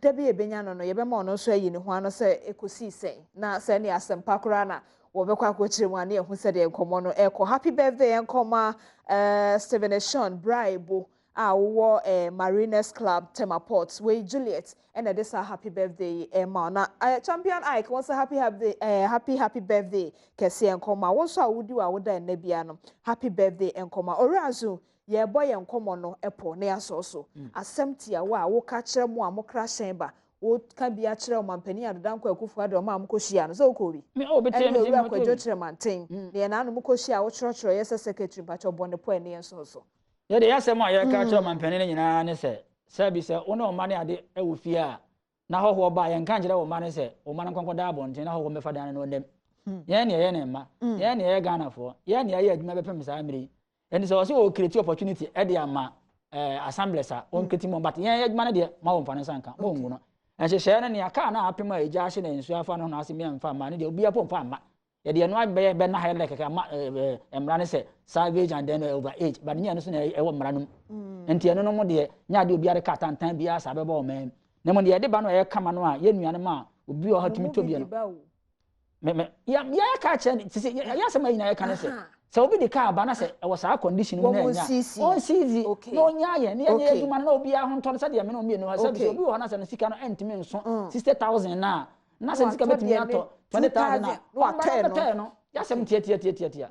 da bi ebenya no ye be ma ono so ayi ne ho ano se ekosi sen na se ne asempa kora na wo be kwa kochire mu ane ehu se de enkomo no eko happy birthday enkoma Stephen Sean bribe wo Mariners Club Tema Ports we Juliet and this happy birthday na champion Ike wants a happy birthday kese enkoma wonso awudi wa woda na bia no happy birthday enkoma orazu ye boy enkomo no epo na asoso assemtia wo ka kire mu amokra hyen ba wo ka bia kire omampani adodanko akufu ade oma amkohia no so okobi me obetem me akwajo kire manten ne na no mkohia wo chiro yes secretary mpacho bonde po ne enso ye de yasem a ye ka kire omampani ne nyina ne se bi se wo na oma ne ade ewu fie a na ho ba ye nka ngire wo ma ne se wo ma nkonko da abonte na ho mefa dan no ndem ye ne ye ne ma ye ne ye Ghana fo ye ne ye adwuma bepem sa amiri eni so o create opportunity e de ama assemblies a on keti mo but ye adwuma ne de ma wo mfa ne sanka mo ngu no enhye ne ne aka na apem a eja hye na ensu afa no na ase me mfa ma ne de obi apo mfa ma ye de no be na ha le keke ma emra ne se savage and then over age but ne no so na e wo mra no enti eno no mo de nya de obi are ka tantan bia sa be ba o men na mo de ba no e kama no a ye nuane ma obi o hatumi to bia no me ya ka che se ya se ma ina ya ka ne se so obi de ka ba na se e wo sa condition no na nya on sisi no nya ye ne ye aduma na obi a ho nto se de me no mi no se obi wo na se no sika no entimi nso 60,000 na se sika betimi ato 20,000 na wa no ya sem tie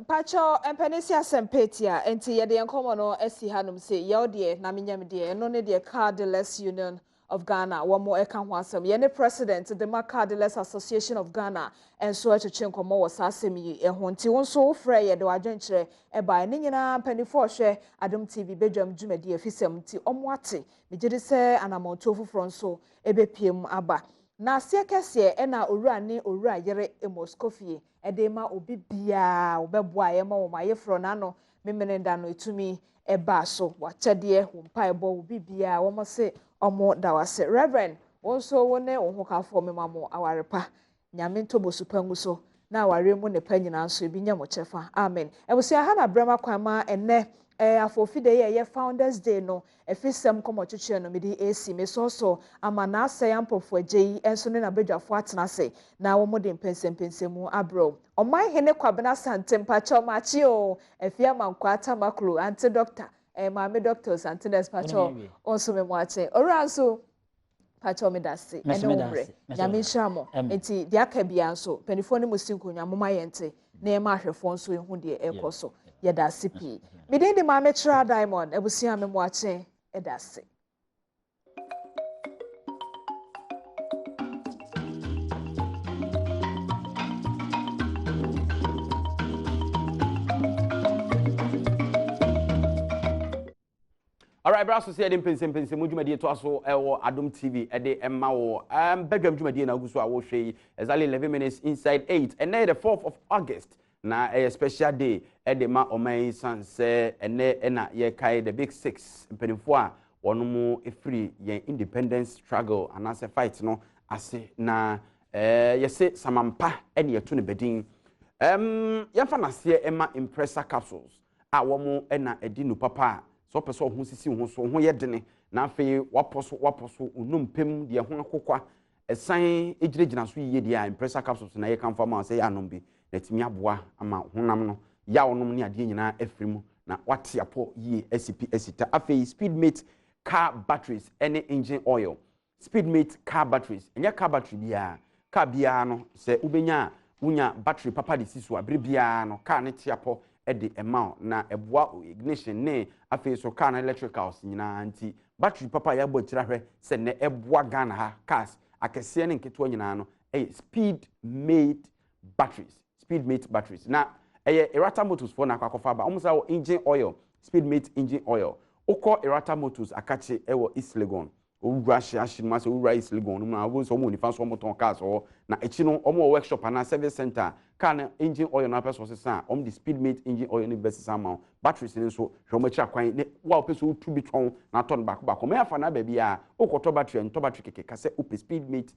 pacho empenisi asempetia enti ye de enkomo no esi hanum se ye de na menyam de no ne de Cardless Union of Ghana womo eka ho asem ye ne president the Cardless Association of Ghana enso acheche nkomo wo sasem yi ehon ti wonso frɛ ye de wadwenkyerɛ eba ne nyina mpanifo hwɛ Adom TV bedwam dwumadi afisem ti omo ate megide sɛ anamonto foforo nso ebepiem aba na sekese ena owura ne owura yere emoskofie edema obi bia obeboa ye ma wo mayefro na no memenenda no etumi eba so wakyede wo mpaebo obi bia wo mo se omo dawase reverend wonso wone wo hokafo memamo awarepa nyame ntobosupangu so na ware mu ne pa nyina so bi nya mo chefa amen ebusia ha na brema kwama enne afofide ye founders day no efisem komo twetwe no mede AC me so ama na asɛ ampofo agyi enso ne na bedwafo atena se na wo mode mpensempensemu abro ɔman hene kwabena santempa chomachi o efia mankwa atamakro anti doctor maame doctors anti despacho onso me mo ache oranso pacho me dase ene ombre nyame nhyamo enti dia ka bia nso penifo ne musinko nyamoma yente na e ma hwefo nso ehu de ekoso ye dase pi me de maame Tra Diamond ebusia me mo ache e dase. All right, brass said in Pensem Mujumadi to also Adom TV ede emma wo Badwam Jumadi na guso a wo hwe exactly 11 minutes inside 8 and then the 4th of August na a special day ede ma oman sanse ene na ye kai the big 6 mpenifo a wono mu free ye independence struggle and as a fight no ase na yese samampa ene yeto ne bedin yefa na se emma impressor capsules a wo mu ena edi no papa so person ho sisi ho so ho yedene na afei waposo onumpem de ho akokwa esan ejirejina so yiye de a impressor capsules na ye kan fama say anom bi na timi aboa ama honam no ya onom ne ade nyina afrimu na wate apo yiye SCP esita afei speedmate car batteries any engine oil speedmate car batteries enya car battery bia car bia no se ubenya unya battery papa de siso abere bia no car ne tiapo edi emao na eboa ignition ne afei so car na electricals nyina anti battery papa ya bo kirahwe se ne eboa Ghana ha cars akese ne nketo nyina no speedmate batteries na Erata Motors for na kwakofa ba omusa engine oil speedmate engine oil okọ Erata Motors akache ewo East Legon owura hia se owura East Legon no na so mo nifa so mo ton cars o na echi no omo workshop na service center car engine oil na person se san the speedmate engine oil ni best sama batteries ni so hwe chi akwan ne wa person tu bi twon na ton back me afa na ba bia okoto battery keke kase ope speedmate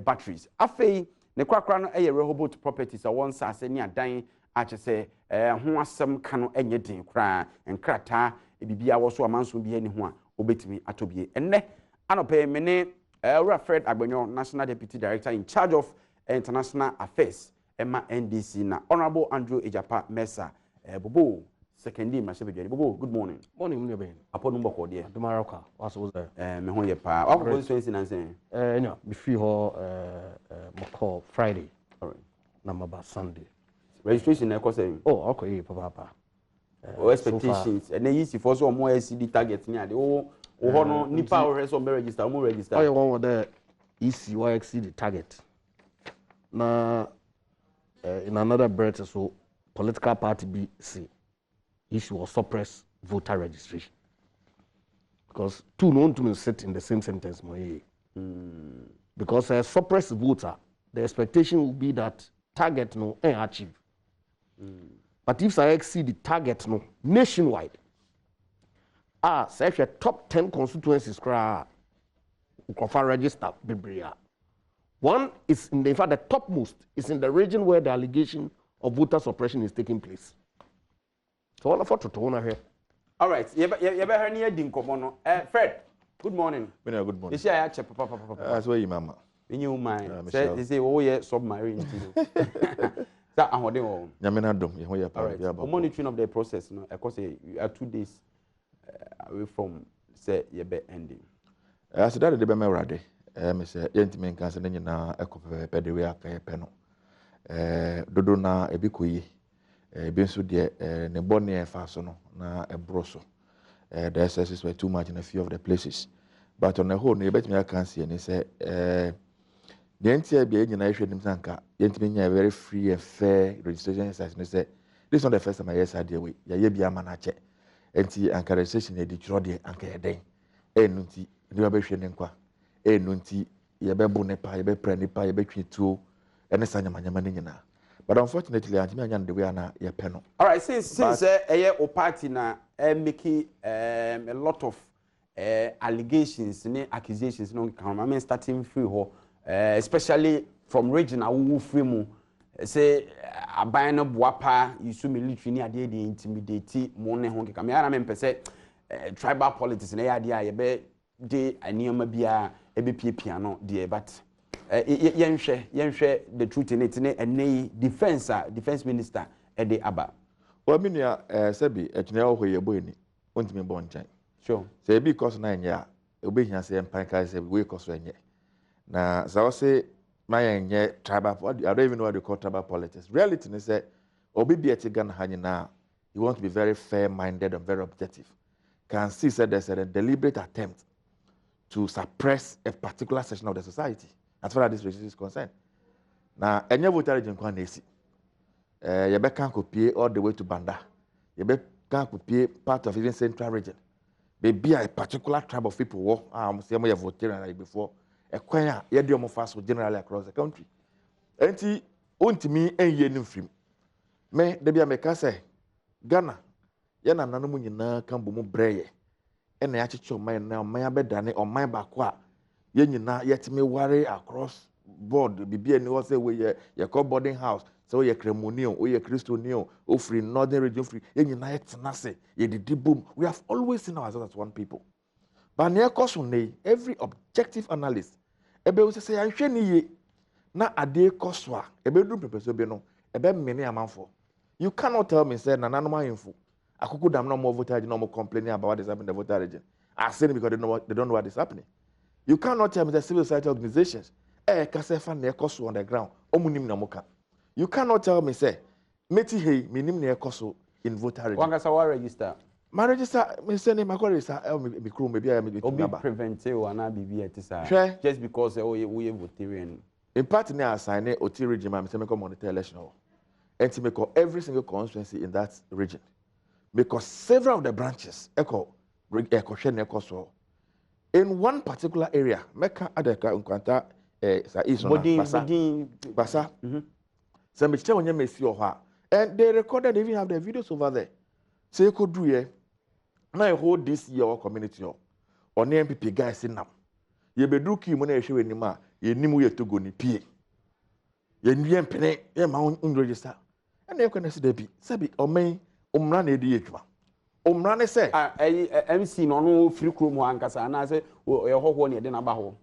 batteries afei ne kwakra no Rehoboth properties a won sa se ni adan a chese ho asem ka no enye den kra enkrata ebibia wo so amanso bi ani ho a obetimi atobie enne anope mene Fred Agbenyo National Deputy Director in charge of International Affairs Emma NDC na Honorable Andrew Ejapa Mesa Bobo secondly Masebedwari Bobo good morning Mbe apo number ko de Dumaroka waso me ho ye pa wa ko constituency na sen nya be free ho moko Friday na maba Sunday registration na ko say okay papa expectations and then for so more SCD target ni ade ho no nipa o reso be register mo register I want the ECY exceed the target na in another breath so political party be see issue or suppress voter registration because two no to sit in the same sentence because suppress voter the expectation will be that target no achieve but if I exceed the target no nationwide such a top 10 constituencies register bibria. One is in fact the topmost is in the region where the allegation of voter suppression is taking place. So all of us to here. All right, you better hear dinkomo no. Fred, good morning. Good morning. This year I check papa. That's where you mama. In your mind. Say oh yeah submarine. That ahode o. Nyamena dom ye ho ye pa bia ba. Monitoring of the process no because you are 2 days away from say ye be ending. As that the be me rade. Me say yentime nkan se nyina ekopepe de we aka ye pe no. Dodo na ebi koyi. Ebi nso de ne bone e fa so no na ebro so. The excesses were too much in a few of the places. But on the whole, you bet me I can see and say the NTA be nyina hwe nim sanka yentime nya very free and fair registration exercise no say this is not the first time I hear said way. Ya bia ma na che. Enti anka registration e di tro de anka ye den. Enu nti ni ba be hwe ne nkwa. Enu nti ye be bu ne pa ye be pre ne pa ye be twi tuo ene sanyama nyama ne nyina. But unfortunately, I think the way na ye peno. All right, since o party na making a lot of allegations and accusations no come. I mean starting free ho especially from regional who free mu say aban no boapa yisu military ni ade dey intimidate mo ne ho keka me ara me mpese tribal politics na ade a ye be de anioma bia e be piepia no de but yenhwe the truth in it ne ene defense minister e de aba wa minua sebi etune ho ye boy ni ontimi bo nchan sure say because na nya obehia say empan kai say we cause enye na so say my enye tribal I don't even know what they call tribal politics. Reality is that obi eti Ghana hanyina you want to be very fair minded and very objective. Can see that there's a deliberate attempt to suppress a particular section of the society as far as this race is concerned. Now, any voter in Kwanesi, you can copy all the way to Banda. You can copy part of even central region. Maybe a particular tribe of people who say voted before. Ekwanya yedi omo faso generally across the country. Enti ontimi enye nim frim. Me de bia me ka say Ghana ye na nanu mu nyina kan bo mu breye. E na ya chiche oman na oman abedane oman bako a ye nyina yetime ware across board bibia ni wo say we ye call boarding house so ye Cremonion o ye Christonion o free northern region free ye nyina yetena se ye didi boom. We have always seen ourselves as one people. But near Kosune, every objective analyst, ebe we say anhwe ni ye na ade koswa, ebe dum pepeso be no, ebe many amanfo. You cannot tell me say na nanoma info. Akuku dam no more voter no more complaining about what is happening in the voter region. I say because they don't know what is happening. You cannot tell me the civil society organizations kasefa na ekoso on the ground. Omunim na moka. You cannot tell me say meti hey minim na ekoso in voter region. Wanga sa register. My register, me say name my register, me crew maybe I me obi preventive wana bibi etisa just because we votarian. In part na assign oti region me say me come monitor election. And to make every single constituency in that region. Because several of the branches in one particular area, Meka Adeka Unkwanta Basa. So me tell you see and they recorded, they even have the videos over there. So you could do it. Now you hold this your community or name MPP guys in now. You be do ki money show anymore. You nimu ye to go ni pie. You niem pene ye ma register. And you can see the be. Sabi omen omra na edi etwa. Omra ne say MC no free chrome ankasa na say ye hoho ne de na ba ho.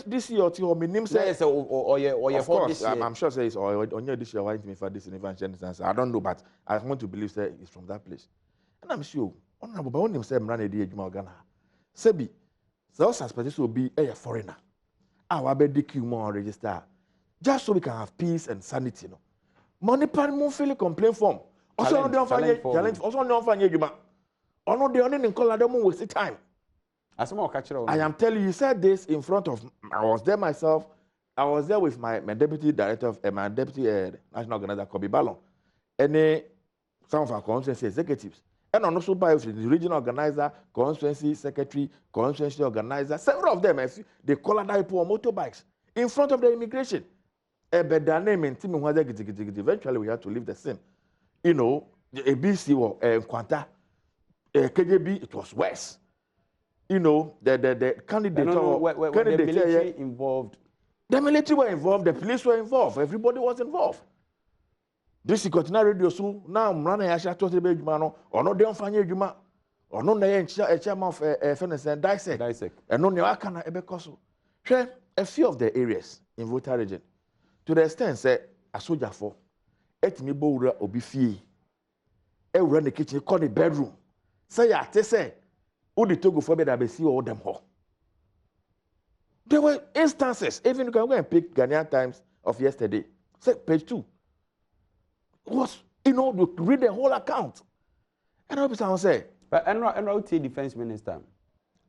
This year or me name say I'm sure say it's on your this year why me for this intervention. I don't know, but I want to believe say it's from that place. And I'm sure honorable by one name say Mran Edi Ejuma Ghana. Sebi, so suspect will be a foreigner. Our BDQ more register. Just so we can have peace and sanity. No. Money pan mo feel complaint form. Also no dey challenge. Also no find Ejuma. Or no dey only in call them waste time. I am telling you, said this in front of, I was there myself, I was there with my deputy director, of my deputy national organizer, Kobe Ballon, and some of our constituency executives, and also by the regional organizer, constituency secretary, constituency organizer, several of them, they call that people on motorbikes in front of the immigration. Eventually, we had to leave the scene. You know, the ABC or Kwanta, KJB, it was worse. You know, the candidate the military involved. The military were involved, the police were involved, everybody was involved. This is continue radio so now I'm running a shot to the Bejumano, or no don't find Juma, or no a chairman of Fennes and Dissect, and no Akan Ebecoso. Share a few of the areas in voter region. To the extent say a soldier for et me boura obifi. A run the kitchen, call the bedroom. Say ya, they say. Who the Togo for that see all them ho. There were instances, even you can go and pick Ghanaian Times of yesterday. Say page 2. Was you read the whole account. And I'll be say. But NROT defense minister.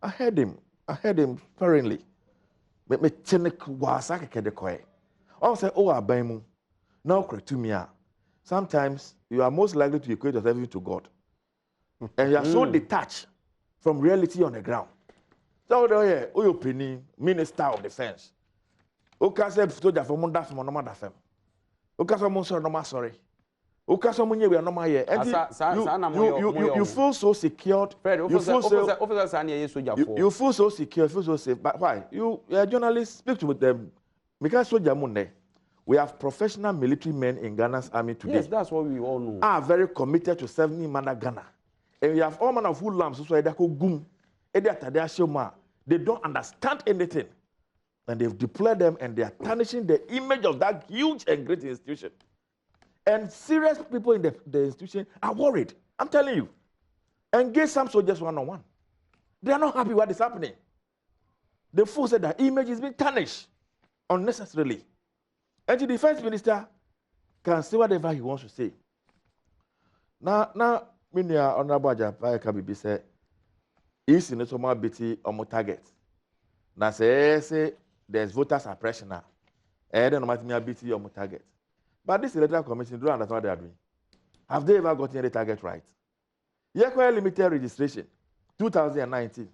I heard him sparingly. Me chenek wasaka kedekoe. I say, oh abaimu. Now to me. Sometimes you are most likely to equate yourself to God. And you are so detached from reality on the ground. So there, your opinion, Minister of Defense. Okay, say soldier for Monda for Monoma da fem. Okay, so Monso no sorry. Okay, so Munye we are no ma here. You feel so secured. You feel so secure, feel so safe. But why? You are a journalist, speak to them. Because soldier munne. We have professional military men in Ghana's army today. Yes, that's what we all know. Are very committed to serving Mana Ghana. And we have all manner of hoodlums who say they don't understand anything. And they've deployed them and they are tarnishing the image of that huge and great institution. And serious people in the institution are worried. I'm telling you. Engage some soldiers one-on-one. They are not happy what is happening. The fool said that image is being tarnished unnecessarily. And the defense minister can say whatever he wants to say. Now, me honorable Ajapai Kabibi said, "Is in the summer BT on target." Now say there's voter suppression now. And then no matter me BT on target. But this electoral commission don't understand what they are doing. Have they ever gotten any target right? Yekwe limited registration, 2019.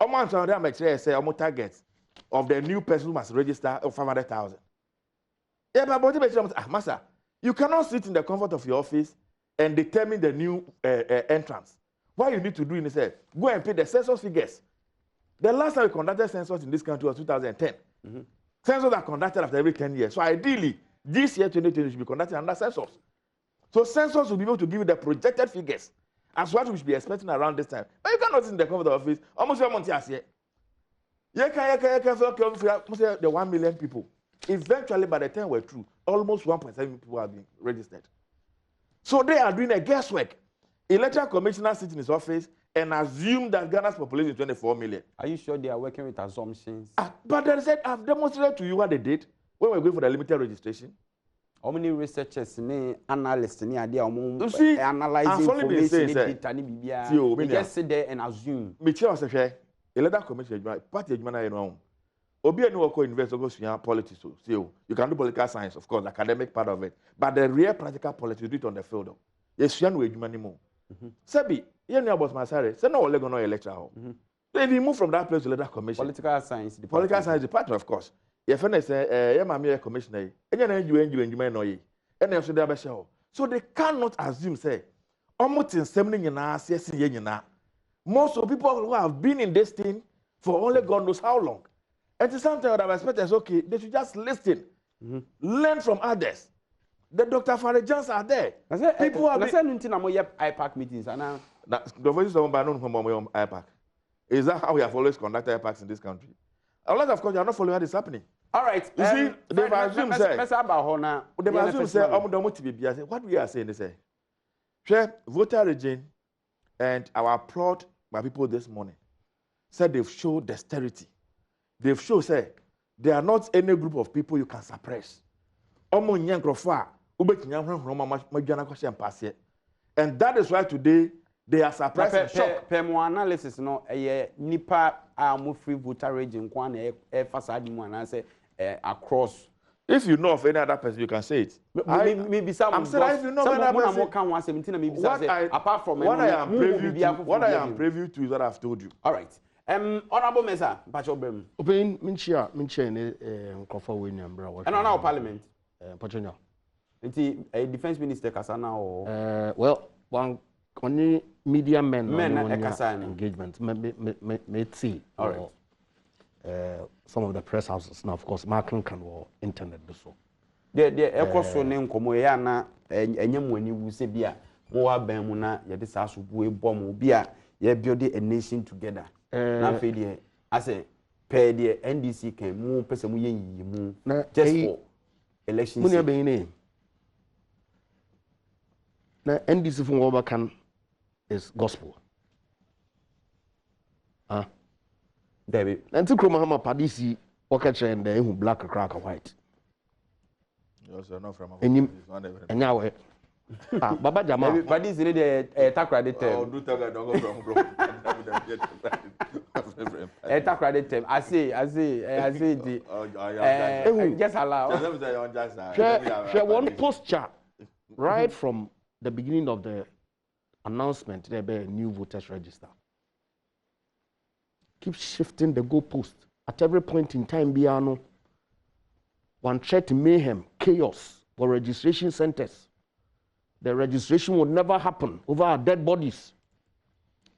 Amount of them say almost target of the new person who must register of 500,000. Yeah, but Master, you cannot sit in the comfort of your office and determine the new entrance. What you need to do is go and pay the census figures. The last time we conducted census in this country was 2010. Census are conducted after every 10 years. So ideally, this year 2020 should be conducted under census. So census will be able to give you the projected figures as what we should be expecting around this time. But you cannot sit in the comfort of the office almost 1 month here. The 1 million people. Eventually, by the time we're through, almost 1.7 people have been registered. So they are doing a guesswork. Electoral commissioner sits in his office and assume that Ghana's population is 24 million. Are you sure they are working with assumptions? But they said, I've demonstrated to you what they did when we were going for the limited registration. How many researchers, analysts, you see, analyzing information, data, they just sit there and assume. Electoral commission, party, Obi and Wako university go politics. So you can do political science, of course, academic part of it. But the real practical politics, you do it on the field. Yes, you know anymore. Sebi, you know about Masare. Say no, we're going to electoral. So if you move from that place to electoral commission, political science department. Political science department, of course. Your friend say, "Yeah, I'm a commissioner." And you know, and then so they are so they cannot assume say, almost in 70 years, most of people who have been in this thing for only God knows how long. And to something that I expect is okay, they should just listen, learn from others. The Dr. Farijans are there. People have been IPAC meetings. The voices of IPAC. Is that how we have always conducted IPACs in this country? A lot of countries are not following what is happening. All right. You see, they've assumed say, what we are saying is, voter regime and our applaud by people this morning said they've showed dexterity. They've shown, say, there are not any group of people you can suppress. And that is why today they are suppressing shock. More analysis, no, nipa free voter regime across. If you know of any other person, you can say it. Maybe some. I'm saying if you know of any other person, apart from what I am preview to is what I've told you. All right. Honorable Mesa, Pacho Open Minchia Nkrofo William Brown. And on our parliament. Pachonya. A defense minister Kasana or well, one only media men engagement. May see. All right. Some of the press houses now, of course, marking can or internet so. The Ecoso name Komoyana and Yamwani will say beer. Moa Bemuna, Yadisasu, Bomb, beer, ye build a nation together. I say, pay the NDC can move person just for elections. Now, NDC from Obakan is gospel. David. And to Kromahama Padisi, Wakacha and the who black a crack of white. You also know from and now, Baba Jama, but this is a tax credit term. Oh, do tell that don't go from a tax credit term. I see the. Just allow. Share one posture right from the beginning of the announcement. There be a new voters register. Keep shifting the goalpost at every point in time. Biano, one threat mayhem, chaos for registration centers. The registration will never happen over our dead bodies.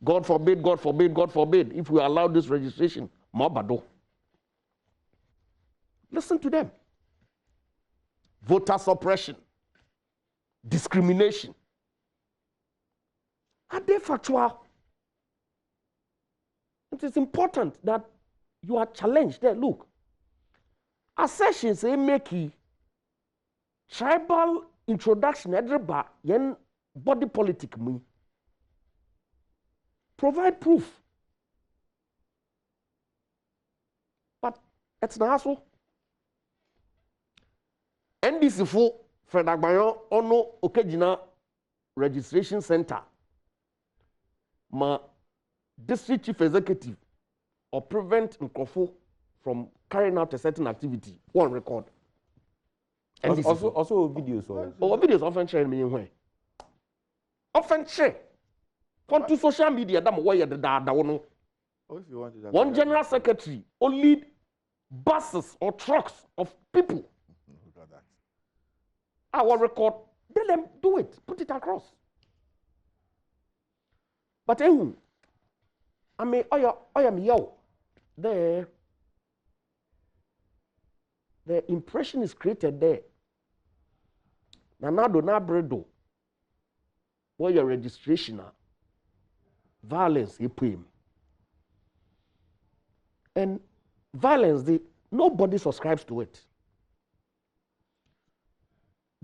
God forbid, God forbid, God forbid. If we allow this registration, Mabado. Listen to them. voter suppression, discrimination. Are they factual? It is important that you are challenged there. Look, assertions say make tribal introduction edreba yen body politic me. Provide proof. But it's not so. NDC for Fred Agbayo ono okejina registration center. Ma district chief executive or prevent Nkofo from carrying out a certain activity on record. Also videos or videos often share me in way. Often share. Come to social media that way the one general secretary or lead buses or trucks of people. Our record, let them do it, put it across. But I mean, I am yo. The impression is created there. Nanado na bredo. Where your registration violence you pay. And violence, nobody subscribes to it.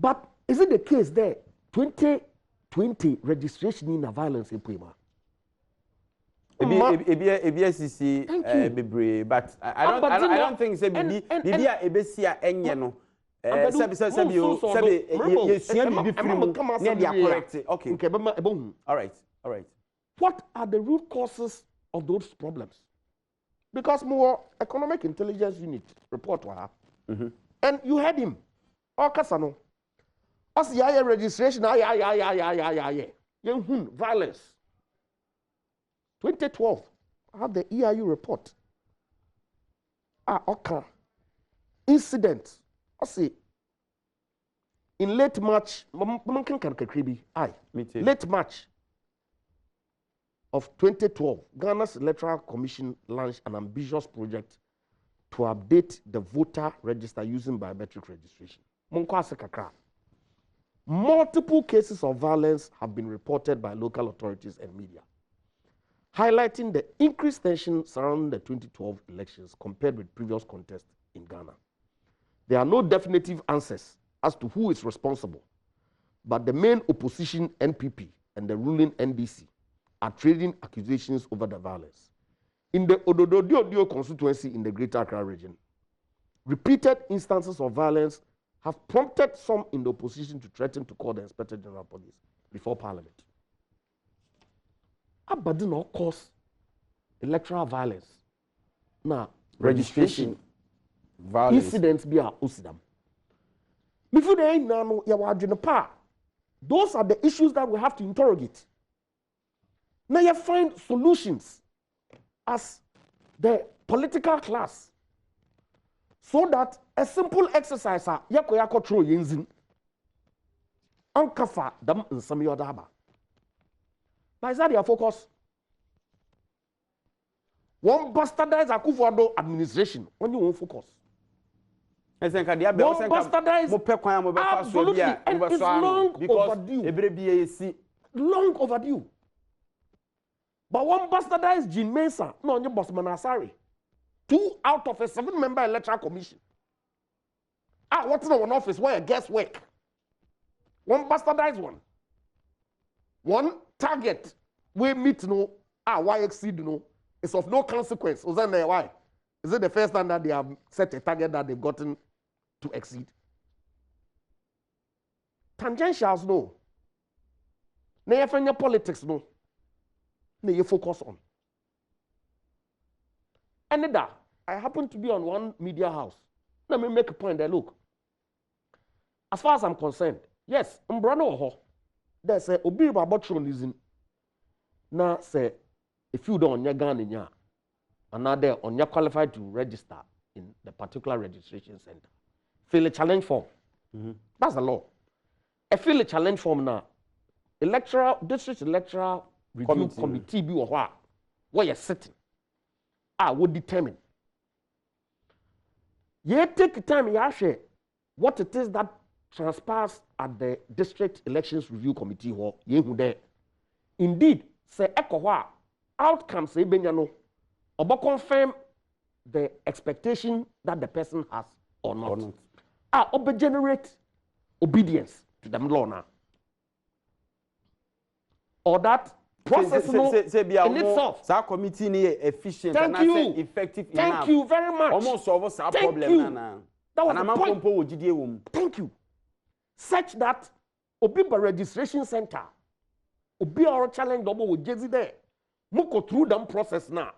But is it the case there? 2020 registration in a violence you pay. But I don't think say bibia ebesia enye no okay. All right. What are the root causes of those problems? Because more economic intelligence unit report to her. And you had him. Okasano. As the registration violence. 2012, I have the EIU report. Akan incident. I see. In late March, late March of 2012, Ghana's Electoral Commission launched an ambitious project to update the voter register using biometric registration. Multiple cases of violence have been reported by local authorities and media, highlighting the increased tension surrounding the 2012 elections compared with previous contests in Ghana. There are no definitive answers as to who is responsible, but the main opposition, NPP, and the ruling NDC are trading accusations over the violence. In the Ododo constituency in the Greater Accra region, repeated instances of violence have prompted some in the opposition to threaten to call the Inspector General of Police before Parliament. But do not cause electoral violence. Now, registration violence incidents be a usidam. Before they know those are the issues that we have to interrogate. Now you find solutions as the political class, so that a simple exercise yako throw yenzin uncover them in some other haba. Now is that your focus? One bastardize Akufo-Addo administration when you won't focus. One bastardize absolutely, and it's long overdue. Long overdue. But one bastardized Jean Mensah, no, your boss Manasari. 2 out of a 7-member electoral commission. What's in one office where guesswork? One bastardized one. One target we meet no why exceed no. It's of no consequence. Why? Is it the first time that they have set a target that they've gotten to exceed? Tangentials no. Near politics no. You focus on. And that I happen to be on one media house. Let me make a point there. Look, as far as I'm concerned, yes, there's a obi babotronism. Now say if you don't Ghana, another on your qualified to register in the particular registration center, fill a challenge form. That's the law. I fill a challenge form now. District electoral review committee be where you're sitting. I would determine. You take time, you share what it is that transpires at the District Elections Review Committee or yehu there. Indeed, say ekowa outcomes say benyano obo confirm the expectation that the person has or not. Obe generate obedience to the law now. Or that process in itself. That committee ni efficient and effective enough. Thank you very much. Almost solve that problem now. That was the point. Thank you. Such that Obiba Registration Center, Obi our challenge double with Jezi there. Moko through them process now.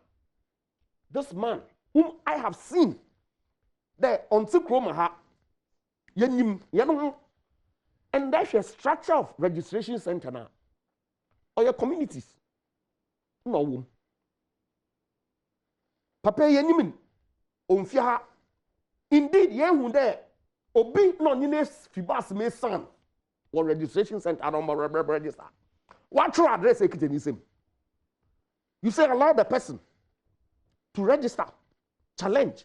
This man, whom I have seen there on Sikromaha, and that's a structure of registration center now. Or your communities. No. Papa Yenimin, Umfia. Indeed, yehu there, Obi no nines fibas me son, or registration center, I don't register. What your address you say allow the person to register, challenge,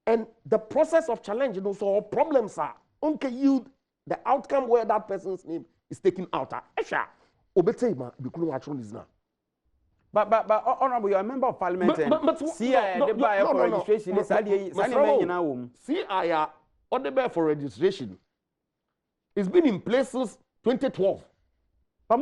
and the process of challenge, so problems are okay yield the outcome where that person's name is taken out. Obetema bikunu actually is now. But honorable, you're a member of parliament. Registration is CIA order for registration. It's been in place since 2012. The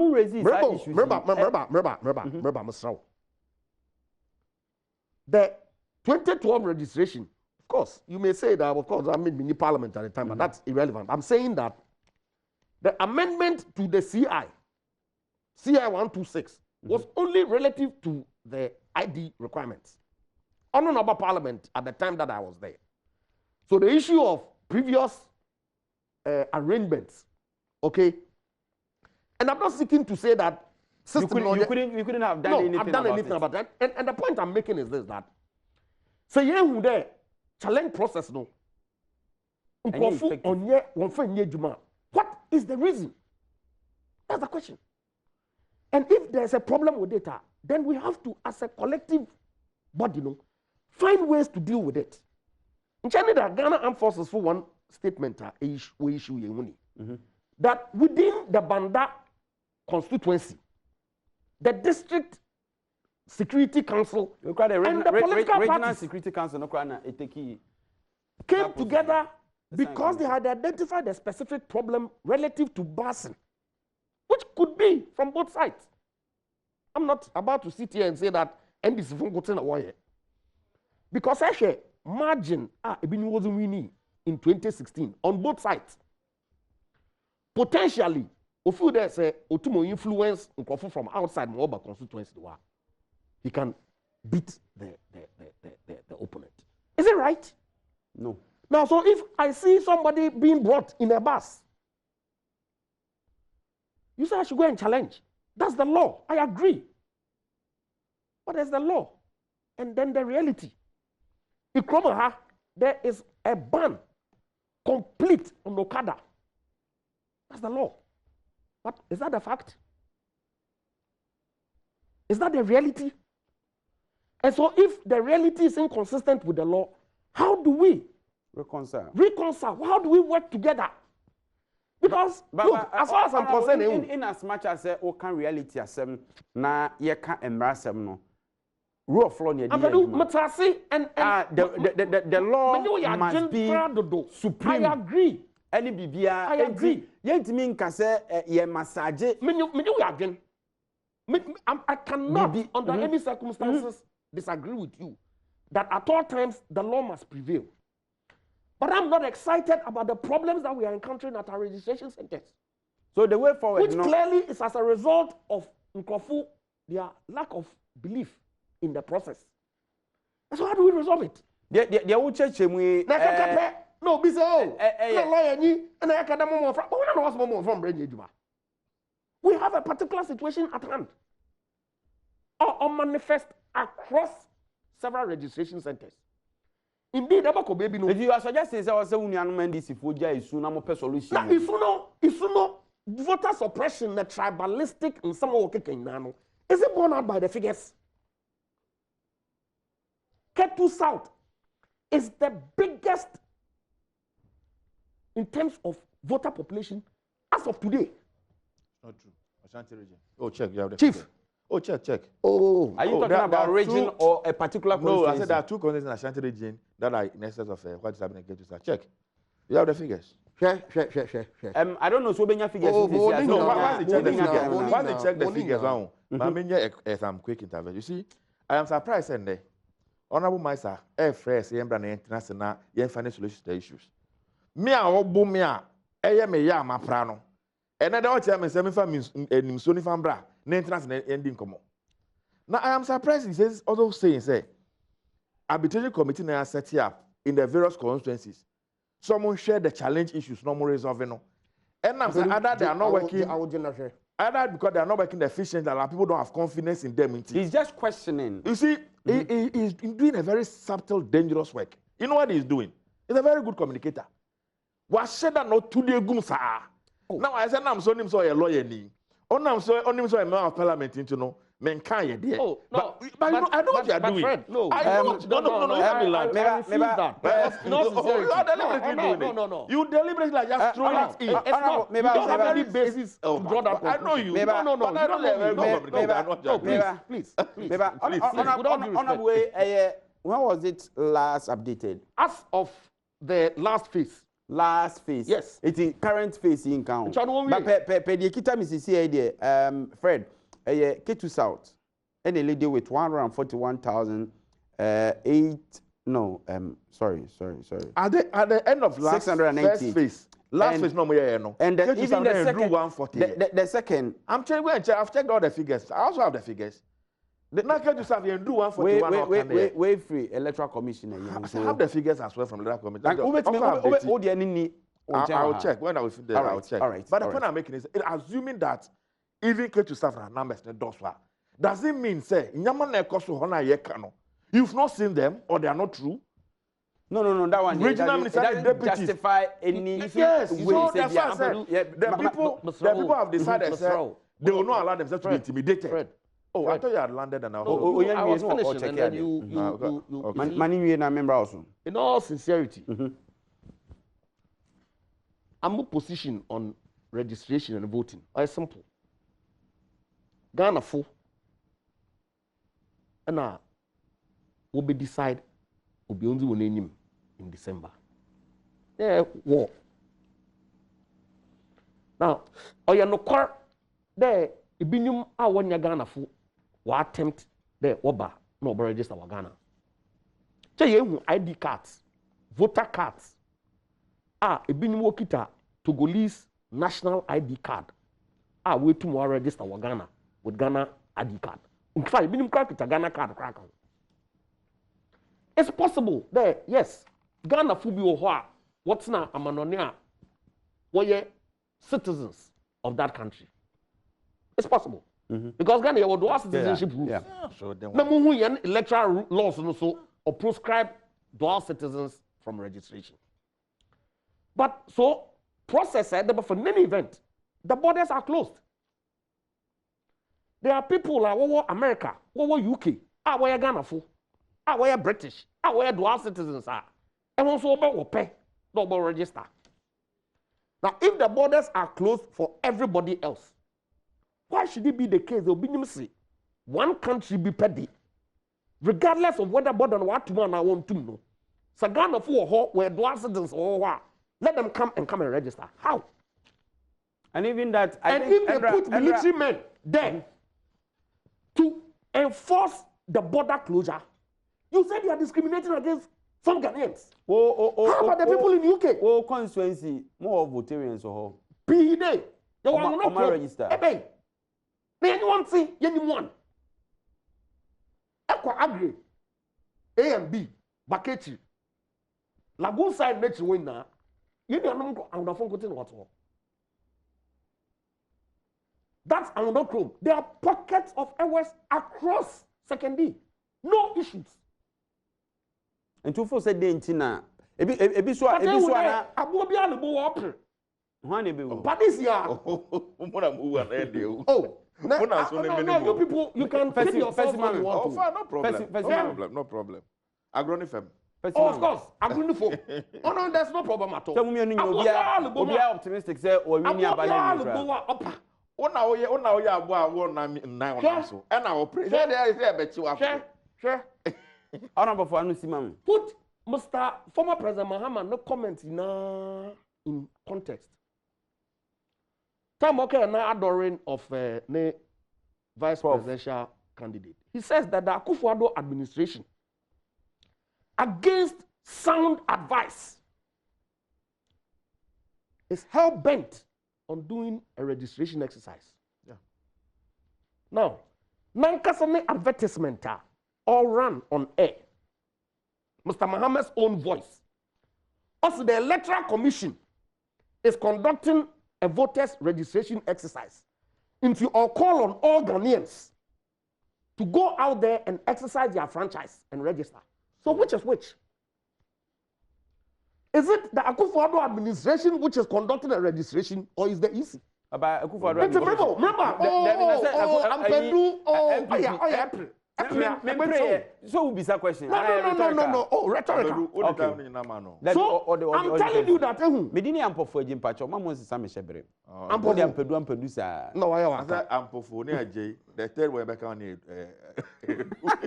2012 registration, of course, you may say that, of course, I made mini parliament at the time, but that's irrelevant. I'm saying that the amendment to the CI 126, was only relative to the ID requirements. On another parliament at the time that I was there. So the issue of previous arrangements, okay, and I'm not seeking to say that system you couldn't have done anything about that. And the point I'm making is this, that say you there challenge process no. What is the reason? That's the question. And if there's a problem with data, then we have to, as a collective body, find ways to deal with it. In China, the Ghana Armed Forces for one statement we issue that within the Banda constituency, the district security council and the political parties security council came together because they had identified a specific problem relative to Basin, which could be from both sides. I'm not about to sit here and say that NDC from gotten away. Because actually, margin wasn't winning in 2016 on both sides. Potentially, if you there say Otumo influence from outside Moba constituency, he can beat the opponent. Is it right? No. Now, so if I see somebody being brought in a bus, you say I should go and challenge. That's the law. I agree. But there's the law. And then the reality. Ikromaha, there is a ban complete on Okada. That's the law. But is that the fact? Is that the reality? And so if the reality is inconsistent with the law, how do we reconcile? How do we work together? Because look, as far as I'm concerned, in as much as Okan reality asem na ye can embrace no rule of law near the law must be supreme. I agree. Any bibia I agree. Yentimi nka se ye massage I cannot under any circumstances disagree with you that at all times the law must prevail. But I'm not excited about the problems that we are encountering at our registration centers. So the way forward, which clearly is as a result of Nkofu, their lack of belief in the process. So how do we resolve it? No, be we have a particular situation at hand. Or manifest across several registration centers. Indeed, baby, no. If you are suggesting that was a union mandis if we is soon a solution. If you know, voter suppression, the tribalistic and some of is it borne out by the figures? Ketu South is the biggest in terms of voter population as of today. Not true. Ashanti region. Oh, check. You have the Chief. figure. Oh, check. Oh. Are you talking about region or a particular constituency? No, I said there are 2 constituencies in Ashanti region that are in excess of what is happening in Ketusa. Check. You have the figures. Share. I don't know. So many figures. Once they check the figures, some quick intervention. You see, I am surprised, and Honorable Maisa, fresh, international, find solutions to the issues. Me a obu me a, me ya ma prano. And I don't tell me 75 means Sony Fambra, international ending come. Now I am surprised. He says, although saying, arbitration committee now set up in the various constituencies. Someone share the challenge issues, no more resolving. And I'm saying either they are not working, either because they are not working efficiently, like people don't have confidence in them. He's just questioning. You see, he's doing a very subtle, dangerous work. You know what he's doing? He's a very good communicator. Was said that not to the gum sa. Now I said I'm so him so a lawyer ni. On him so a member of parliament into no. Men can't yet. Oh, no. But you know, I know what you are doing. Fred, no. I know what no. I refuse that. No. You deliberately just throw it in. You don't have any basis to draw that conclusion. I know you. No. But I don't know. Please. When was it last updated? As of the last phase. Yes. It is current phase in count. But per the kita Mississippi there, Fred. K2 South, and a lady with 141,000, sorry. At the end of last first phase, no more, no. And even the second, 140. The second. I'm trying to check. I've checked all the figures. I also have the figures. The K2 South, you do 141. Wait free electoral commissioner. I have the figures as well from the electoral commission. I'll check when I will finish. I'll check. All right. But the point I'm making is, assuming that. Even K2 South numbers does it mean say you've not seen them or they are not true? No, that one. Regional minister doesn't justify any. Yes, so that's what I said. The people have decided they will not allow themselves to be intimidated. Fred. I thought you had landed and I was finishing and then you member also. In all sincerity, I'm a position on registration and voting. It's simple. Ghana full, and will be decide will be only one name in December. Yeah, war. Now, you no car there. Ibinum when you Ghana full, will attempt there oba no register wa Ghana. Say you ID cards, voter cards. Ibinum wokita Togolese national ID card. We tomorrow register wa Ghana. With Ghana ID card. In fact, you crack it a Ghana card crack. It's possible there, yes. Ghana fubi or what's now a manonia? Were citizens of that country. It's possible. Because Ghana will do citizenship rules. So then electoral laws also or proscribe dual citizens from registration. But so process said that for many events, the borders are closed. There are people like America, UK, where Ghana for, where British, where dual citizens are, and also pay, double register. Now, if the borders are closed for everybody else, why should it be the case? There will be one country be petty, regardless of whether border what to man I want to know. So Ghana for where dual citizens let them come and register. How? And even that, if they put military men there. To enforce the border closure, you said you are discriminating against some Ghanaians. How about the people in UK? Constituency, more votarians or P day. You want to not register. Anyone see anyone? Equa Agri, A and B, Baketi, Lagoon side next winner. You know, I'm not forgetting what's all. That's another Chrome. There are pockets of areas across 2nd D. No issues. And two for said Dentina. But this year. No, you people, you can fit yourself what you want to. No problem. Agronifem. Oh, of course, I'm going to phone. Oh no, there's no problem at all. So we are optimistic. Say we need a balance. Ona oye abo wo na nine so. E na operate. There is a bechi wa. Sure. Honorable for anu simam. Put Mr. Former President Mahama no comment in context. Time okay na adoring of the vice presidential candidate. He says that the Akufo-Addo administration, against sound advice, is hell bent on doing a registration exercise. Yeah. Now, nankasane advertisement all run on air. Mr. Mahama's own voice. Also, the Electoral Commission is conducting a voters registration exercise. If you all call on all Ghanaians to go out there and exercise their franchise and register. So which is which? Is it the Akufo-Addo administration which is conducting a registration, or is the EC? About Akufo-Addo. Remember. So will be that question. No. Oh, rhetorical. Okay. So I'm telling you that. Medini ampofo ejim pacho. Mama nsi same shebre. Ampofo ampedu sa. No, I want. Ampofo ne aje. The third way back on it.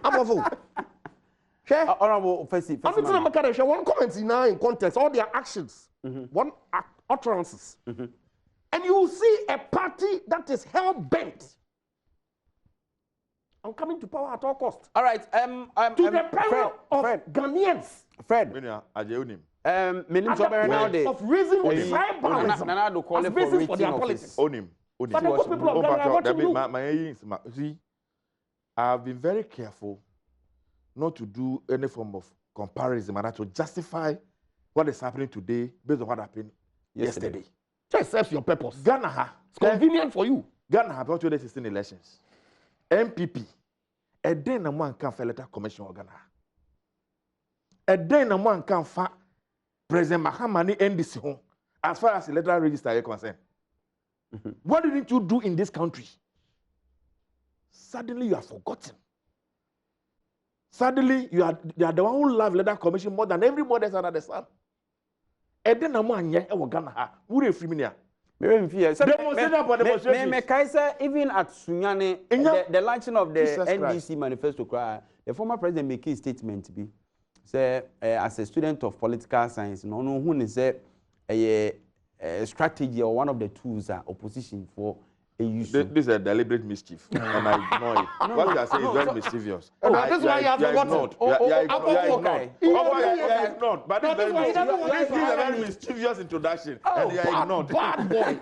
Ampofo. Honorable Fesi. I'm not going to one comment in context, all their actions, one utterances. And you will see a party that is hell bent on coming to power at all costs. All right. To the peril of Ghanaians. Fred. At the point of reason with tribalism as basis for their politics. Onim. But the good people of Ghana are what you do. See, I've been very careful not to do any form of comparison, but to justify what is happening today based on what happened yesterday. Just serves your purpose. Ghana, it's convenient for you. Ghana have 2016 elections. MPP, a day na one can for electoral commission of Ghana. A day na one can for President Mahama NDC home as far as electoral register is concerned. What didn't you do in this country? Suddenly you are forgotten. Suddenly, you are the one who love electoral commission more than everybody else under the sun. And then I'm one year, Ghana. Who are free media? Even at Sunyane, the launching of the NDC manifesto, the former president made a statement to be say, as a student of political science, no who is a strategy or one of the tools opposition for. This is a deliberate mischief, and I ignore it. What you are saying is very mischievous. That's why you have forgotten. You are ignored. But this is a very mischievous introduction, and you are ignored. Bad boy.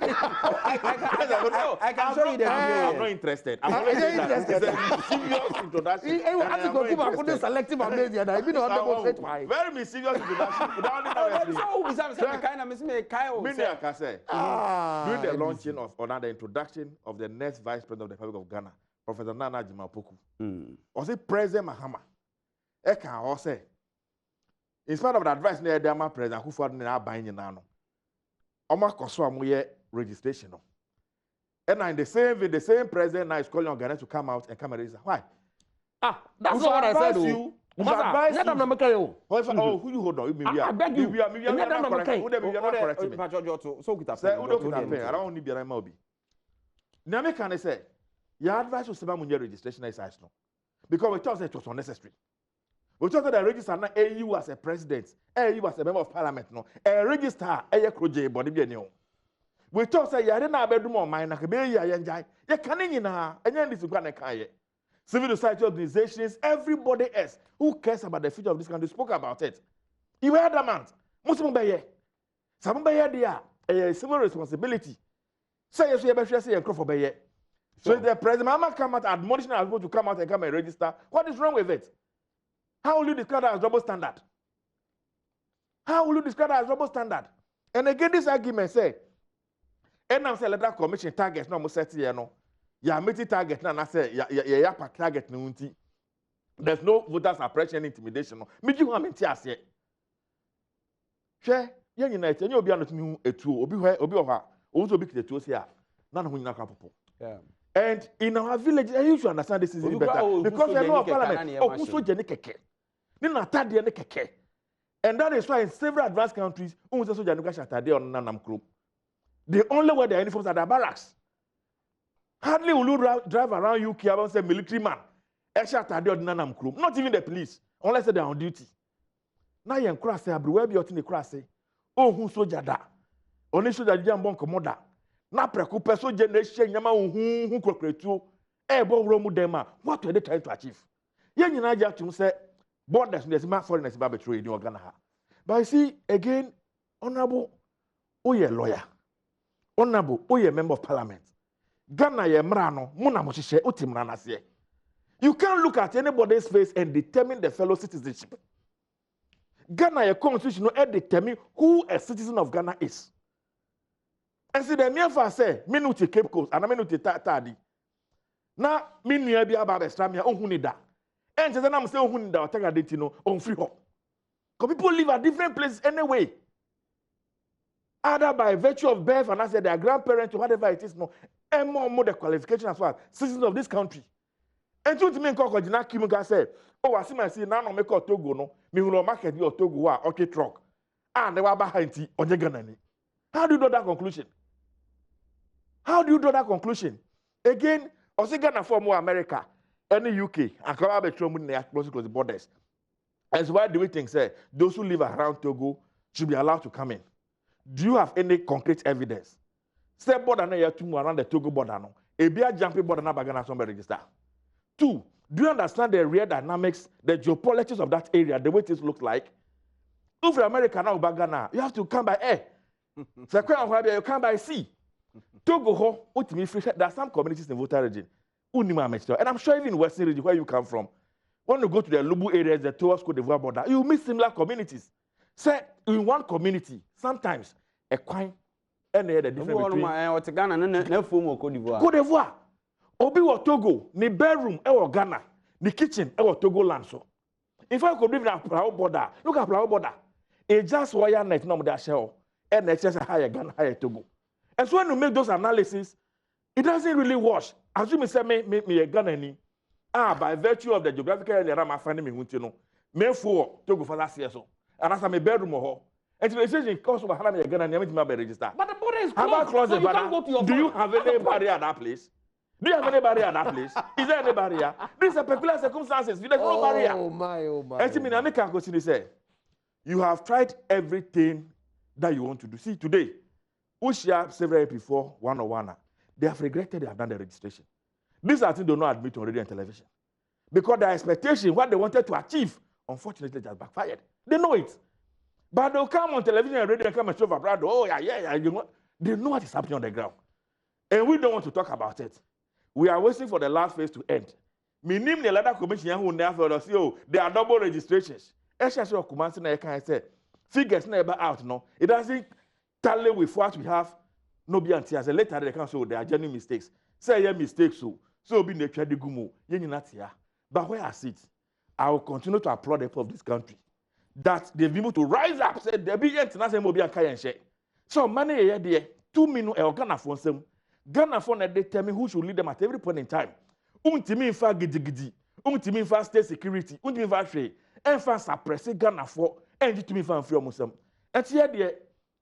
I can show you the video. I'm not interested. I'm not interested. It's a mischievous introduction. Selective amnesia. Very mischievous introduction. During the launching of another introduction of the next vice president of the Republic of Ghana, Professor Nana Jimapoku. Or say President Mahama. Eka or say, in spite of the advice near Dama President who fought in our buying now. Oma Koswa Muye registration. And in the same president now is calling on Ghana to come out and come and register. Why? That's not what I said. You. Who you hold on? I beg you. I don't need to be. Now, can I say, your advice was about registration exercise no, because we thought it was unnecessary. We thought that the register not AU as a president, AU as a member of parliament, no, a register a project body be new. We thought that you didn't have bedroom on mine, like a baby, you can't in and then this is going to civil society organizations, everybody else who cares about the future of this country spoke about it. You were adamant. Muslim Baye. Some Baye, a civil responsibility. Say yes, you say and for Baye. So the president Mama come out admonishing us to come out and come and register. What is wrong with it? How will you describe that as double standard? How will you describe that as double standard? And again, this argument say, and I'm saying electoral commission targets no more set here no. Ya meeting target na say ya target no unti. There's no voter suppression intimidation no. Me ji ho amenti ase. Hwe ye nyina ete nye obi anotumi etu obi ho ha. Owo obi kite tuo se a na na ho nyina ka popo. Yeah. And in our village, you should understand this is better because we know parliament. Oh, so jeni keke. Ni na tade ne keke. And that is why in several advanced countries, the only way their uniforms are the barracks. Hardly will you drive around UK about say military man. Not even the police, unless they are on duty. Now you cross say everywhere be out in the cross say, oh who soldier da. Only soldier jam bon komoda. Na prekupe soldier na share nyama who kokretu. Bo romu dema. What were they trying to achieve? Yen nyina ja tum say borders there's ma foreigners ba betray in Ghana. But you see again, honorable, oye lawyer, honorable, oye member of parliament. Ghana ye mrano, muna moshishe utimrana siye. You can't look at anybody's face and determine the fellow citizenship. Ghana ye constitution no determine who a citizen of Ghana is. And see the mere for say, minuti Cape Coast, and minuti tadi. Na minu bi aba bestramia ohunida. And say na mse ohunida otega detino on free hop. Because people live at different places anyway. Either by virtue of birth and I said their grandparents or whatever it is, no, and more the qualification as well, citizens of this country. And to me, Kokojina Kimuka said, oh, I see my see now, no make a Togo, no, me will market your Togo, okay, truck. And they were behind tea on the Ganani. How do you draw that conclusion? How do you draw that conclusion? Again, also Ghana for more America, any UK, and come out between the close to the borders. And so why do we think, say, those who live around Togo should be allowed to come in? Do you have any concrete evidence? Say border na ya tumu around the Togo border no. Ebia jumping border na bagana somebody register. 2, do you understand the real dynamics, the geopolitics of that area, the way things look like? If you're American now bagana, you have to come by air. So you come by sea. Togo ho, there are some communities in Volta region. And I'm sure even in Western region where you come from. When you go to the Lubu areas, the towards Cote d'Ivoire border, you meet similar communities. Say in one community, sometimes a coin and the difference between Cote d'Ivoire. Obi wa Togo, ni bedroom e Ghana, ni kitchen e Togo land so. In fact, could live in a flower border. Look at flower border. It just wire net no that shell and the excess higher Ghana, higher Togo. And so when you make those analysis, it doesn't really wash. As you say, me a Ghana ni. By virtue of the geographical area, I'm finding me no. Me for Togo for last year so. And as I'm a bedroom or and the decision cost of Ghana and Yamit register. But the border is closed. So you can't go to your do you have any barrier at that place? Do you have any barrier at that place? Is there any barrier? These are peculiar circumstances. There's no barrier. Oh my. And I can't go see say, you have tried everything that you want to do. See, today, Ushia several before 101, they have regretted they have done the registration. These are things they do not admit on radio and television. Because their expectation, what they wanted to achieve, unfortunately, just backfired. They know it. But they'll come on television and radio and come and show abroad. Oh, yeah. You know, they know what is happening on the ground. And we don't want to talk about it. We are waiting for the last phase to end. Minim the letter commission who never see, oh, there are double registrations. Figures never out, no. It doesn't tally with what we have. No be anti as a later they can show there are genuine mistakes. Say yeah mistakes so be nature the gumu. But where I sit, I will continue to applaud the people of this country. That they've been able to rise up, say there be international mobi and kayan share. So money here there, 2 minutes Ghana for some. Ghana for they determine who should lead them at every point in time. Untimi fa gidi. Untimi fa state security. Untimi fa trade. And fa suppress Ghana for and untimi fa free musem. And here there,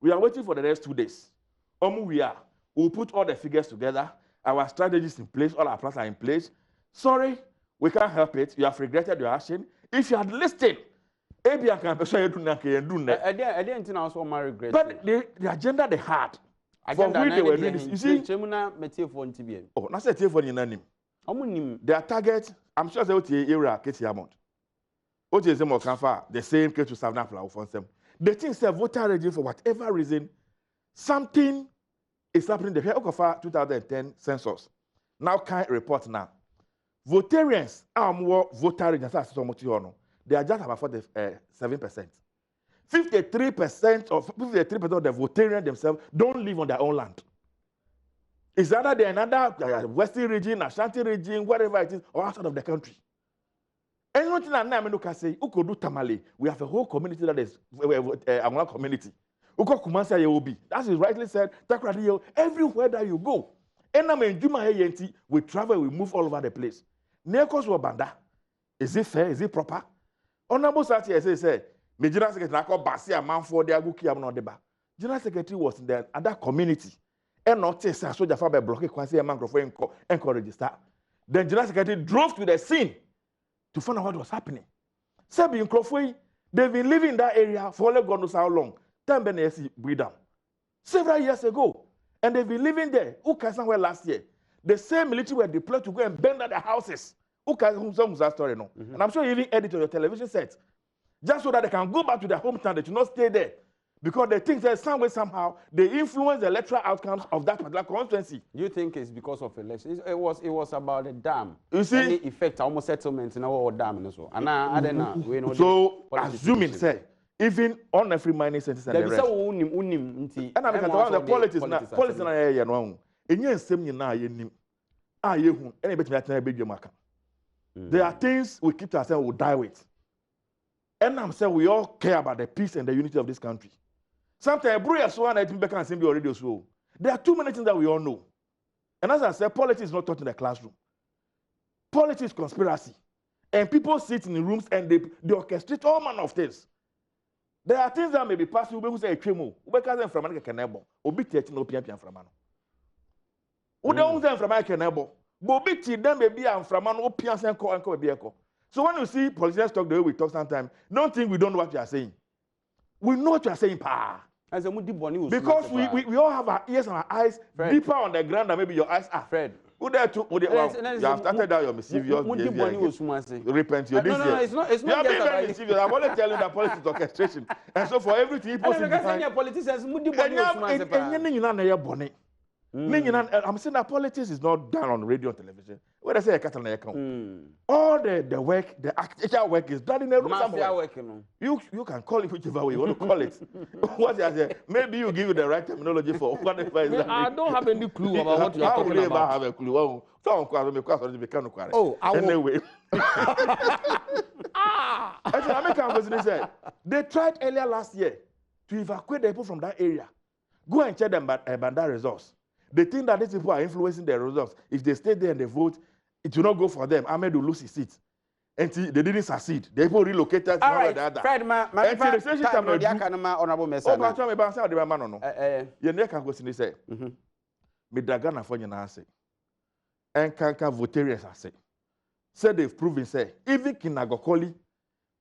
we are waiting for the next 2 days. We'll put all the figures together. Our strategies in place, all our plans are in place. Sorry, we can't help it. You have regretted your action. If you had listened, maybe I can persuade you to do that. I didn't also regret. But the agenda they had, for which they were doing this, you see. Oh, that's a telephone in name. Their target, I'm sure they will take era Katie Amount. What is the same case to Savannah for them. The things that voter ready for whatever reason, something is happening. The Okafa 2010 census now can't report now. Votarians are more voter ready. They are just about 47%. 53% of the votarians themselves don't live on their own land. It's either they're in another western region, Ashanti region, wherever it is, or outside of the country. And one thing I can say, who could do Tamale? We have a whole community that is a community. Uko Kumasa Yobi. That is rightly said. Everywhere that you go, we travel, we move all over the place. Nekos Wabanda. Is it fair? Is it proper? Honorable Sati say, Me general secretary na call Basia man for the aguki am no deba. General secretary was in the other community. And not say soldier for be block kwase man crofo enco register. Then general secretary drove to the scene to find out what was happening. Sebi crofo they've been living in that area for only God knows how long. Time ben breed down. Several years ago. And they've been living there. Who can somewhere last year? The same military were deployed to go and burn down their houses. Who can that story no? And I'm sure you even edit on your television set. Just so that they can go back to their hometown, they should not stay there. Because they think that some way, somehow, they influence the electoral outcomes of that particular constituency. You think it's because of elections? It was about the dam. You see? Any effect, almost settlements in our dam and so. And I don't know. We know so, assuming, say, even on every mining centers and the rest. And I'm going to the politics now. Politics na ya no. Enye nsem nyina ye nim. A ye hu. Ene betimi atena be dwamaka. There are things we keep to ourselves, we die with. And I'm saying we all care about the peace and the unity of this country. Sometimes, there are too many things that we all know. And as I said, politics is not taught in the classroom. Politics is conspiracy. And people sit in the rooms and they orchestrate all manner of things. There are things that may be passed. We say, "Chemo, we can't say from America canebo. Obi tieti no pian from mano. We don't say from America canebo. Obi tieti them baby am from mano. Pian say enko baby enko." So when you see politicians talk the way we talk sometimes, don't think we don't know what you are saying. We know what you are saying, pa. Because we all have our ears and our eyes deeper on the ground than maybe your eyes are. Fred. Who there to you have started out your mischievous behavior. Repent your this year. It's not just very mischievous. I'm only telling you that politics is orchestration. And so for everything people see I'm saying that politics is not done on radio and television. When I say a cat all the work, the actual work is done in a room somewhere. You can call it whichever way you want to call it. What I say, maybe you give you the right terminology for whatever is that. I don't have any clue about what you are talking about. I have a clue. Anyway. They tried earlier last year to evacuate the people from that area. Go and check them Bandar results. They think that these people are influencing their results. If they stay there and they vote, it will not go for them. Ahmed will lose his seat. And they didn't succeed. The people relocated all right, the other. Fred, honorable message. Oh, but I'm saying the man no. You never can question say. Me Dragana for you now say. And can voters say. Say they've proven say even Kinagokoli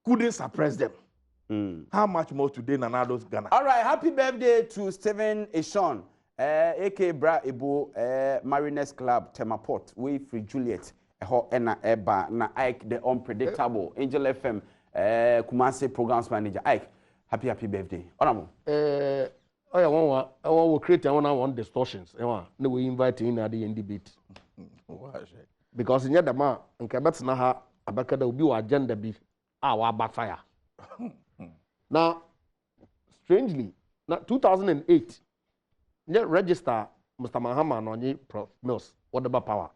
couldn't suppress them. How much more today Nanado's Ghana? All right, happy birthday to Stephen Eshon. AK Bra Ebo Mariners Club Temaport we free Juliet Ena Eba na Ike the unpredictable Angel FM Kumasi programs manager Ike happy birthday honorable oh yeah one will create one distortions no we invite you in at the end debate because in the man nka betina ha abaka da obi wa agenda bi wa backfire now strangely now 2008 register Mr. Mahama and Prof. Mills, whatever power.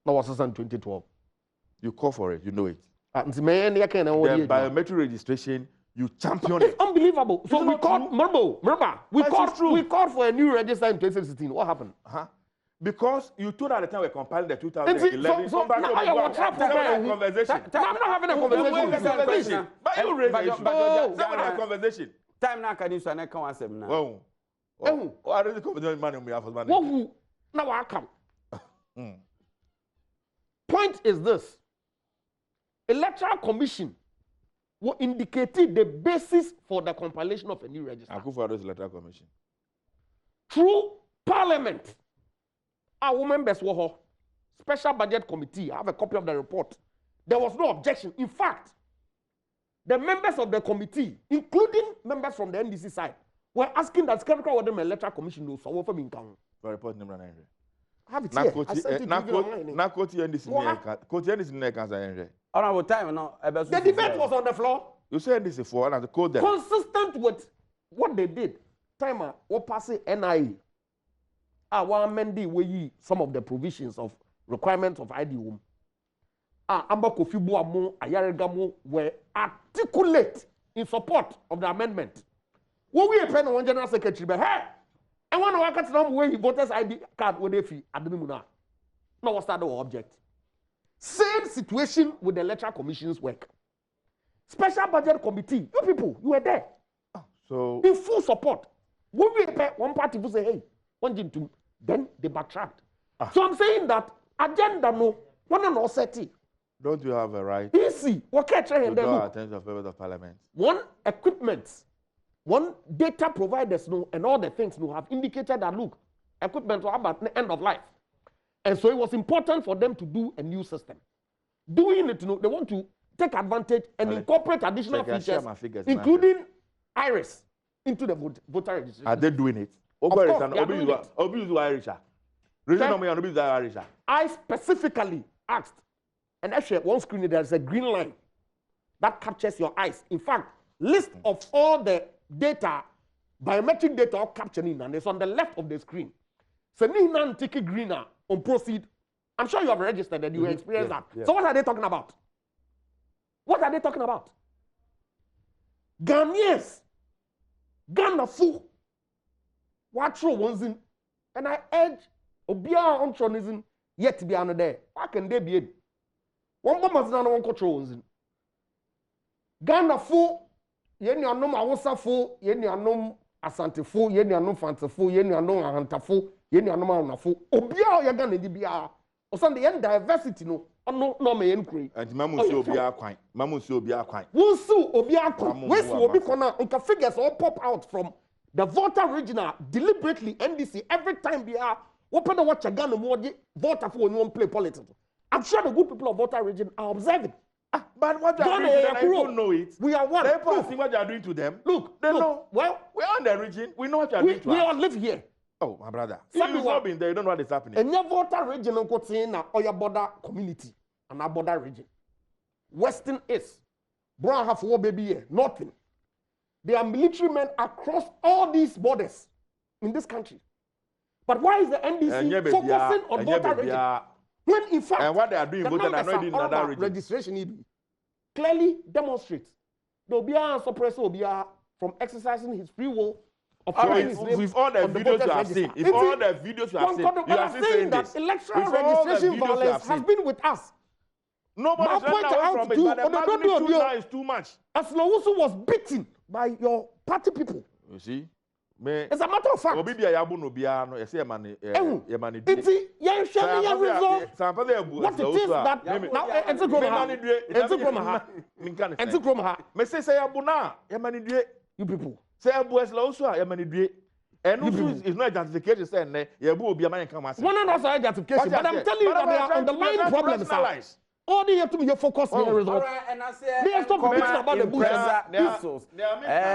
That was in 2012. You call for it, you know it. The biometric registration, you champion it. It's unbelievable. So we called, we called for a new register in 2016. What happened? Because you told at the time we compiling the 2011. So now I'm not having a conversation. But you raise the issue. Conversation. Time now can you say I can't answer now. Oh, I really confident man on behalf of man. Now I come. Point is this: Electoral Commission will indicate the basis for the compilation of a new register. I go for those Electoral Commission. Through Parliament, our members were here. Special Budget Committee. I have a copy of the report. There was no objection. In fact, the members of the committee, including members from the NDC side, were asking that Skeptical Wadem Electoral Commission knows so for me in Kang. Report number 9. I have it here. I sent it to you online. Now, Coach NDC near Cancer. Honorable time now. The debate was on the floor. You said this before, and I called them. Consistent with what they did. Timer, what passing NIE. I want Mendy way some of the provisions of requirements of ID womb. Amba Kofi Boamo, Ayaregamo were articulate in support of the amendment. What we pen on general secretary, but hey, I want to work at some way he voters ID card with a fee at the Mimuna. No, what's that object? Same situation with the Electoral Commission's work. Special budget committee. You people, you were there. So in full support. When we pay one party will say, hey, one thing to then they backtracked. So I'm saying that agenda no one and all set it. Don't you have a right easy what can to draw attention of members of parliament? One equipment, one data providers no and all the things no have indicated that look, equipment will have at the end of life. And so it was important for them to do a new system. Doing it, they want to take advantage and incorporate additional features, including iris, into the voter registration. Are they doing it? Of course, they are doing it. I specifically asked, and actually at one screen there's a green line that captures your eyes. In fact, list of all the data, biometric data all capturing, and it's on the left of the screen. So Ninan take a greener on proceed. I'm sure you have registered and you experienced that. So what are they talking about? What are they talking about? Ghanaians, Ghana full. What true ones in? And I urge Obia on tronism yet to be another day. Why can they be? One more must not one control ones in. Ghana full, yen your num Awusa full, yen your num Asante full, yen your num Fanta full, yen your num Ahanta full, yen your num full. Obia ya Ghana di bia. O Sunday yen diversity no. No me enkuri. And mamu si Obia kwai. Mamu si Obia kwai. Wonsu Obia kwai. Where's Obi kona? Unka figures all pop out from the voter regional deliberately NDC every time we are open the watch again and voter for when you play politics. I'm sure the good people of voter region are observing. But what they are doing to them, I don't know it. We are one. They don't see what they are doing to them. Look, they know. Well, we are in the region. We know what you are doing to us. We all live here. Oh, my brother. If you've not been there, you don't know what is happening. And your voter region or your border community and our border region. Western East. Brown have war baby here. Nothing. There are military men across all these borders in this country. But why is the NDC focusing on voter region? When in fact, and what they are doing, the voter are not in another region. Registration clearly demonstrates the Obia suppressor Obia from exercising his free will of with all the videos you have seen, if all the videos you have seen, you are still saying that electoral registration violence has been with us. Nobody is running away from it, but the magnitude now is too much. Aslowusu was beaten by your party people. You see? It's a matter of fact. Obi bia yabu no bia no yesi yemani yemani. Iti yen share yen resolve. What it is that now enti kroma ha. Me say yabu na yemani due. You people. Say yabu esla osu a yemani due. And it's not justification say ne yabu obi amani kan ma say. One not say justification, but I'm telling you that there are underlying problems. All they have to be focused on the result. They have to be about the capsules.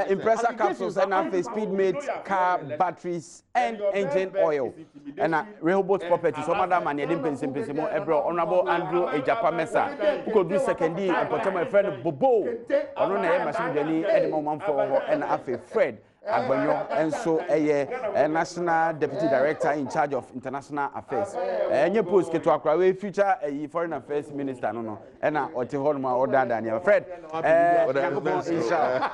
Impressor capsules and have speedmate car batteries and engine oil. And Rehoboth property. Some other man you didn't pay more. Honorable Andrew Ejapa Mesa who could do secondary and put my friend Bobo. I don't know machine journey at the moment for and Afe Fred Agbanyo and so a national deputy director in charge of international affairs. And you post to Akra future a foreign affairs minister no and or to hold my order than your Fred. Inshallah.